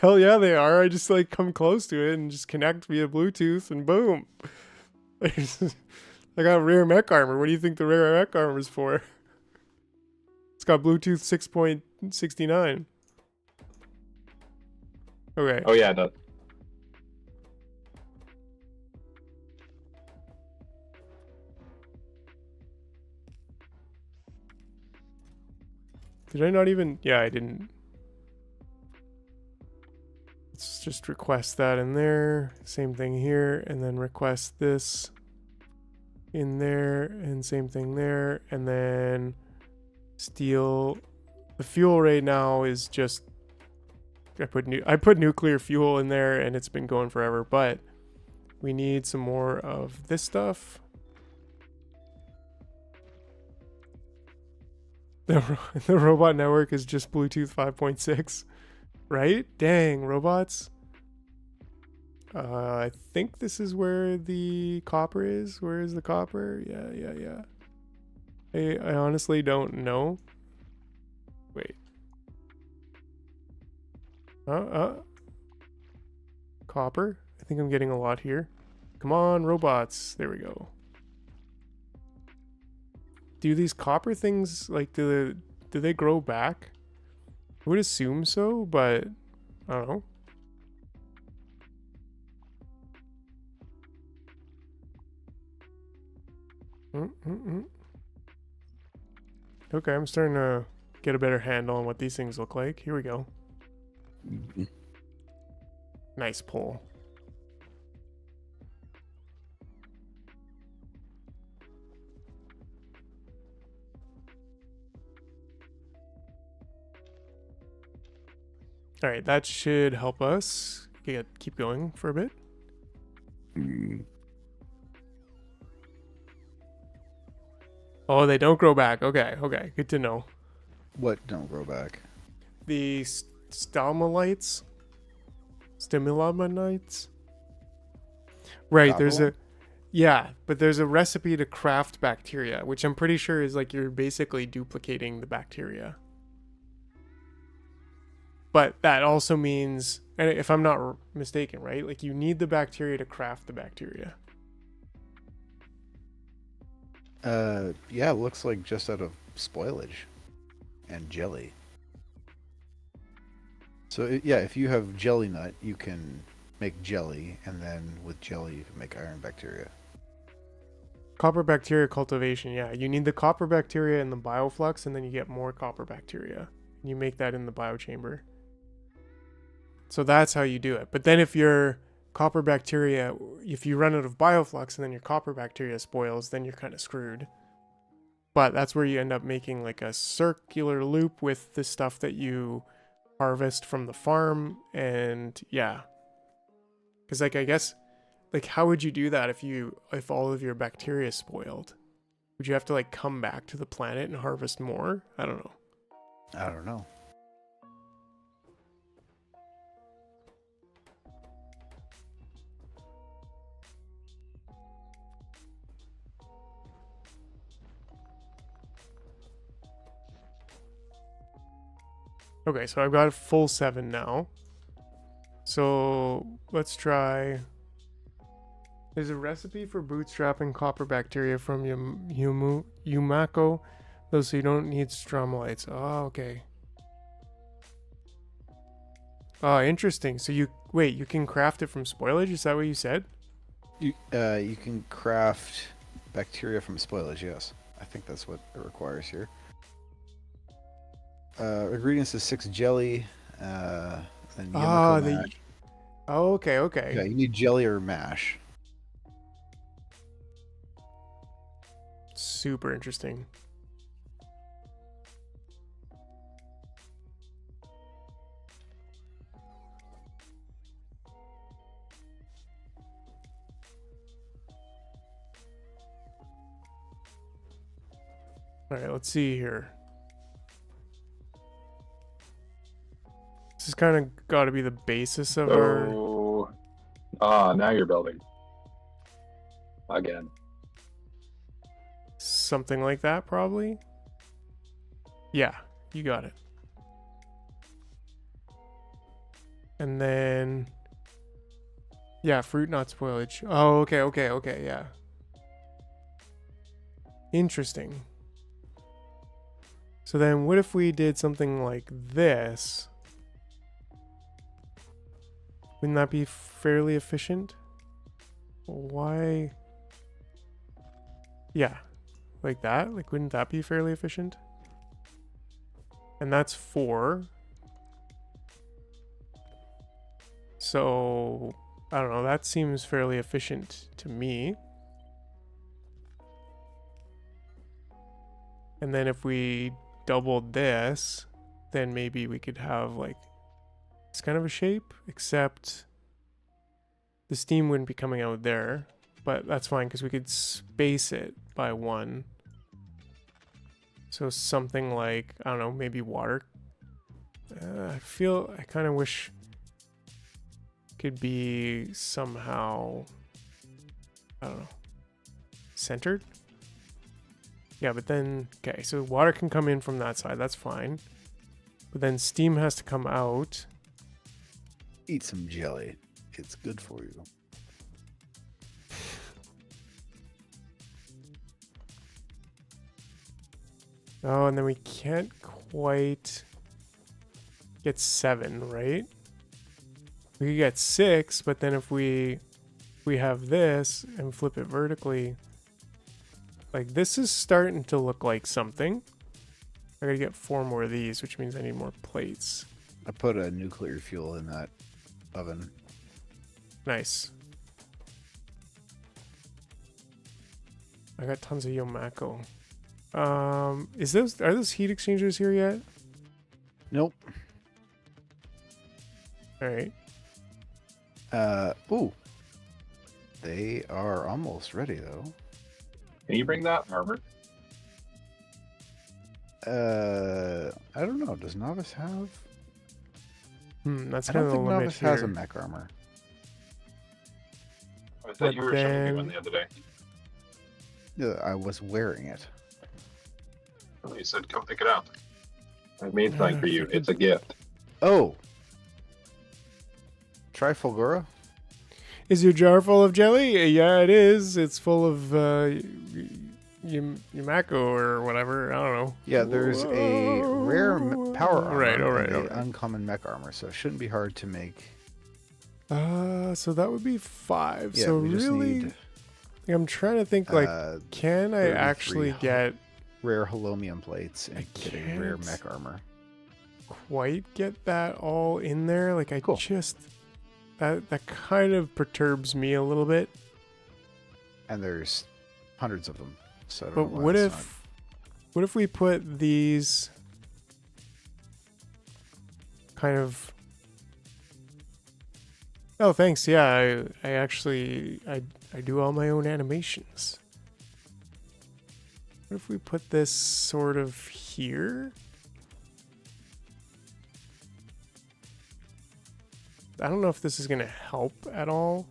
hell yeah, they are. I just like come close to it and just connect via Bluetooth, and boom. I got rear mech armor. What do you think the rear mech armor is for? It's got Bluetooth 6.69. Okay. Oh yeah, it does. Did I not even? Yeah, I didn't. Let's just request that in there. Same thing here, and then request this in there, and same thing there, and then steel. The fuel right now is just. I put nuclear fuel in there, and it's been going forever. But we need some more of this stuff. The robot network is just Bluetooth 5.6, right? Dang, robots. I think this is where the copper is. Where is the copper? Yeah. I honestly don't know. Wait. Copper? I think I'm getting a lot here. Come on, robots. There we go. Do these copper things, like, do they grow back? I would assume so, but I don't know. Okay, I'm starting to get a better handle on what these things look like. Here we go. Nice pull. All right, that should help us keep going for a bit. Oh, they don't grow back. Okay, good to know. What don't grow back? The stalagmites? Stimulamites? Right, but there's a recipe to craft bacteria, which I'm pretty sure is like you're basically duplicating the bacteria. But that also means, and if I'm not mistaken, right? Like you need the bacteria to craft the bacteria. Yeah, it looks like just out of spoilage and jelly. So yeah, if you have jelly nut, you can make jelly, and then with jelly you can make iron bacteria. Copper bacteria cultivation, yeah. You need the copper bacteria in the bioflux, and then you get more copper bacteria. And you make that in the biochamber. So that's how you do it. But then if you're copper bacteria, if you run out of bioflux and then your copper bacteria spoils, then you're kind of screwed. But that's where you end up making like a circular loop with the stuff that you harvest from the farm. And yeah, because like I guess, like how would you do that if all of your bacteria is spoiled? Would you have to like come back to the planet and harvest more? I don't know. I don't know. Okay, so I've got a full 7 now. So let's try. There's a recipe for bootstrapping copper bacteria from Yumako, though, so you don't need stromatolites. Oh, okay. Oh, interesting. So you can craft it from spoilage? Is that what you said? You can craft bacteria from spoilage. Yes, I think that's what it requires here. Ingredients is 6 jelly. And Yumiko mash. Oh, okay. Yeah, you need jelly or mash. Super interesting. All right, let's see here. This has kind of got to be the basis of our... Now you're building. Again. Something like that, probably? Yeah, you got it. And then... Yeah, fruit, not spoilage. Oh, okay, yeah. Interesting. So then what if we did something like this? Wouldn't that be fairly efficient? Why? Yeah, like that? Like, wouldn't that be fairly efficient? And that's 4. So, I don't know, that seems fairly efficient to me. And then if we doubled this, then maybe we could have like it's kind of a shape, except the steam wouldn't be coming out there, but that's fine because we could space it by 1. So something like, I don't know, maybe water. I kind of wish it could be somehow, I don't know, centered. Yeah, but then, okay, so water can come in from that side, that's fine. But then steam has to come out. Eat some jelly. It's good for you. Oh, and then we can't quite get 7, right? We could get 6, but then if we have this and flip it vertically, like this is starting to look like something. I gotta get 4 more of these, which means I need more plates. I put a nuclear fuel in that oven. Nice. I got tons of Yomako. Are those heat exchangers here yet? Nope. All right. Ooh. They are almost ready though. Can you bring that armor? I don't know. Does Novice have? That's I kind don't of the think limit Novice here. has a mech armor. I thought you were showing me then- one the other day. Yeah, I was wearing it. You said come pick it up. I made something for you. It's a gift. Oh. Try Fulgura? Is your jar full of jelly? Yeah, it is. It's full of Yumako or whatever. I don't know. Yeah, there's a rare power armor Right, and alright. an uncommon mech armor, so it shouldn't be hard to make. So that would be 5. Yeah, so we just really, need I'm trying to think like, can I 33 actually get rare holomium plates and get a rare can't. mech armor. quite get that all in there? Like I Cool. just, that kind of perturbs me a little bit. And there's hundreds of them. So I don't But know why what it's what if we put these kind of... Oh, thanks. Yeah, I actually I do all my own animations. What if we put this sort of here? I don't know if this is going to help at all.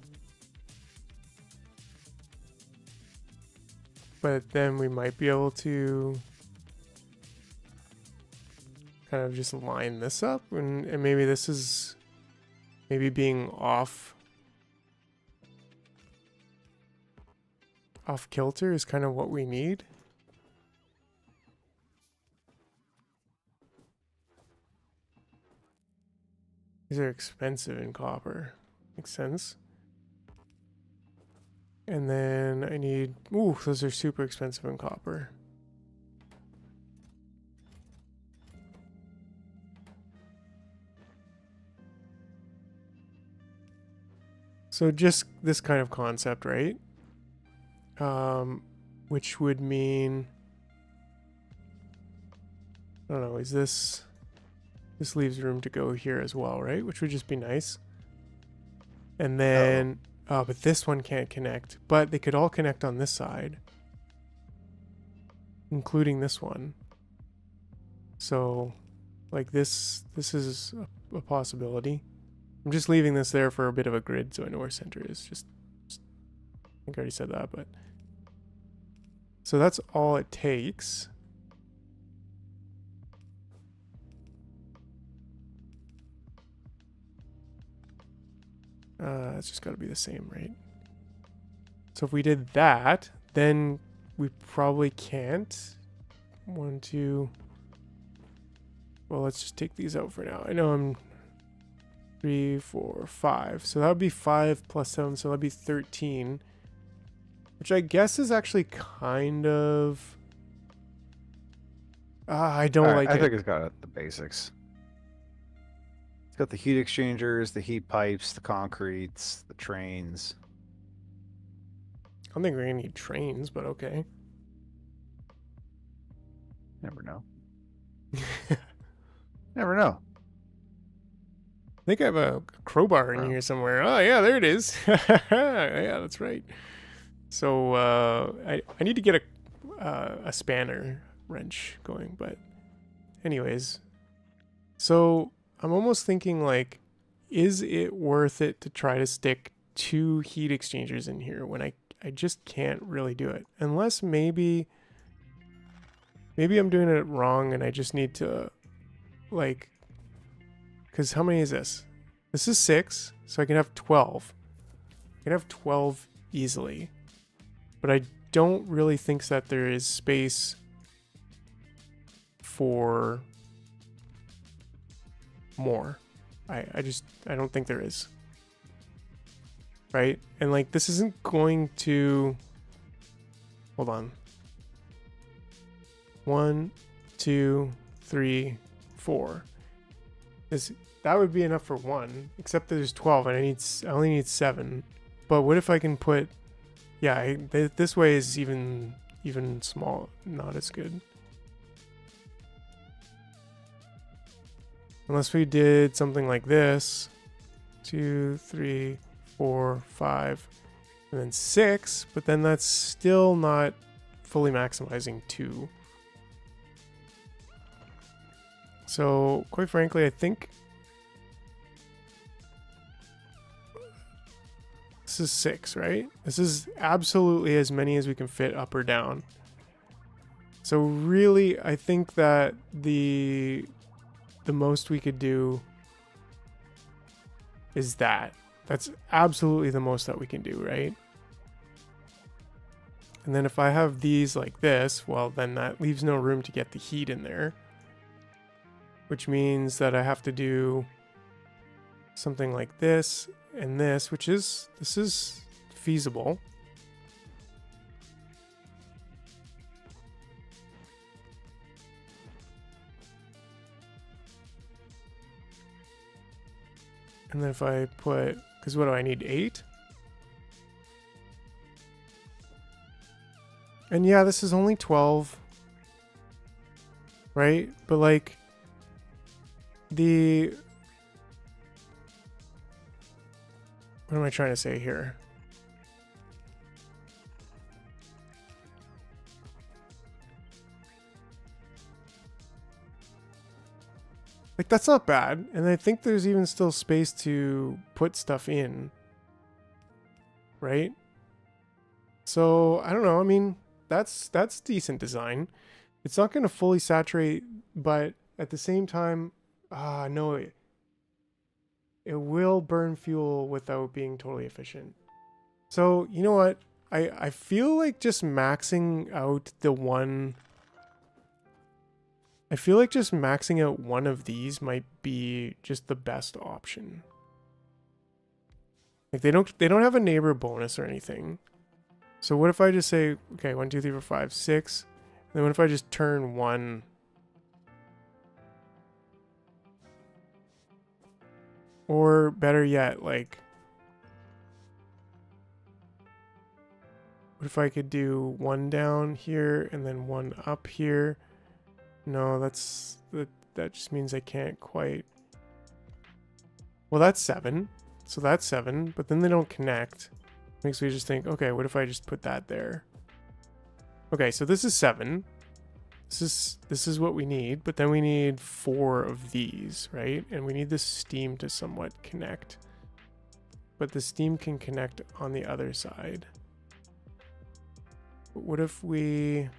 But then we might be able to kind of just line this up, and maybe this is maybe being off kilter is kind of what we need. These are expensive in copper. Makes sense. And then I need... Ooh, those are super expensive in copper. So just this kind of concept, right? Which would mean... I don't know, is this... This leaves room to go here as well, right? Which would just be nice. And then... Oh, but this one can't connect. But they could all connect on this side. Including this one. So, like this is a possibility. I'm just leaving this there for a bit of a grid so I know where center is. Just I think I already said that, but... So that's all it takes. It's just got to be the same, right? So if we did that, then we probably can't. 1, 2. Well, let's just take these out for now. I know I'm 3, 4, 5. So that would be 5 plus 7. So that'd be 13. Which I guess is actually kind of... I don't like it. I think it's got the basics. It's got the heat exchangers, the heat pipes, the concretes, the trains. I don't think we're gonna need trains, but okay. Never know. Never know. I think I have a crowbar in here somewhere. Oh yeah, there it is. Yeah, that's right. So I need to get a spanner wrench going, but anyways. So I'm almost thinking, like, is it worth it to try to stick 2 heat exchangers in here when I just can't really do it? Unless maybe I'm doing it wrong and I just need to, like, because how many is this? This is 6, so I can have 12. I can have 12 easily. But I don't really think that there is space for more. I don't think there is. Right? And like, this isn't going to... Hold on. 1, 2, 3, 4. That would be enough for 1, except that there's 12 and I only need 7. But what if I can put... Yeah, this way is even small, not as good. Unless we did something like this. 2, 3, 4, 5, and then 6, but then that's still not fully maximizing 2. So, quite frankly, I think this is 6, right? This is absolutely as many as we can fit up or down. So really, I think that the most we could do is that. That's absolutely the most that we can do, right? And then if I have these like this, well, then that leaves no room to get the heat in there. Which means that I have to do something like this and this, this is feasible. And then if I put Because what do I need? 8? And yeah, this is only 12. Right? But like the... What am I trying to say here? Like, that's not bad. And I think there's even still space to put stuff in. Right? So, I don't know. I mean, that's decent design. It's not going to fully saturate, but at the same time, no, it will burn fuel without being totally efficient. So, you know what? I feel like just maxing out the one... I feel like just maxing out one of these might be just the best option. Like, they don't have a neighbor bonus or anything. So what if I just say, okay, 1, 2, 3, 4, 5, 6. And then what if I just turn 1? Or better yet, like, what if I could do 1 down here and then 1 up here? No, that just means I can't quite. Well, that's 7. So that's 7, but then they don't connect. Makes me just think, okay, what if I just put that there? Okay, so this is 7. This is what we need, but then we need 4 of these, right? And we need the steam to somewhat connect. But the steam can connect on the other side. But what if we...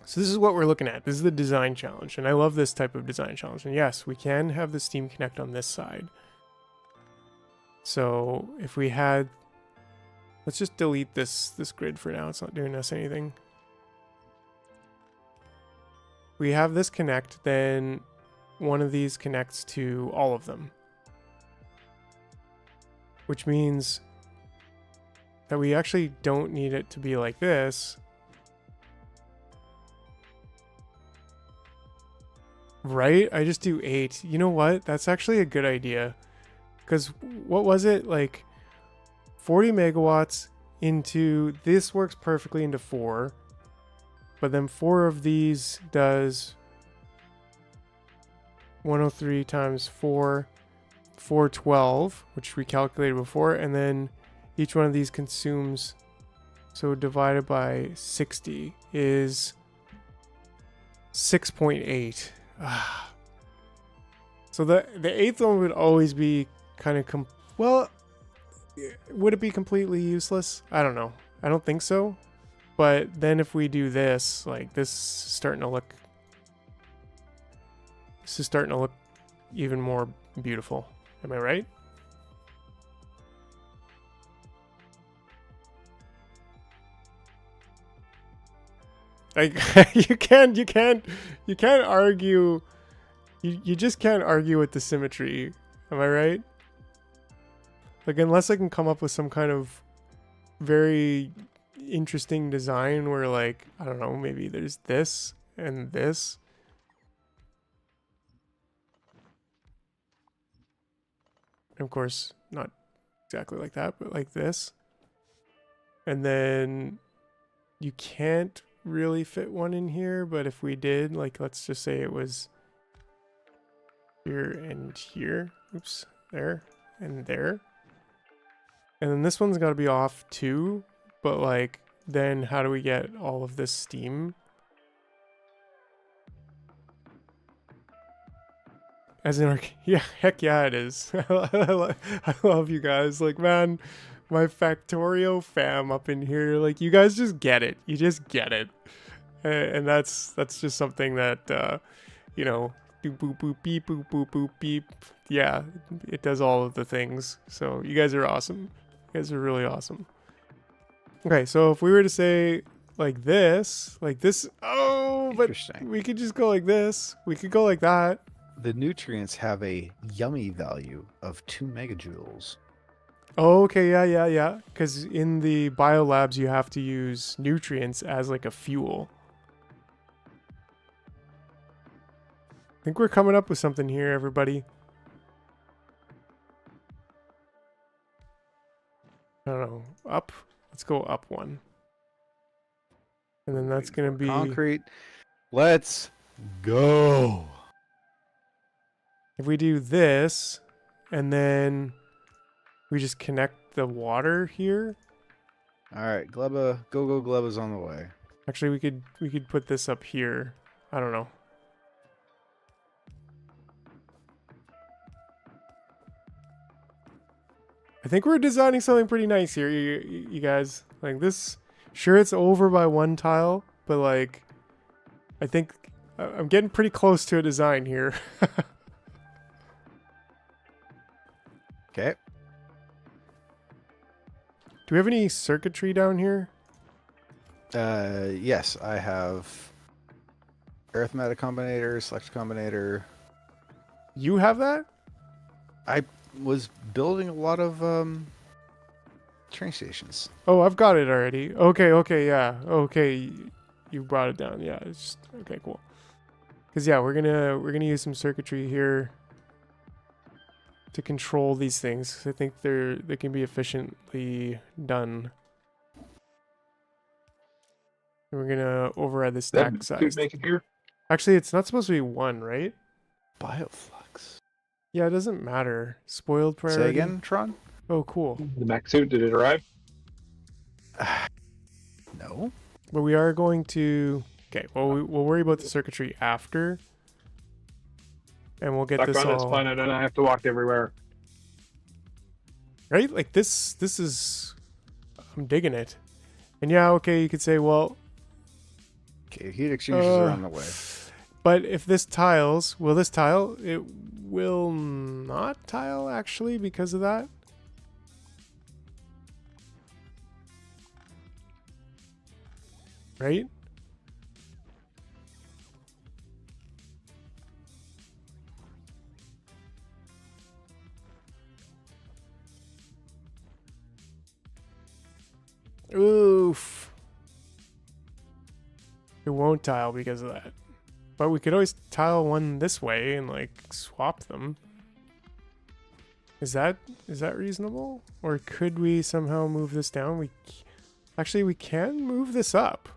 So this is what we're looking at. This is the design challenge, and I love this type of design challenge. And yes, we can have the steam connect on this side. So if we had... Let's just delete this grid for now. It's not doing us anything. We have this connect, then one of these connects to all of them. Which means that we actually don't need it to be like this. Right? I just do 8. You know what? That's actually a good idea. Because what was it? Like 40 megawatts into... This works perfectly into 4. But then 4 of these does 103 times 4. 412, which we calculated before. And then each one of these consumes... So divided by 60 is 6.8. So the 8th one would always be kind of well, would it be completely useless? I don't know. I don't think so. But then if we do this, like this is starting to look even more beautiful. Am I right? Like you can't argue. You just can't argue with the symmetry. Am I right? Like, unless I can come up with some kind of very interesting design where, like, I don't know, maybe there's this and this. And of course, not exactly like that, but like this. And then you can't really fit one in here, but if we did, like, let's just say it was here and here. Oops, there and there. And then this one's got to be off too, but like, then how do we get all of this steam? As in, yeah, heck yeah, it is. I love you guys. Like, man, my Factorio fam up in here, like, you guys just get it. You just get it. And that's just something that, you know, boop, boop, boop, beep, boop, boop, boop, beep. Yeah, it does all of the things. So you guys are awesome. You guys are really awesome. Okay, so if we were to say like this, oh, but we could just go like this. We could go like that. The nutrients have a yummy value of 2 megajoules. Oh, okay, yeah. Because in the biolabs, you have to use nutrients as like a fuel. I think we're coming up with something here, everybody. I don't know. Up? Let's go up one. And then that's going to be... concrete. Let's go. If we do this, and then we just connect the water here. All right, Gleba, go Gleba's on the way. Actually, we could put this up here. I don't know. I think we're designing something pretty nice here, you guys. Like this, sure it's over by one tile, but like, I think I'm getting pretty close to a design here. Okay. Do we have any circuitry down here? Yes, I have arithmetic combinator, select combinator. You have that? I was building a lot of train stations. Oh, I've got it already. Okay, yeah. Okay, you brought it down. Yeah, it's just, okay, cool. Cause yeah, we're gonna use some circuitry here to control these things. I think they can be efficiently done. And we're gonna override the stack size. Make it here. Actually, it's not supposed to be one, right? Bioflux. Yeah, it doesn't matter. Spoiled priority. Say again, Tron? Oh, cool. The mech suit, did it arrive? No. But we are going to... Okay, well, we'll worry about the circuitry after. And we'll get Stuck this on this all... planet and I have to walk everywhere. Right? Like, this is... I'm digging it. And yeah, okay, you could say, well... Okay, heat exchangers are on the way. But if this tiles... Will this tile? It will not tile, actually, because of that. Right? Oof. It won't tile because of that. But we could always tile one this way and like swap them. Is that reasonable? Or could we somehow move this down? Actually, we can move this up.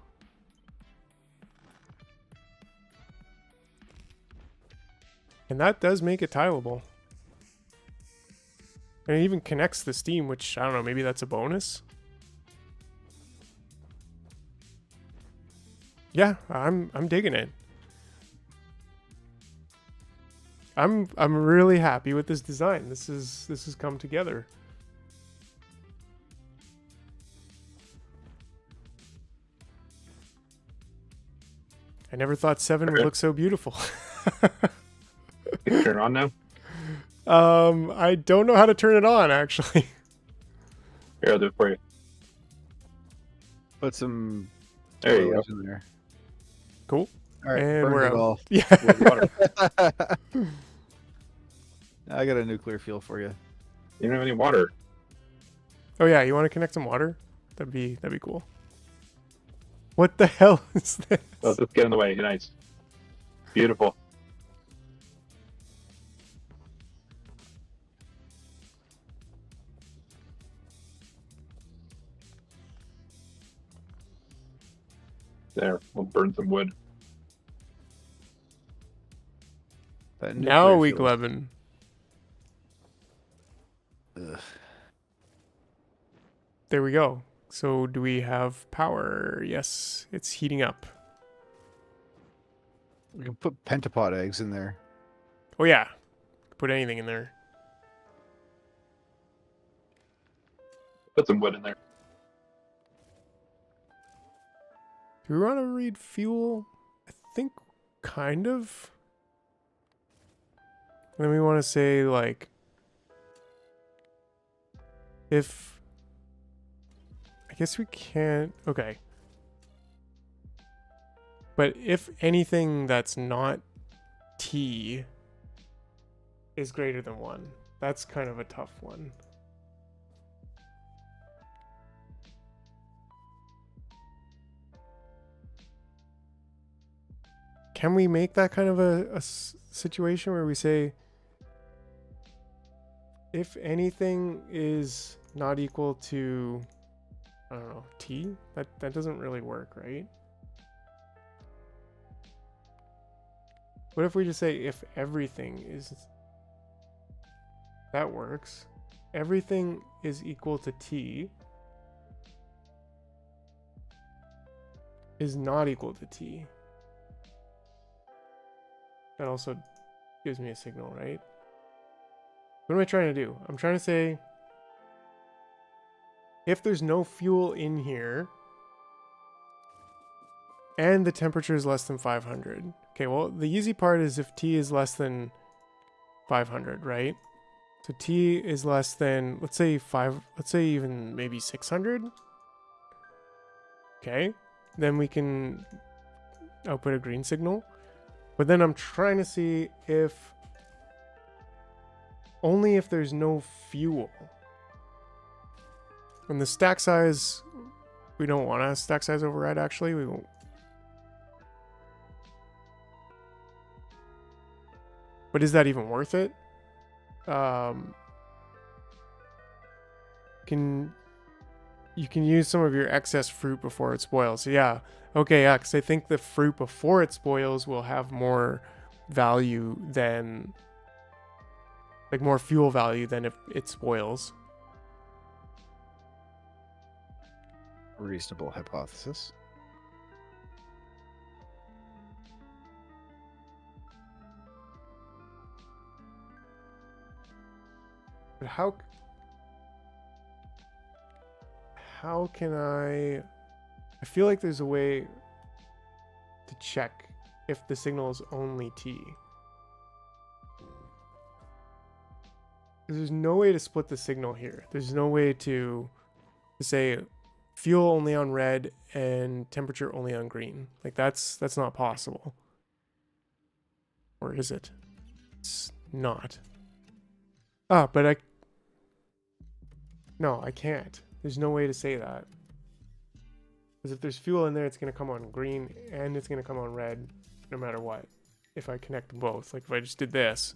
And that does make it tileable. And it even connects the steam, which, I don't know, maybe that's a bonus? Yeah, I'm digging it. I'm really happy with this design. This has come together. I never thought 7 would look so beautiful. Can you turn it on now? I don't know how to turn it on, actually. Here, I'll do it for you. Put some There you go. in there. Cool. All right, And burn we're it out. all. Yeah. I got a nuclear fuel for you. You don't have any water. Oh yeah, you want to connect some water? That'd be cool. What the hell is this? So just get in the way. Nice. Beautiful. There, we'll burn some wood. That Now nuclear we fuel. Glebin. Ugh. There we go. So do we have power? Yes, it's heating up. We can put pentapod eggs in there. Oh yeah, put anything in there. Put some wood in there. Do we want to read fuel? I think kind of. And then we want to say like if I guess we can't. Okay. But if anything that's not T is greater than 1, that's kind of a tough one. can we make that kind of a situation where we say if anything is not equal to, I don't know, t? That doesn't really work, right? What if we just say if everything is, that works. Everything is equal to t is not equal to t. That also gives me a signal, right? What am I trying to do? I'm trying to say if there's no fuel in here and the temperature is less than 500. Okay, well, the easy part is if t is less than 500, right? So t is less than, let's say even maybe 600. Okay, then we can output a green signal. But then I'm trying to see if only if there's no fuel. And the stack size, we don't want a stack size override actually. We won't. But is that even worth it? You can use some of your excess fruit before it spoils. So yeah, okay, yeah, because I think the fruit before it spoils will have more value than, like more fuel value than if it spoils. Reasonable hypothesis. But how can I feel like there's a way to check if the signal is only T. There's no way to split the signal here. There's no way to say fuel only on red and temperature only on green. Like that's not possible. Or is it? It's not. But no, I can't. There's no way to say that. Because if there's fuel in there, it's going to come on green and it's going to come on red no matter what. If I connect them both. Like if I just did this,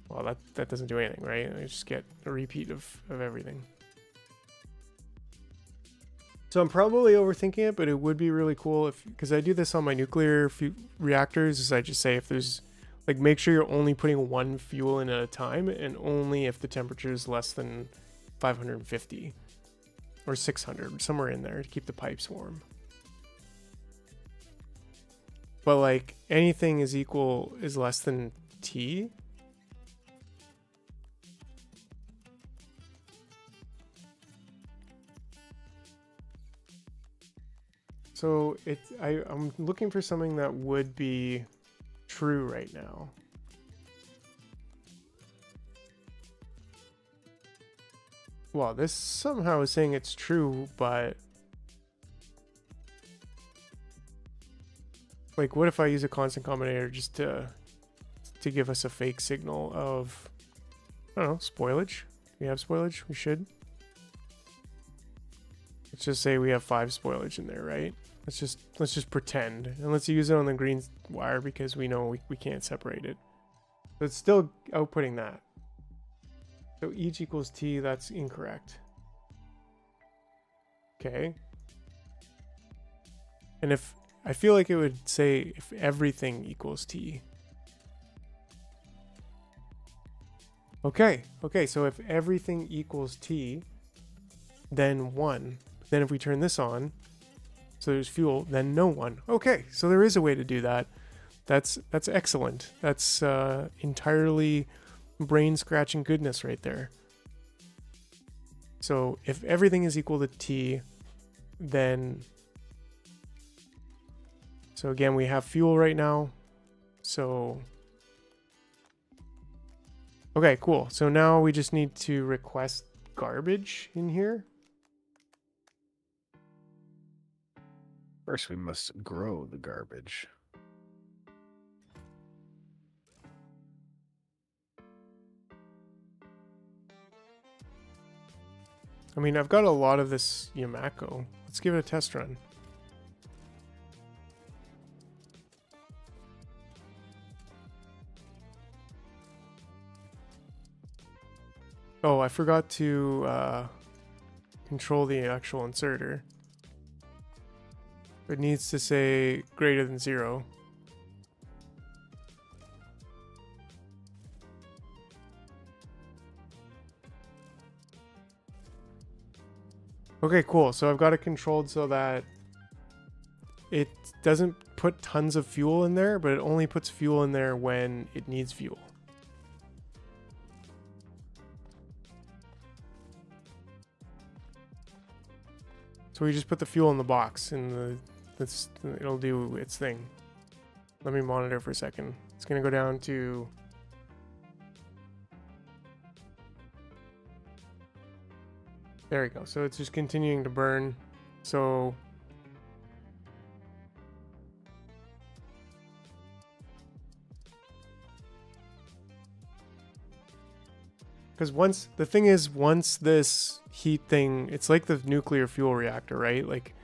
well, that doesn't do anything, right? I just get a repeat of everything. So I'm probably overthinking it, but it would be really cool if, because I do this on my nuclear reactors, is I just say if there's, like, make sure you're only putting one fuel in at a time and only if the temperature is less than 550 or 600, somewhere in there to keep the pipes warm. But like anything is less than T. So I'm looking for something that would be true right now. Well, this somehow is saying it's true, but like, what if I use a constant combinator just to give us a fake signal of, I don't know, spoilage? We have spoilage? We should. Let's just say we have 5 spoilage in there, right? Let's just pretend, and let's use it on the green wire because we know we can't separate it. But it's still outputting that. So each equals T, that's incorrect. Okay. And if I feel like it would say if everything equals T. Okay, so if everything equals T, then 1. Then if we turn this on, so there's fuel, then no 1. Okay, so there is a way to do that. That's excellent. That's entirely brain-scratching goodness right there. So if everything is equal to T, then... So again, we have fuel right now. So... Okay, cool. So now we just need to request garbage in here. First, we must grow the garbage. I mean, I've got a lot of this Yamako. Let's give it a test run. Oh, I forgot to control the actual inserter. It needs to say greater than 0. Okay, cool. So I've got it controlled so that it doesn't put tons of fuel in there, but it only puts fuel in there when it needs fuel. So we just put the fuel in the box and it'll do its thing. Let me monitor for a second. It's gonna go down to there we go. So it's just continuing to burn. So because once this heat thing, it's like the nuclear fuel reactor, right? Like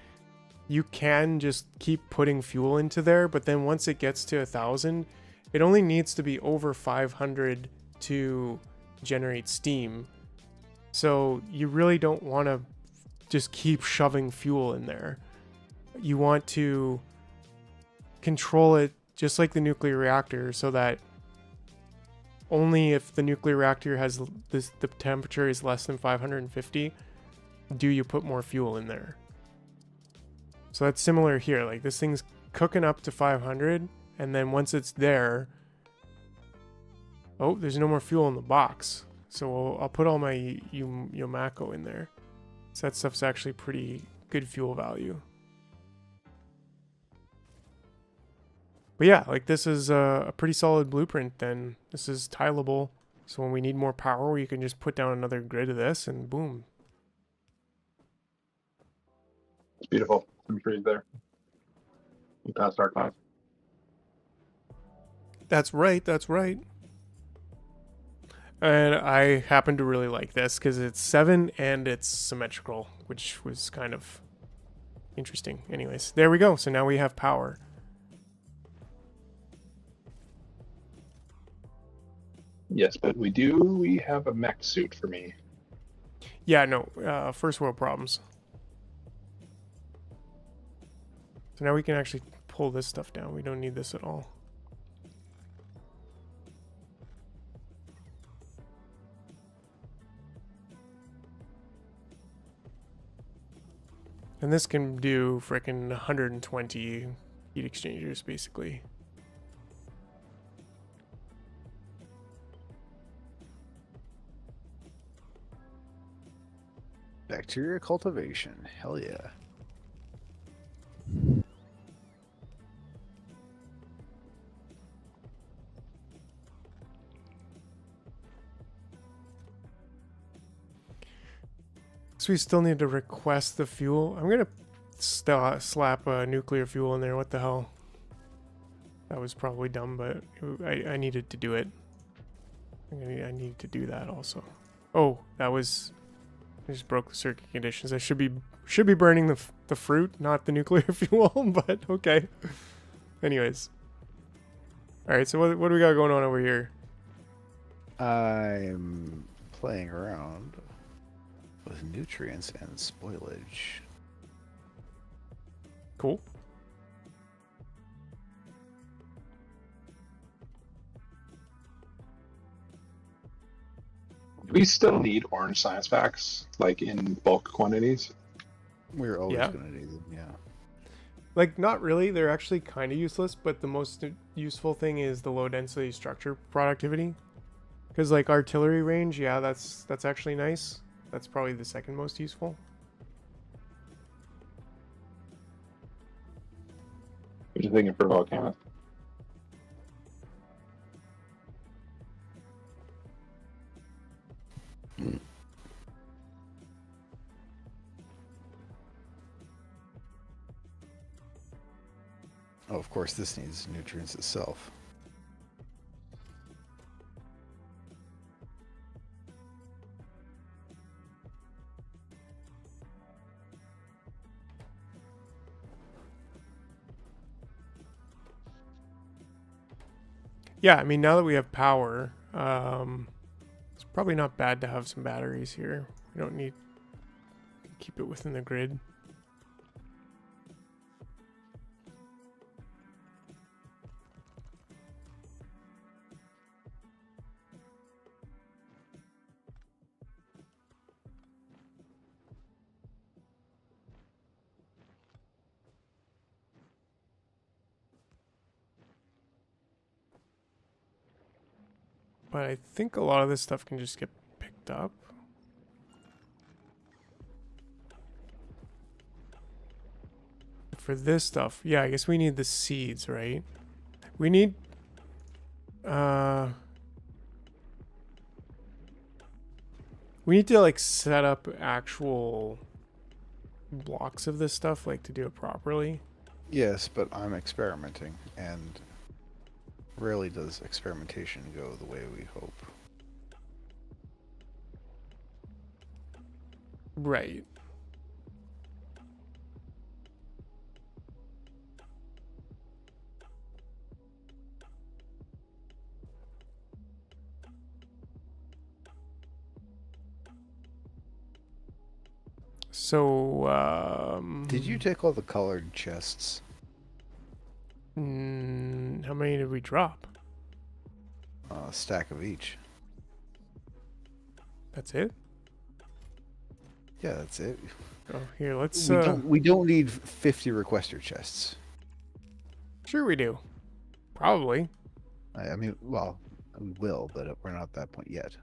you can just keep putting fuel into there, but then once it gets to 1,000, it only needs to be over 500 to generate steam. So you really don't want to just keep shoving fuel in there. You want to control it just like the nuclear reactor, so that only if the nuclear reactor has the temperature is less than 550 do you put more fuel in there. So that's similar here. Like this thing's cooking up to 500, and then once it's there, oh, there's no more fuel in the box. So I'll put all my Yomako in there. So that stuff's actually pretty good fuel value. But yeah, like this is a pretty solid blueprint then. This is tileable. So when we need more power, you can just put down another grid of this and boom. It's beautiful. Some trees there. We passed our class. That's right, that's right. And I happen to really like this because it's 7 and it's symmetrical, which was kind of interesting. Anyways, there we go. So now we have power. Yes, but we have a mech suit for me. Yeah, no, first world problems. So now we can actually pull this stuff down. We don't need this at all. And this can do frickin' 120 heat exchangers, basically. Bacteria cultivation. Hell yeah. So we still need to request the fuel. I'm gonna slap nuclear fuel in there. What the hell? That was probably dumb, but I needed to do it. I need to do that also. Oh, that was... I just broke the circuit conditions. I should be burning the fruit, not the nuclear fuel, but okay. Anyways. Alright, so what do we got going on over here? I'm playing around with nutrients and spoilage. Cool. Do we still need orange science facts, like in bulk quantities? We're always Yeah. going to need them, yeah. Like, not really. They're actually kind of useless, but the most useful thing is the low density structure productivity. Because, like, artillery range, yeah, that's actually nice. That's probably the second most useful. What are you thinking for volcano? Oh, of course, this needs nutrients itself. Yeah, I mean, now that we have power, it's Probably not bad to have some batteries here. We don't need to keep it within the grid. But I think a lot of this stuff can just get picked up. For this stuff, yeah, I guess we need the seeds, right? We need we need to like set up actual blocks of this stuff, like to do it properly. Yes, but I'm experimenting, and rarely does experimentation go the way we hope. Right. So, Did you take all the colored chests? how many did we drop? A stack of each. That's it? Yeah, that's it. Oh, here, let's, We don't need 50 requester chests. Sure we do. Probably. I mean, well, we will, but we're not at that point yet.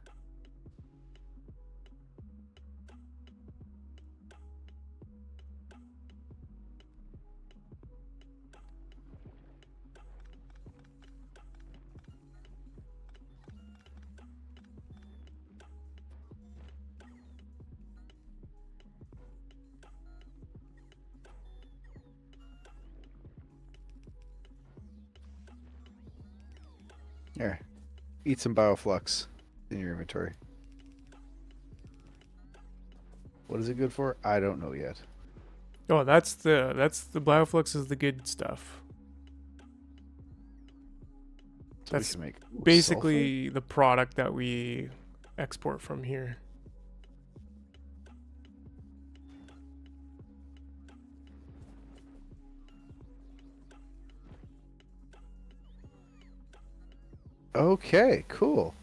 Here, eat some bioflux in your inventory. What is it good for? I don't know yet. Oh, that's the bioflux is the good stuff. So That's we can make basically the product that we export from here. Okay, cool.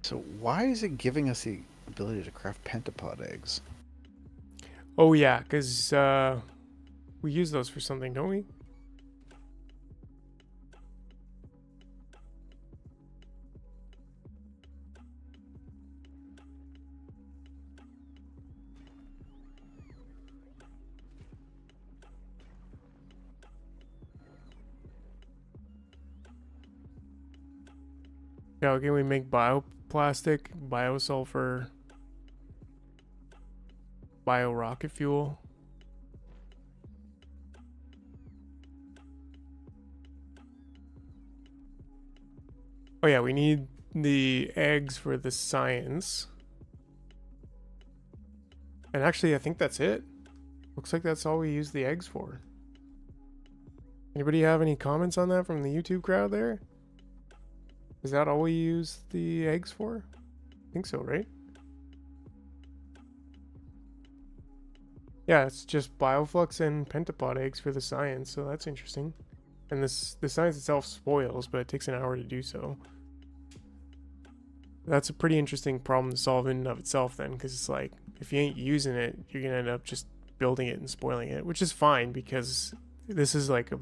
So why is it giving us the ability to craft pentapod eggs? Oh yeah, because we use those for something, don't we? Yeah, okay, we make bioplastic, biosulfur, bio-rocket fuel. Oh yeah, we need the eggs for the science. And actually, I think that's it. Looks like that's all we use the eggs for. Anybody have any comments on that from the YouTube crowd there? Is that all we use the eggs for? I think so, right? Yeah, it's just bioflux and pentapod eggs for the science, so that's interesting. And the science itself spoils, but it takes an hour to do so. That's a pretty interesting problem to solve in and of itself then, because it's like, if you ain't using it, you're going to end up just building it and spoiling it, which is fine, because this is like a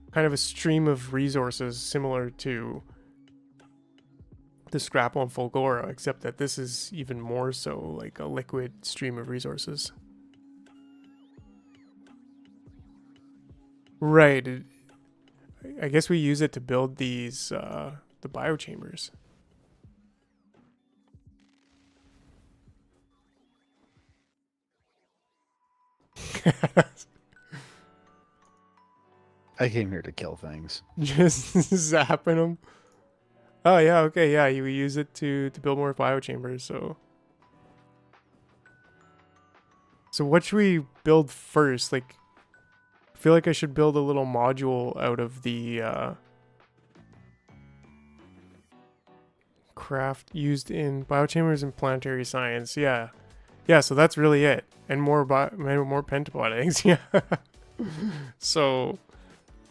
kind of a stream of resources similar to the Scrapple and Fulgora, except that this is even more so like a liquid stream of resources. Right. I guess we use it to build these, the biochambers. I came here to kill things. Just zapping them. Oh yeah, okay, yeah, you use it to build more biochambers, so. So what should we build first? Like, feel like I should build a little module out of the craft used in biochambers and planetary science. Yeah. Yeah, so that's really it. And more pentapod eggs. Yeah. So,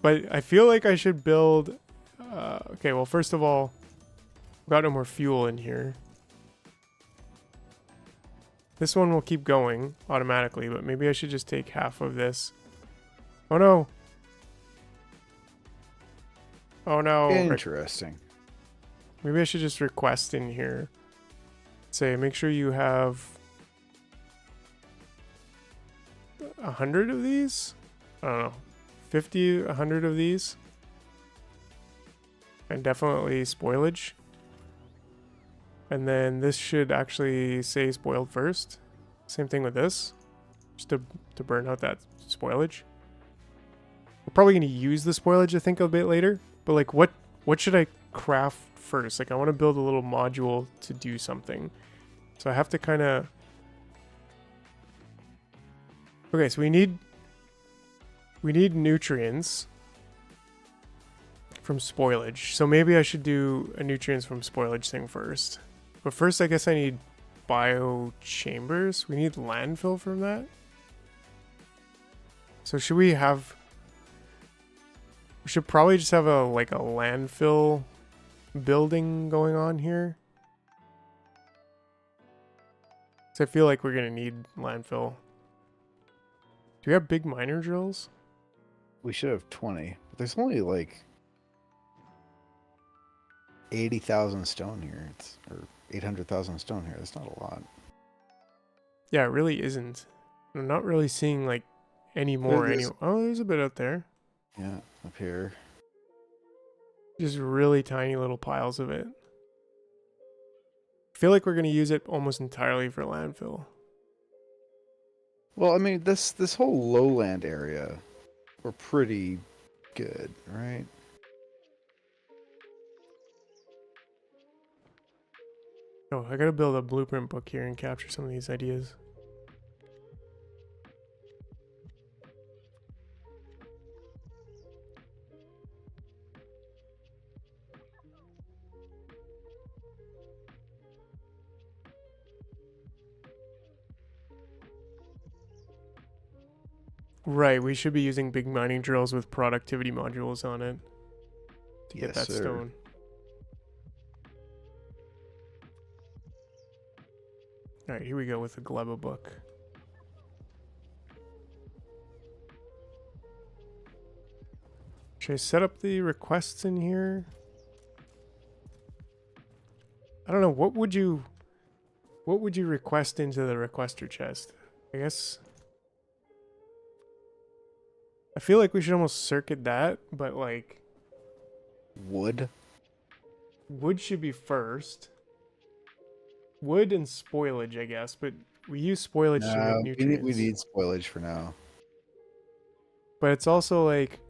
but I feel like I should build... okay, well, first of all, I've got no more fuel in here. This one will keep going automatically, but maybe I should just take half of this. Oh, no. Oh, no. Interesting. Maybe I should just request in here. Say, make sure you have 100 of these? I don't know. 50, 100 of these? And definitely spoilage. And then this should actually say spoiled first. Same thing with this. Just to burn out that spoilage. We're probably going to use the spoilage, I think, a bit later. But like, what should I craft first? Like, I want to build a little module to do something. So I have to kind of... Okay, so we need nutrients from spoilage. So maybe I should do a nutrients from spoilage thing first. But first, I guess I need biochambers. We need landfill from that. So should we have... We should probably just have a landfill building going on here. So I feel like we're going to need landfill. Do we have big miner drills? We should have 20. But there's only like 80,000 stone here. Or 800,000 stone here. That's not a lot. Yeah, it really isn't. I'm not really seeing like any more. Oh, there's a bit out there. Yeah, up here. Just really tiny little piles of it. I feel like we're going to use it almost entirely for landfill. Well, I mean, this whole lowland area, we're pretty good, right? Oh, I gotta build a blueprint book here and capture some of these ideas. Right, we should be using big mining drills with productivity modules on it to get that stone. Alright, here we go with the Gleba book. Should I set up the requests in here? I don't know, what would you request into the requester chest? I guess I feel like we should almost circuit that, but like Wood should be first. Wood and spoilage, I guess, but we use spoilage to make nutrients. We need spoilage for now. But it's also like,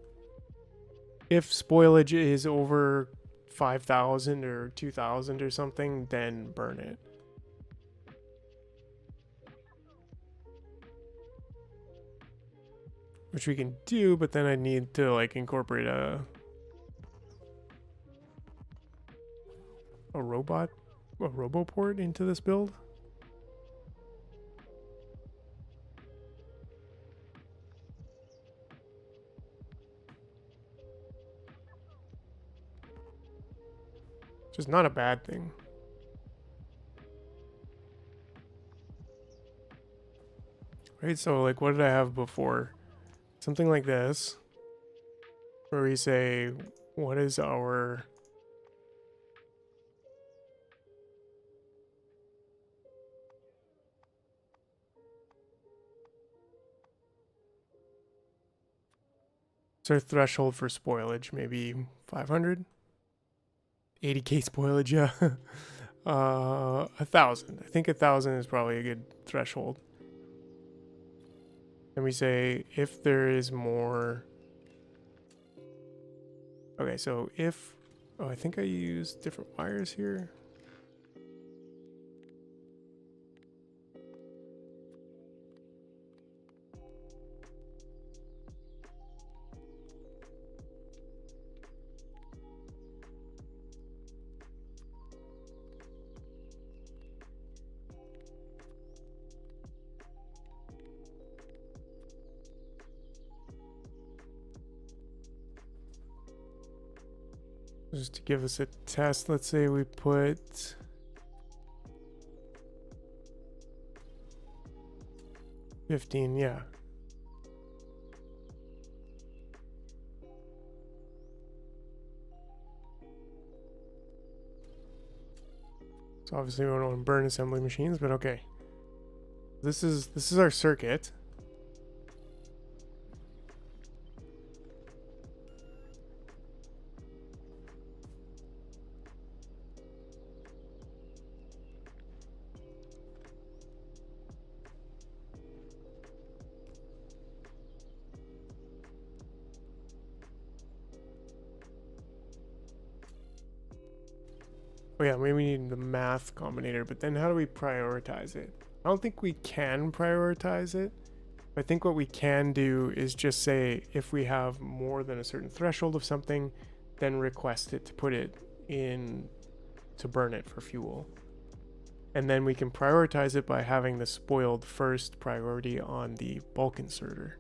if spoilage is over 5,000 or 2,000 or something, then burn it. Which we can do, but then I need to like incorporate a roboport into this build. Which is not a bad thing. Right, so like what did I have before? Something like this. Where we say, what is our... What's our threshold for spoilage? Maybe 500? 80k spoilage, yeah. 1,000. I think 1,000 is probably a good threshold. And we say if there is more... Okay, so if... Oh, I think I used different wires here. Just to give us a test, let's say we put $15, yeah. So obviously we don't want to burn assembly machines, but okay. This is our circuit. Oh yeah, maybe we need the math combinator, but then how do we prioritize it? I don't think we can prioritize it. I think what we can do is just say if we have more than a certain threshold of something, then request it to put it in to burn it for fuel. And then we can prioritize it by having the spoiled first priority on the bulk inserter.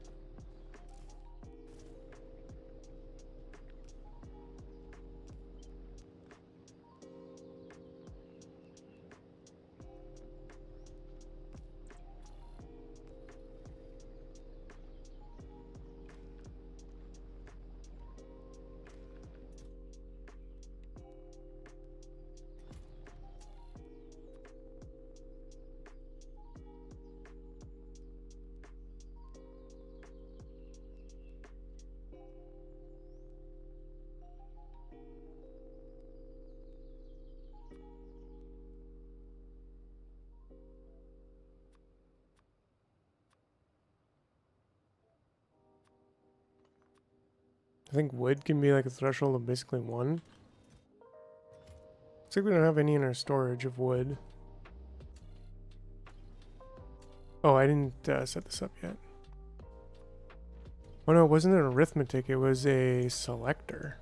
I think wood can be like a threshold of basically 1. Looks like we don't have any in our storage of wood. Oh, I didn't set this up yet. Oh no, it wasn't an arithmetic, it was a selector.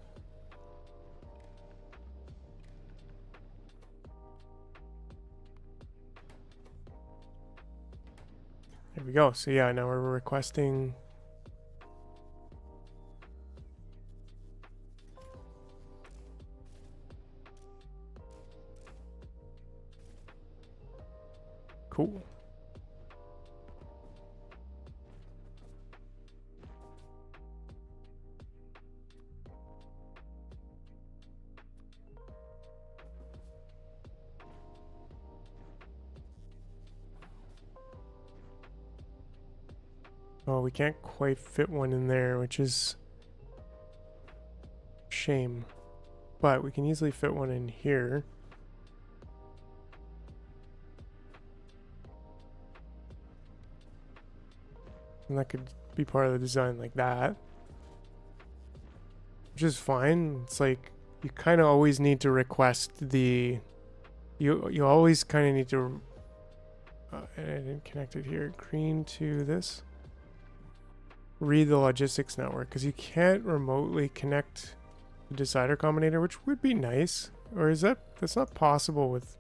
There we go. So yeah, now we're requesting. Cool. Oh, we can't quite fit one in there, which is a shame. But we can easily fit one in here. And that could be part of the design like that. Which is fine. It's like you kind of always need to request the... You always kind of need to... and I didn't connect it here. Green to this. Read the logistics network, because you can't remotely connect the decider combinator, which would be nice. Or is that's not possible with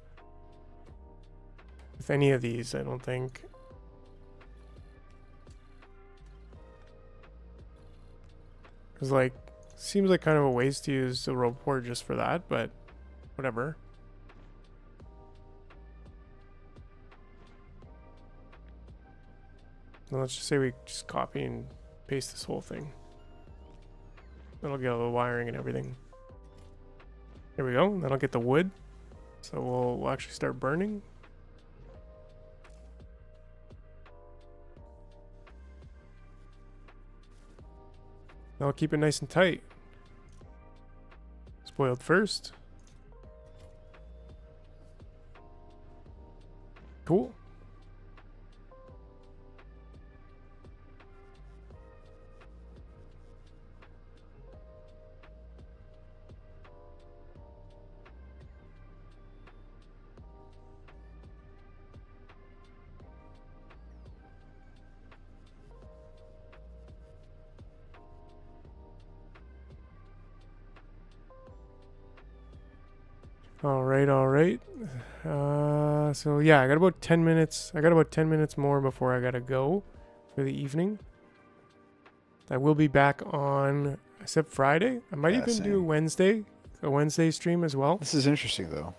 any of these, I don't think. Because like, seems like kind of a waste to use the rope port just for that, but whatever. Now let's just say we just copy and paste this whole thing. That'll get all the wiring and everything. There we go. That'll get the wood. So we'll actually start burning. I'll keep it nice and tight. Spoiled first. Cool. All right. So yeah, I got about 10 minutes. I got about 10 minutes more before I gotta go for the evening. I will be back on, I said Friday. I might even do Wednesday, a Wednesday stream as well. This is interesting, though.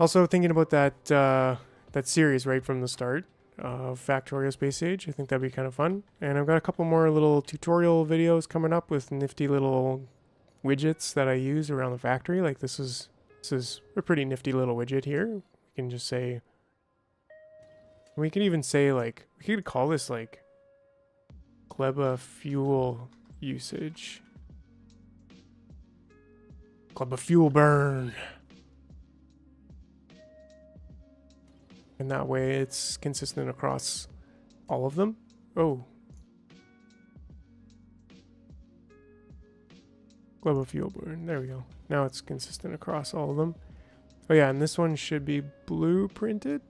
Also thinking about that that series right from the start of Factorio Space Age. I think that'd be kind of fun. And I've got a couple more little tutorial videos coming up with nifty little widgets that I use around the factory. Like this is a pretty nifty little widget here. We can just say, we can even say like, we could call this like Gleba fuel usage. Gleba fuel burn. And that way it's consistent across all of them. Oh. Global fuel burn. There we go. Now it's consistent across all of them. Oh yeah, and this one should be blueprinted.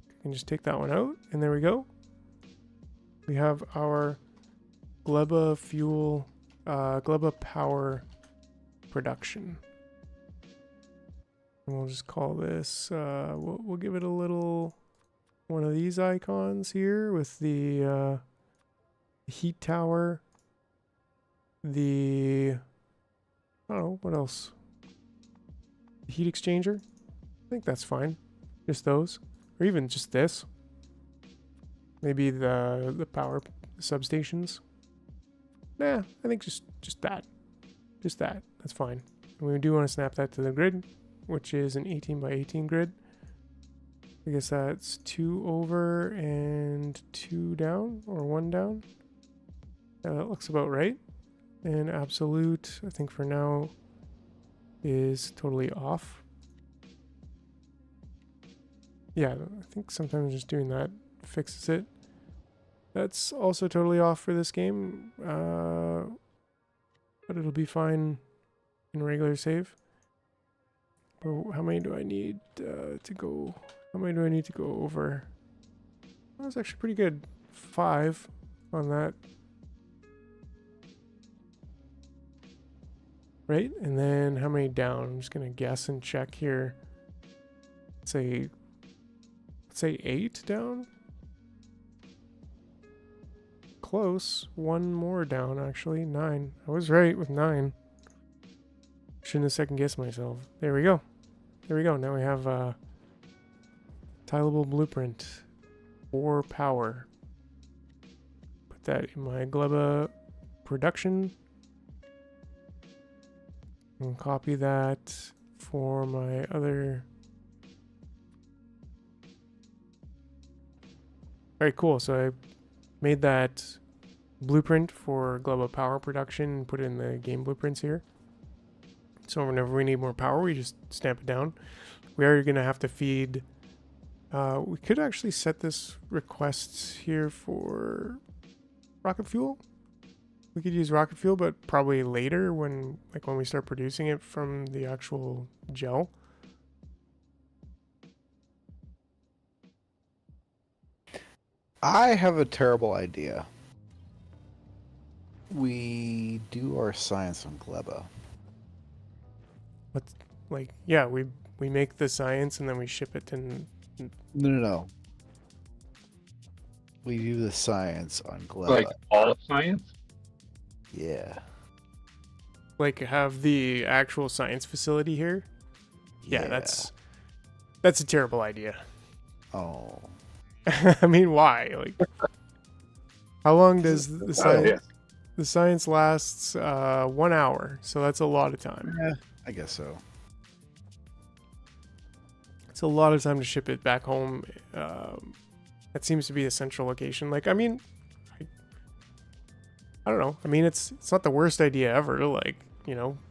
I can just take that one out, and there we go. We have our Gleba fuel, Gleba power production. And we'll just call this, we'll give it a little, one of these icons here with the heat tower, I don't know, what else? The heat exchanger? I think that's fine. Just those. Or even just this. Maybe the power substations. Nah, I think just that. Just that. That's fine. And we do want to snap that to the grid, which is an 18 by 18 grid. I guess that's 2 over and 2 down, or 1 down. Yeah, that looks about right. And absolute, I think for now, is totally off. Yeah, I think sometimes just doing that fixes it. That's also totally off for this game, but it'll be fine in regular save. But how many do I need to go? How many do I need to go over? Well, that's actually pretty good. 5 on that. Right, and then how many down? I'm just gonna guess and check here. Let's say 8 down. Close. 1 more down, actually. 9. I was right with 9. Shouldn't have second guessed myself. There we go. There we go. Now we have a tileable blueprint for power. Put that in my Gleba production. And copy that for my other. Alright, cool. So I made that blueprint for Gleba power production and put it in the game blueprints here. So whenever we need more power, we just stamp it down. We are going to have to feed. We could actually set this request here for rocket fuel. We could use rocket fuel, but probably later when we start producing it from the actual gel. I have a terrible idea. We do our science on Gleba. What's yeah, we make the science and then we ship it to. No. We do the science on Gleba. Like all science? Yeah. Like have the actual science facility here? Yeah, that's a terrible idea. Oh. I mean, why? Like, how long does the science? Yeah. The science lasts 1 hour, so that's a lot of time. Yeah, I guess so. It's a lot of time to ship it back home. That seems to be a central location. Like, I mean, I don't know. I mean, it's not the worst idea ever. Like,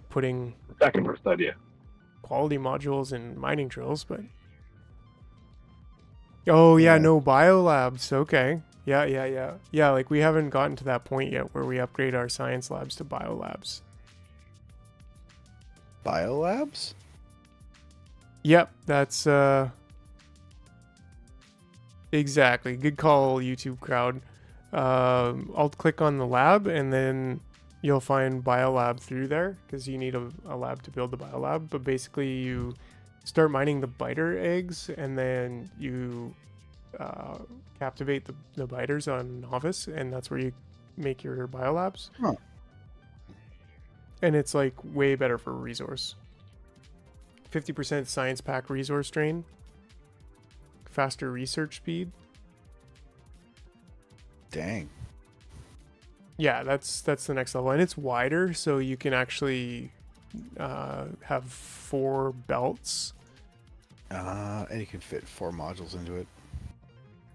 putting Second worst idea. quality modules in mining drills, but oh yeah, no biolabs. Okay, yeah. Like we haven't gotten to that point yet where we upgrade our science labs to biolabs. Biolabs? Yep, that's exactly. Good call, YouTube crowd. I'll click on the lab and then you'll find biolab through there because you need a lab to build the biolab. But basically you start mining the biter eggs and then you captivate the biters on novice, and that's where you make your biolabs. Huh. And it's like way better for resource. 50% science pack resource drain. Faster research speed. Dang. Yeah, that's the next level. And it's wider, so you can actually have 4 belts. And you can fit 4 modules into it.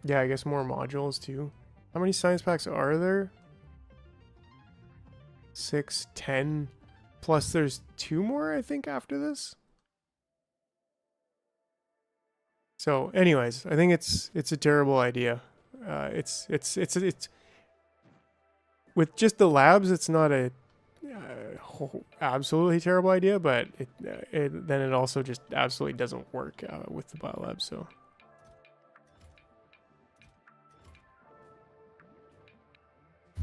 Yeah, I guess more modules too. How many science packs are there? 6, 10. Plus there's 2 more, I think, after this. So anyways, I think it's a terrible idea. It's with just the labs, it's not a absolutely terrible idea, but then it also just absolutely doesn't work with the biolabs. So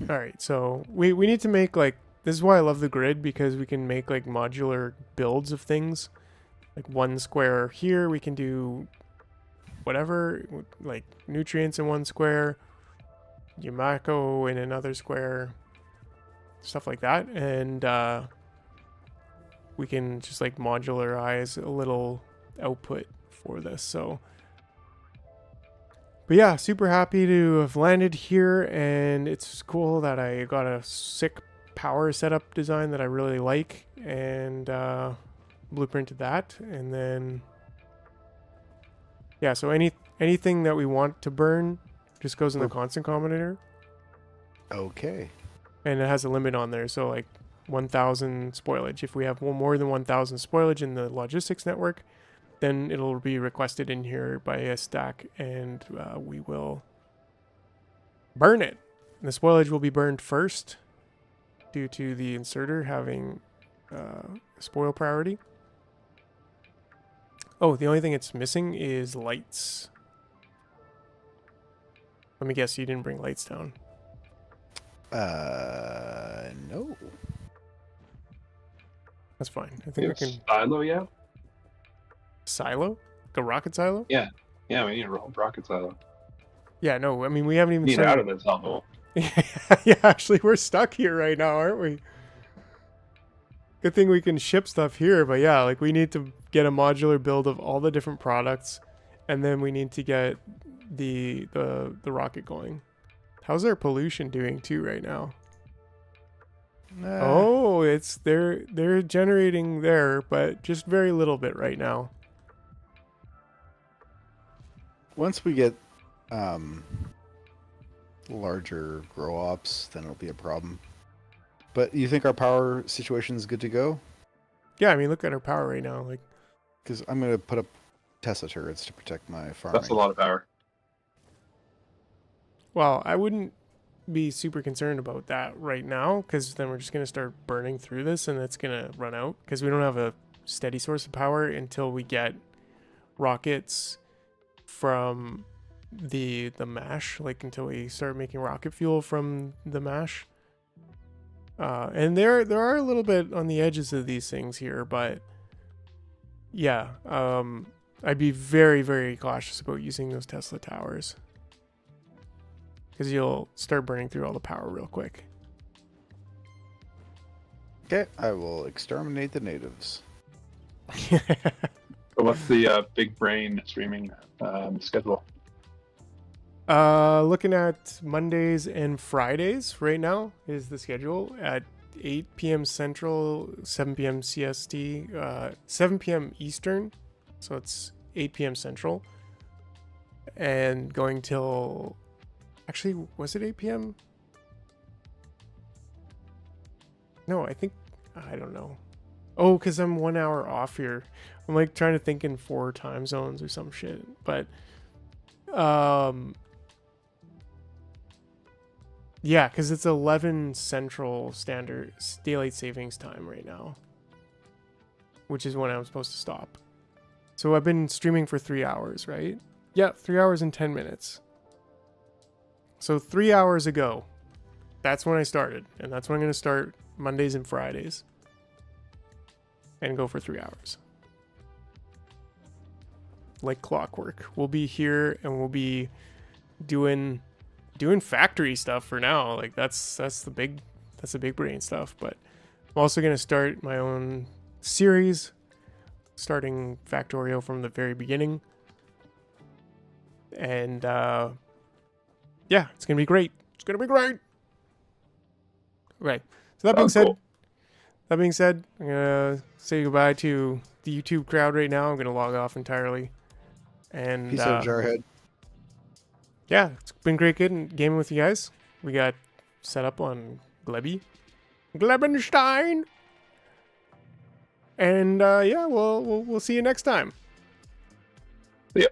all right, so we need to make like, this is why I love the grid, because we can make like modular builds of things. Like 1 square here, we can do whatever, like nutrients in 1 square, Yumako in another square, stuff like that. And we can just like modularize a little output for this. So, but yeah, super happy to have landed here, and it's cool that I got a sick power setup design that I really like, and blueprinted that. And then yeah, so anything that we want to burn just goes in the constant combinator, Okay. and it has a limit on there. So like 1,000 spoilage. If we have more than 1,000 spoilage in the logistics network, then it'll be requested in here by a stack, and we will burn it. And the spoilage will be burned first due to the inserter having spoil priority. Oh, the only thing it's missing is lights. Let me guess, you didn't bring lights down. No. That's fine. I think I can... Silo, yeah? Silo? Like a rocket silo? Yeah, we need a rocket silo. Yeah, no, I mean, we haven't even Need started... out of this hellhole. Yeah, actually, we're stuck here right now, aren't we? Good thing we can ship stuff here, but yeah, like we need to get a modular build of all the different products, and then we need to get the rocket going. How's our pollution doing too right now? Oh, it's they're generating there, but just very little bit right now. Once we get larger grow ops, then it'll be a problem. But you think our power situation is good to go? Yeah, I mean, look at our power right now. Like, Because I'm going to put up Tesla turrets to protect my farming. That's a lot of power. well, I wouldn't be super concerned about that right now, because then we're just going to start burning through this, and it's going to run out, because we don't have a steady source of power until we get rockets from the mash, like until we start making rocket fuel from the mash. And there are a little bit on the edges of these things here, but yeah, I'd be very, very cautious about using those Tesla towers, because you'll start burning through all the power real quick. Okay, I will exterminate the natives. So what's the big brain streaming schedule? Looking at Mondays and Fridays right now is the schedule at 8 p.m. Central, 7 p.m. CST, 7 p.m. Eastern, so it's 8 p.m. Central, and going till, actually, was it 8 p.m.? No, I don't know. Oh, because I'm 1 hour off here. I'm like trying to think in 4 time zones or some shit, but yeah, because it's 11 Central Standard Daylight Savings Time right now, which is when I'm supposed to stop. So I've been streaming for 3 hours, right? Yeah, 3 hours and 10 minutes. So 3 hours ago, that's when I started, and that's when I'm going to start Mondays and Fridays, and go for 3 hours. Like clockwork. We'll be here, and we'll be doing doing factory stuff for now. Like that's the big brain stuff. But I'm also gonna start my own series, starting Factorio from the very beginning. And yeah, it's gonna be great. It's gonna be great. Okay. So that being said, cool. I'm gonna say goodbye to the YouTube crowd right now. I'm gonna log off entirely. And Peace out, Jarhead. yeah, it's been great gaming with you guys. We got set up on Glebenstein. And yeah, we'll see you next time. Yeah.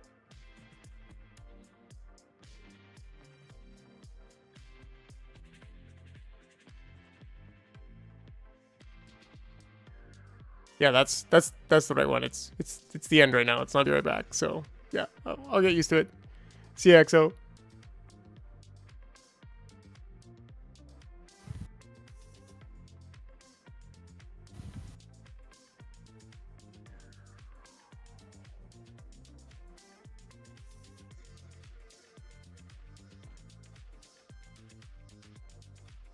Yeah, that's the right one. It's the end right now. It's not the right back. So yeah, I'll get used to it. See you, XO.